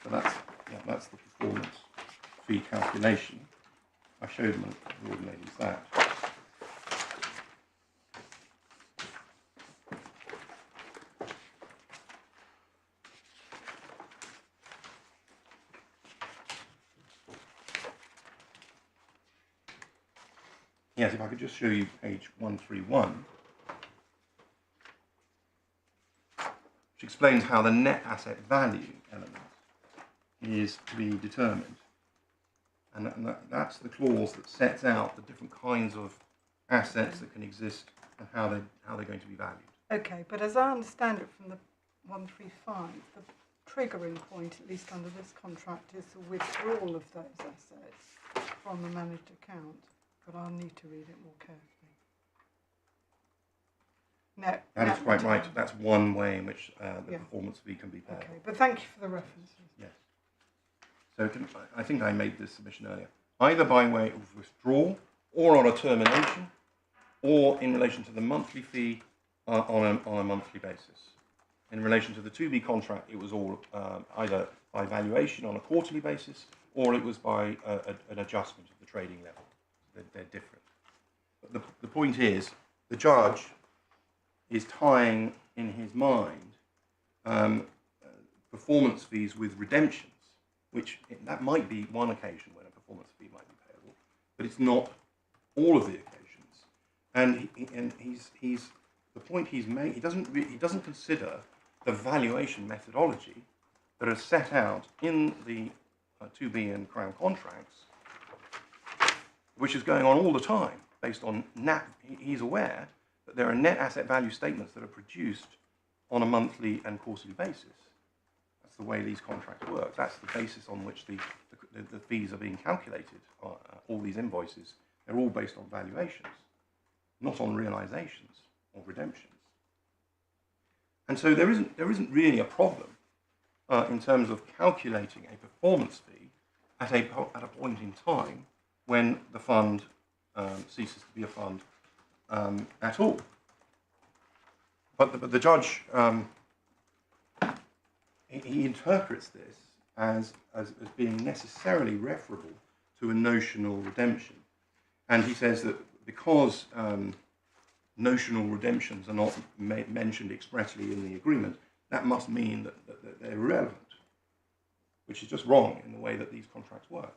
So that's the performance fee calculation. I showed my lord and ladies that. Yes, if I could just show you page 131, which explains how the net asset value element is to be determined. And that's the clause that sets out the different kinds of assets that can exist and how they're going to be valued. Okay, but as I understand it from the 135, the triggering point, at least under this contract, is the withdrawal of those assets from the managed account. But I'll need to read it more carefully. No, that is quite right. That's one way in which the performance fee can be paid. Okay, but thank you for the references. Yes. So I think I made this submission earlier. Either by way of withdrawal, or on a termination, or in relation to the monthly fee on a monthly basis. In relation to the 2B contract, it was all either by valuation on a quarterly basis, or it was by an adjustment of the trading level. They're different. But the point is, the judge is tying in his mind performance fees with redemptions, which that might be one occasion when a performance fee might be payable, but it's not all of the occasions. And he's the point he's made. He doesn't consider the valuation methodology that are set out in the 2B and Crown contracts, which is going on all the time, based on he's aware that there are net asset value statements that are produced on a monthly and quarterly basis. That's the way these contracts work. That's the basis on which the fees are being calculated. All these invoices, they're all based on valuations, not on realizations or redemptions. And so there isn't really a problem in terms of calculating a performance fee at a point in time when the fund ceases to be a fund at all. But the judge he interprets this as being necessarily referable to a notional redemption. And he says that because notional redemptions are not mentioned expressly in the agreement, that must mean that they're irrelevant, which is just wrong in the way that these contracts work.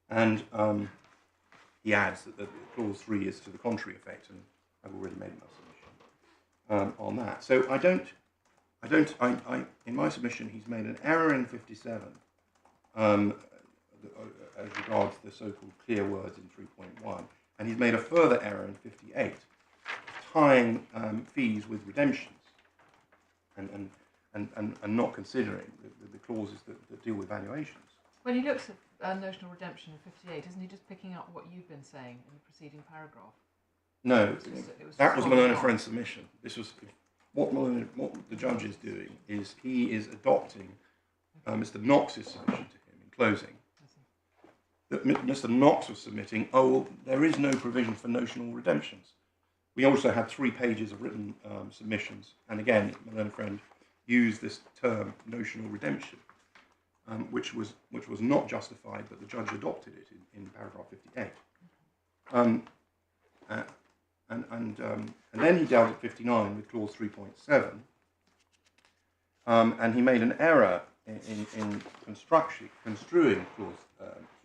And he adds that clause 3 is to the contrary effect, and I've already made my submission on that. So in my submission, he's made an error in 57 as regards the so-called clear words in 3.1, and he's made a further error in 58, tying fees with redemptions, and not considering the clauses that deal with valuations. When he looks at notional redemption in 58, isn't he just picking up what you've been saying in the preceding paragraph? No, that was strong Malone and enough. Friend's submission. This was what the judge is doing is he is adopting Mr. Knox's submission to him in closing. That Mr. Knox was submitting, oh, well, there is no provision for notional redemptions. We also had 3 pages of written submissions, and again, Malone and Friend used this term notional redemption, which was not justified, but the judge adopted it in paragraph 58. And then he dealt at 59 with clause 3.7, and he made an error in construing clause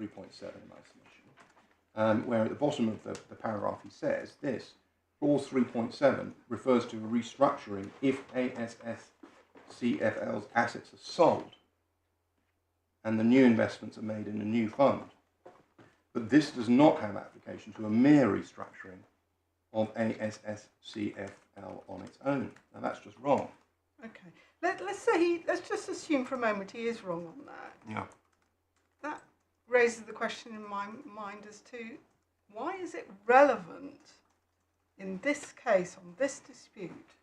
3.7 in my submission, where at the bottom of the paragraph he says this: clause 3.7 refers to a restructuring if ASSCFL's assets are sold and the new investments are made in a new fund. But this does not have application to a mere restructuring of ASSCFL on its own. Now that's just wrong. Okay. Let's just assume for a moment he is wrong on that. Yeah. That raises the question in my mind as to why is it relevant in this case, on this dispute,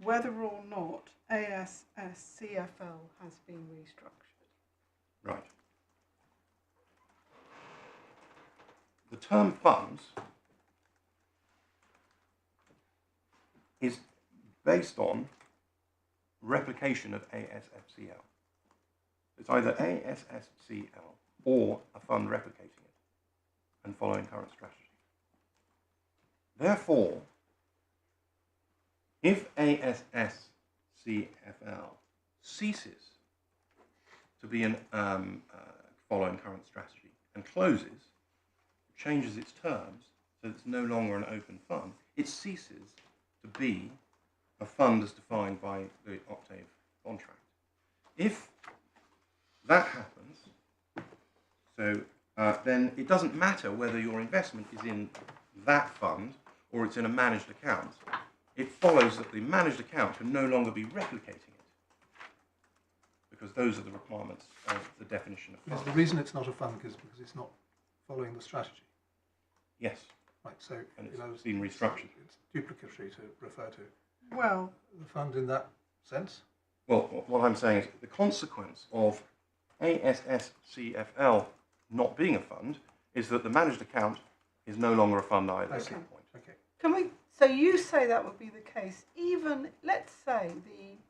whether or not ASSCFL has been restructured? Right. The term funds is based on replication of ASFCL. It's either ASFCL or a fund replicating it and following current strategy. Therefore, if ASSCFL ceases to be following current strategy and closes, changes its terms so that it's no longer an open fund, it ceases to be a fund as defined by the Octave contract. If that happens, then it doesn't matter whether your investment is in that fund or it's in a managed account. It follows that the managed account can no longer be replicating it, because those are the requirements of the definition of Because fund. the reason it's not a fund is because it's not following the strategy. Yes, Right, so and you know, it's been restructured. It's duplicatory to refer to Well, the fund in that sense. Well, what I'm saying is the consequence of ASSCFL not being a fund is that the managed account is no longer a fund either at Okay. that point. Okay. can we? So you say that would be the case, even let's say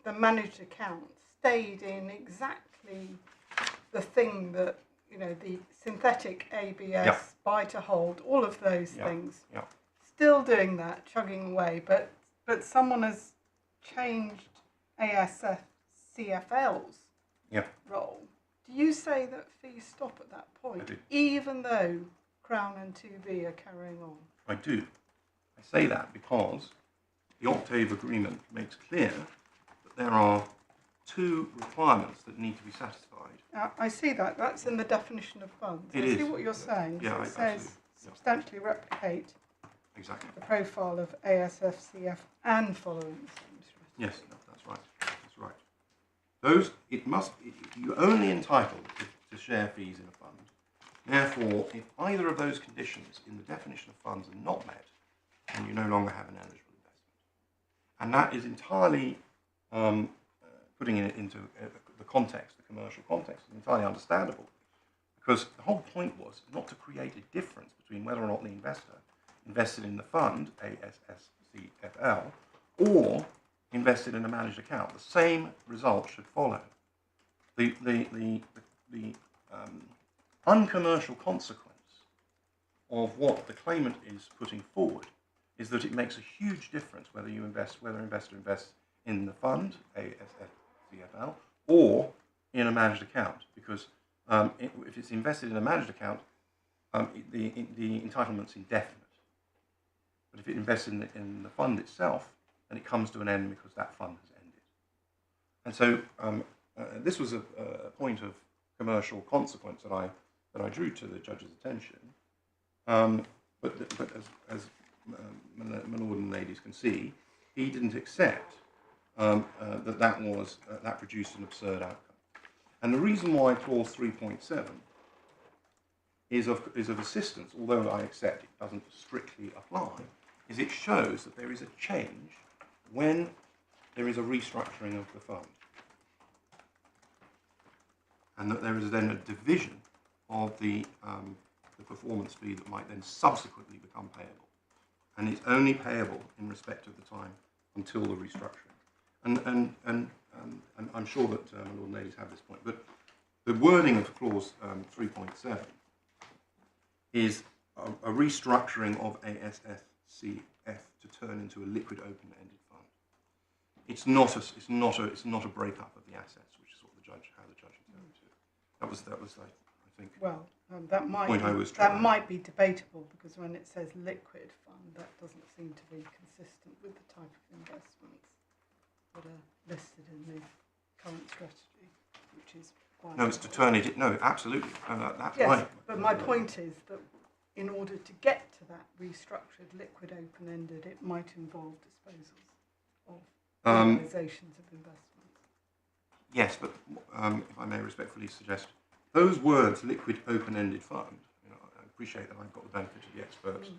the managed account stayed in exactly the thing that, you know, the synthetic ABS, Yeah. buy to hold, all of those Yeah. things. Yeah. Still doing that, chugging away, but someone has changed ASFCFL's Yeah. role. Do you say that fees stop at that point, I do. even though Crown and 2B are carrying on? I do. I say that because the Octave agreement makes clear that there are 2 requirements that need to be satisfied. I see that. That's in the definition of funds. It I see is. what you're saying. Yeah, So I it says absolutely. Yeah. substantially replicate Exactly. the profile of ASFCF and following the same strategy. Yes, no, that's right. That's right. You're only entitled to share fees in a fund. Therefore, if either of those conditions in the definition of funds are not met, then you no longer have an eligible investment. And that is entirely, putting it into the context, the commercial context, is entirely understandable. Because the whole point was not to create a difference between whether or not the investor invested in the fund, ASSCFL, or invested in a managed account, the same result should follow. The uncommercial consequence of what the claimant is putting forward is that it makes a huge difference whether an investor invests in the fund, ASFCFL, or in a managed account, because if it's invested in a managed account, the entitlement's indefinite. But if it invests in the fund itself, then it comes to an end because that fund has ended. And so this was a point of commercial consequence that I drew to the judge's attention. But as my lord and ladies can see, he didn't accept that produced an absurd outcome. And the reason why clause 3.7 is of assistance, although I accept it doesn't strictly apply, is it shows that there is a change when there is a restructuring of the fund, and that there is then a division of the performance fee that might then subsequently become payable, and it's only payable in respect of the time until the restructuring. And I'm sure that my lord and ladies have this point, but the wording of clause 3.7 is a restructuring of ASFCF to turn into a liquid open-ended fund. It's not a breakup of the assets, which is what how the judge intended to. That was I think. Well, that might be debatable, because when it says liquid fund, that doesn't seem to be consistent with the type of investments that are listed in the current strategy, which is quite. No, it's to turn it. No, absolutely. That's yes, right. But my point is that in order to get to that restructured liquid open-ended, it might involve disposals of realisations of investments. Yes, but if I may respectfully suggest, those words, liquid open-ended fund, I appreciate that I've got the benefit of the experts'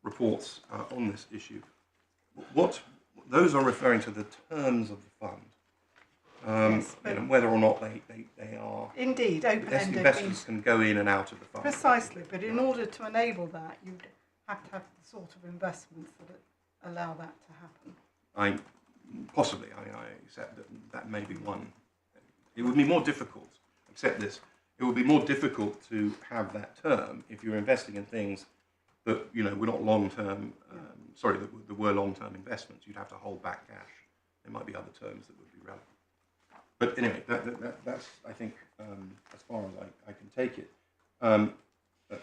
reports on this issue. Those are referring to the terms of the fund. Yes, whether or not they are. Indeed, open-ended. Investors can go in and out of the fund. Precisely, but in order to enable that, you'd have to have the sort of investments that allow that to happen. I accept that may be one. It would be more difficult, accept this, it would be more difficult to have that term if you're investing in things that, were not long-term, that were long-term investments. You'd have to hold back cash. There might be other terms that would be relevant. But anyway, that's, I think, as far as I can take it.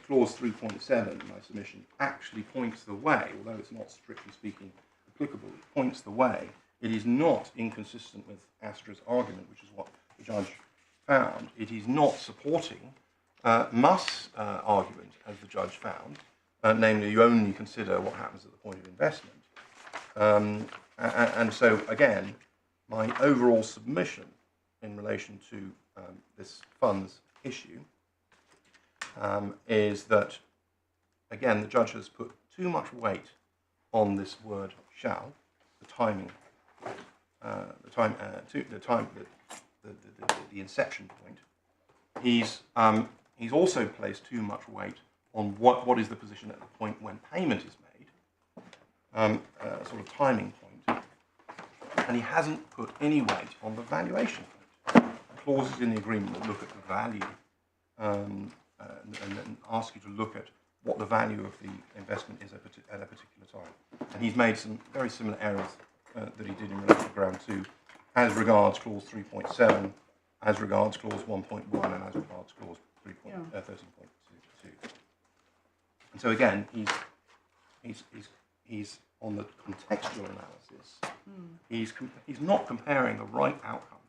Clause 3.7, my submission, actually points the way, although it's not strictly speaking applicable, it points the way. It is not inconsistent with Astra's argument, which is what the judge found. It is not supporting Must's argument, as the judge found, namely you only consider what happens at the point of investment. And so, again, my overall submission in relation to this fund's issue is that, again, the judge has put too much weight on this word "shall," the inception point. He's also placed too much weight on what is the position at the point when payment is made, sort of timing point, and he hasn't put any weight on the valuation point. Clauses in the agreement that look at the value and ask you to look at what the value of the investment is at a particular time. And he's made some very similar errors that he did in relation to ground 2, as regards clause 3.7, as regards clause 1.1, and as regards clause 13.2. And so again, he's on the contextual analysis. He's not comparing the right outcomes.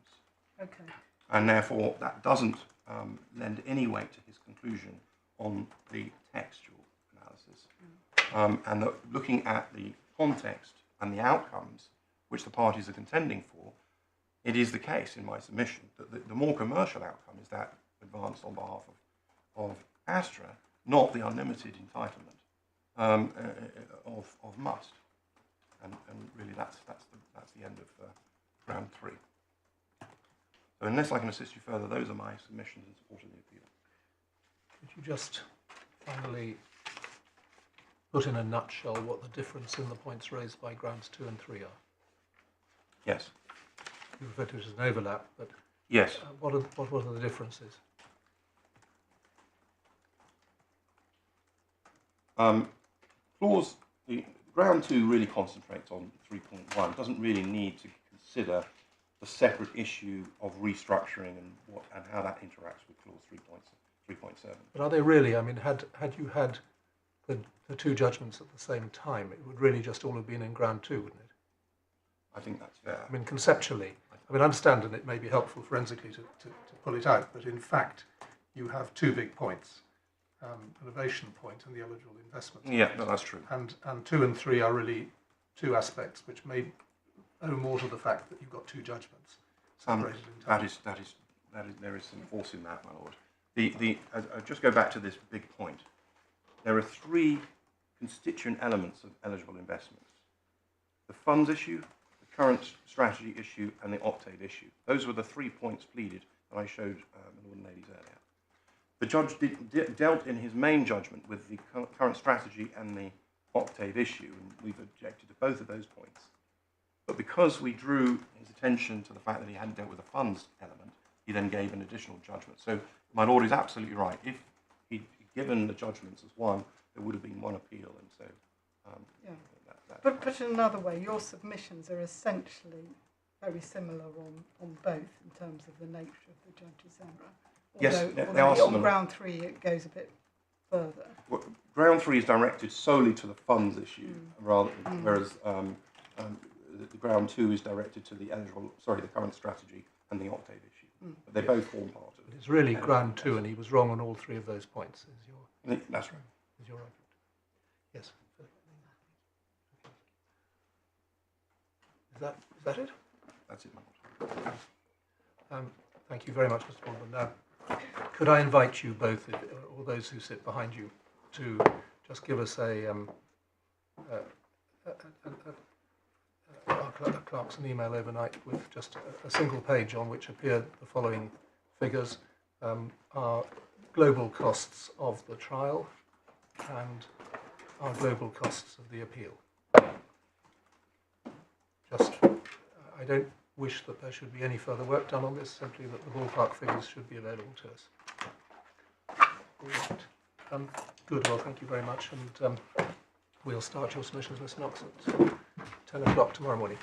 Okay. And therefore, that doesn't lend any weight to his conclusion on the textual analysis. And looking at the context and the outcomes which the parties are contending for, it is the case in my submission that the more commercial outcome is that advanced on behalf of Astra, not the unlimited entitlement of Must. And really, that's the end of round 3. So unless I can assist you further, those are my submissions in support of the appeal. Could you just finally put in a nutshell what the difference in the points raised by grounds 2 and 3 are? Yes. You refer to it as an overlap, but Yes. what are the differences? Clause, the ground 2 really concentrates on 3.1. Doesn't really need to consider the separate issue of restructuring and how that interacts with clause 3.7. But are they really? I mean, had you had the two judgments at the same time, it would really just all have been in ground 2, wouldn't it? I think that's fair. I mean, conceptually, I understand, and it may be helpful forensically to pull it out, but in fact, you have two big points, the novation point and the eligible investment. Yeah, no, that's true. And 2 and 3 are really two aspects which may owe more to the fact that you've got two judgments separated in time. There is some force in that, my lord. I'll just go back to this big point. There are three constituent elements of eligible investments: the funds issue, the current strategy issue, and the octave issue. Those were the 3 points pleaded that I showed the Lord and ladies earlier. The judge dealt in his main judgment with the current strategy and the octave issue, and we've objected to both of those points. But because we drew his attention to the fact that he hadn't dealt with the funds element, he then gave an additional judgment. So my lord is absolutely right. If he'd given the judgments as one, there would have been one appeal, and so. But put it another way, your submissions are essentially very similar on both in terms of the nature of the judge's error. Yes, they are similar. On ground 3, it goes a bit further. Well, ground 3 is directed solely to the funds issue, whereas the ground 2 is directed to the current strategy and the octave issue. But they both form part of it. It's really ground 2, and he was wrong on all 3 of those points. That's right. Is your argument? Yes. Is that it? That's it, my lord. Thank you very much, Mr. Baldwin. Now, could I invite you both, or those who sit behind you, to just give us our clerks an email overnight with just a single page on which appear the following figures: our global costs of the trial and our global costs of the appeal. Just, I don't wish that there should be any further work done on this, simply that the ballpark figures should be available to us. All right. Good, well, thank you very much, and we'll start your submissions, Mr. Knox, at 10 o'clock tomorrow morning.